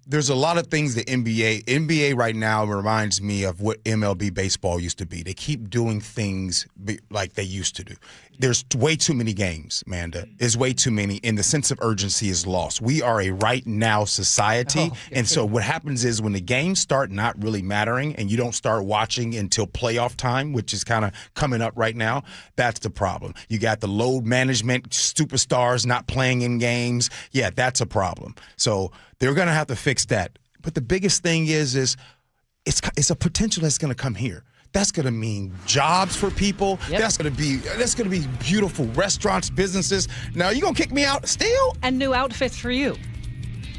there's a lot of things the NBA right now reminds me of what MLB baseball used to be. They keep doing things like they used to do. There's way too many games, Manda. There's way too many, and the sense of urgency is lost. We are a right now society, and so what happens is when the games start not really mattering and you don't start watching until playoff time, which is kind of coming up right now, that's the problem. You got the load management, superstars not playing in games. Yeah, that's a problem. So they're going to have to fix that. But the biggest thing is it's a potential that's going to come here. That's going to mean jobs for people. Yep. That's going to be beautiful restaurants, businesses. Now, you going to kick me out still? And new outfits for you.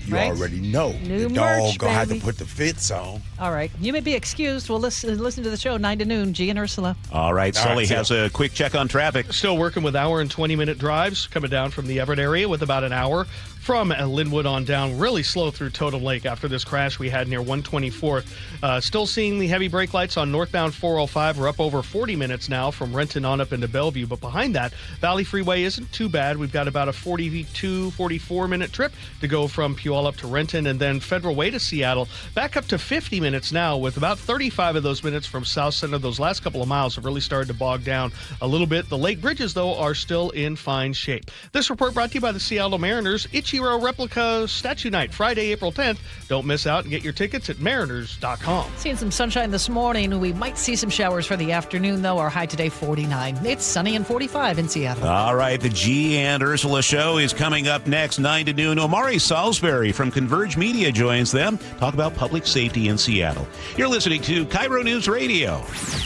You already know. New the merch, dog going to have to baby. put the fits on. All right. You may be excused. We'll listen to the show 9 to noon. G and Ursula. All right. Sully has a quick check on traffic. Still working with hour and 20-minute drives coming down from the Everett area with about an hour from Linwood on down. Really slow through Totem Lake after this crash we had near 124th. Still seeing the heavy brake lights on northbound 405. We're up over 40 minutes now from Renton on up into Bellevue. But behind that, Valley Freeway isn't too bad. We've got about a 42, 44-minute trip to go from Puyallup up to Renton, and then Federal Way to Seattle. Back up to 50 minutes now, with about 35 of those minutes from South Center. Those last couple of miles have really started to bog down a little bit. The lake bridges, though, are still in fine shape. This report brought to you by the Seattle Mariners. Ichiro Replica Statue Night, Friday, April 10th. Don't miss out and get your tickets at mariners.com. Seeing some sunshine this morning. We might see some showers for the afternoon, though. Our high today, 49. It's sunny and 45 in Seattle. All right, the G and Ursula show is coming up next, 9 to noon. Omari Salisbury from Converge Media joins them. Talk about public safety in Seattle. You're listening to KIRO News Radio.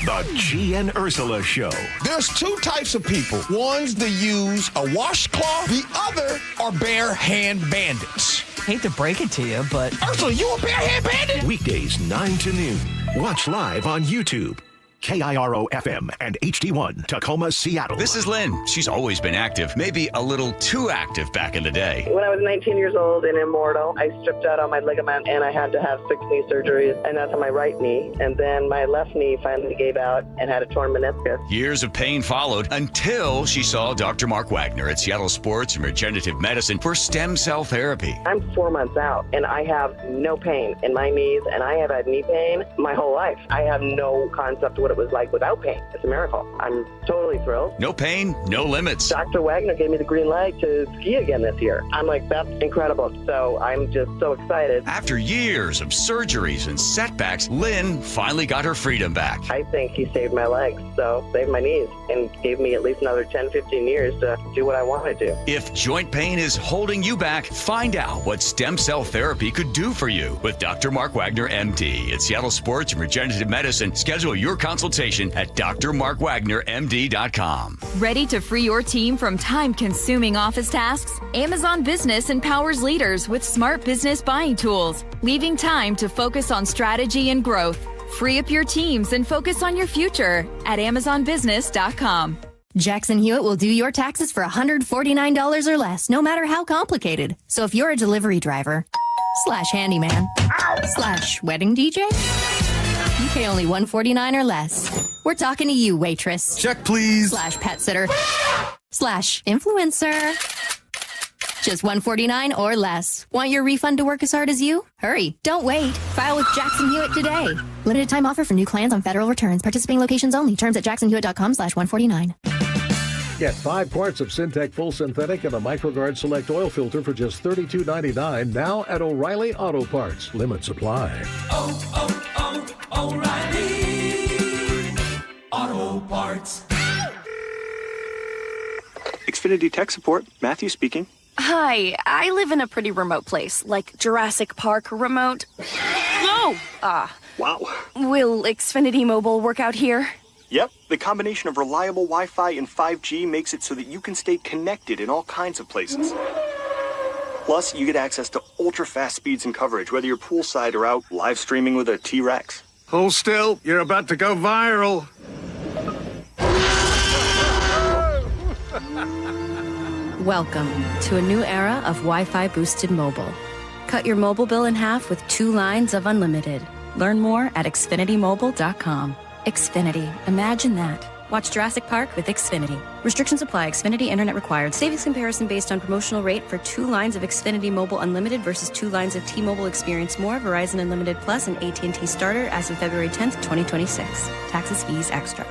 The G and Ursula show. There's two types of people. One's that use a washcloth. The other are bare hand bandits. Hate to break it to you, but... Ursula, you a bare hand bandit? Weekdays 9 to noon. Watch live on YouTube. KIRO FM and HD1, Tacoma, Seattle. This is Lynn. She's always been active, maybe a little too active back in the day. When I was 19 years old and immortal, I stripped out all my ligament and I had to have 6 knee surgeries, and that's on my right knee. And then my left knee finally gave out and had a torn meniscus. Years of pain followed until she saw Dr. Mark Wagner at Seattle Sports and Regenerative Medicine for stem cell therapy. I'm 4 months out and I have no pain in my knees, and I have had knee pain my whole life. I have no concept of what it was like without pain. It's a miracle. I'm totally thrilled. No pain, no limits. Dr. Wagner gave me the green light to ski again this year. I'm like, that's incredible. So I'm just so excited. After years of surgeries and setbacks, Lynn finally got her freedom back. I think he saved my legs, so saved my knees, and gave me at least another 10, 15 years to do what I wanted to. If joint pain is holding you back, find out what stem cell therapy could do for you with Dr. Mark Wagner, MD at Seattle Sports and Regenerative Medicine. Schedule your consultation at drmarkwagnermd.com. Ready to free your team from time-consuming office tasks? Amazon Business empowers leaders with smart business buying tools, leaving time to focus on strategy and growth. Free up your teams and focus on your future at amazonbusiness.com. Jackson Hewitt will do your taxes for $149 or less, no matter how complicated. So if you're a delivery driver / handyman / wedding DJ, you pay only $149 or less. We're talking to you, waitress. Check, please. / pet sitter / influencer. Just $149 or less. Want your refund to work as hard as you? Hurry. Don't wait. File with Jackson Hewitt today. Limited time offer for new clients on federal returns. Participating locations only. Terms at jacksonhewitt.com/149. Get 5 quarts of Syntec Full Synthetic and a MicroGuard Select Oil Filter for just $32.99 now at O'Reilly Auto Parts. Limit supply. O'Reilly Auto Parts. Xfinity Tech Support, Matthew speaking. Hi, I live in a pretty remote place, like Jurassic Park remote. Oh! Wow. Will Xfinity Mobile work out here? Yep, the combination of reliable Wi-Fi and 5G makes it so that you can stay connected in all kinds of places. Plus, you get access to ultra-fast speeds and coverage, whether you're poolside or out live streaming with a T-Rex. Hold still, you're about to go viral. Welcome to a new era of Wi-Fi boosted mobile. Cut your mobile bill in half with 2 lines of unlimited. Learn more at xfinitymobile.com. Xfinity. Imagine that. Watch Jurassic Park with Xfinity. Restrictions apply. Xfinity Internet required. Savings comparison based on promotional rate for 2 lines of Xfinity Mobile Unlimited versus 2 lines of T-Mobile Experience More, Verizon Unlimited Plus, and AT&T Starter as of February 10th, 2026. Taxes, fees, extra.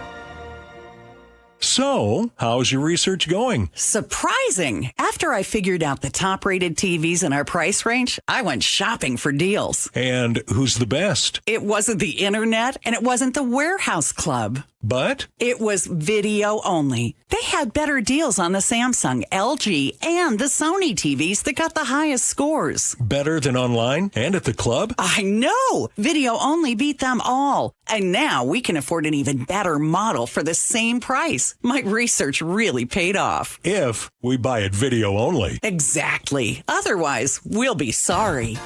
So, how's your research going? Surprising! After I figured out the top-rated TVs in our price range, I went shopping for deals. And who's the best? It wasn't the internet, and it wasn't the warehouse club. But? It was video only. They had better deals on the Samsung, LG, and the Sony TVs that got the highest scores. Better than online and at the club? I know! Video only beat them all. And now we can afford an even better model for the same price. My research really paid off. If we buy it video only. Exactly. Otherwise, we'll be sorry.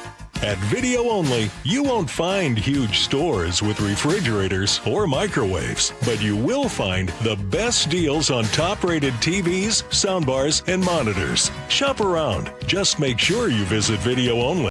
At Video Only, you won't find huge stores with refrigerators or microwaves, but you will find the best deals on top-rated TVs, soundbars, and monitors. Shop around. Just make sure you visit Video Only.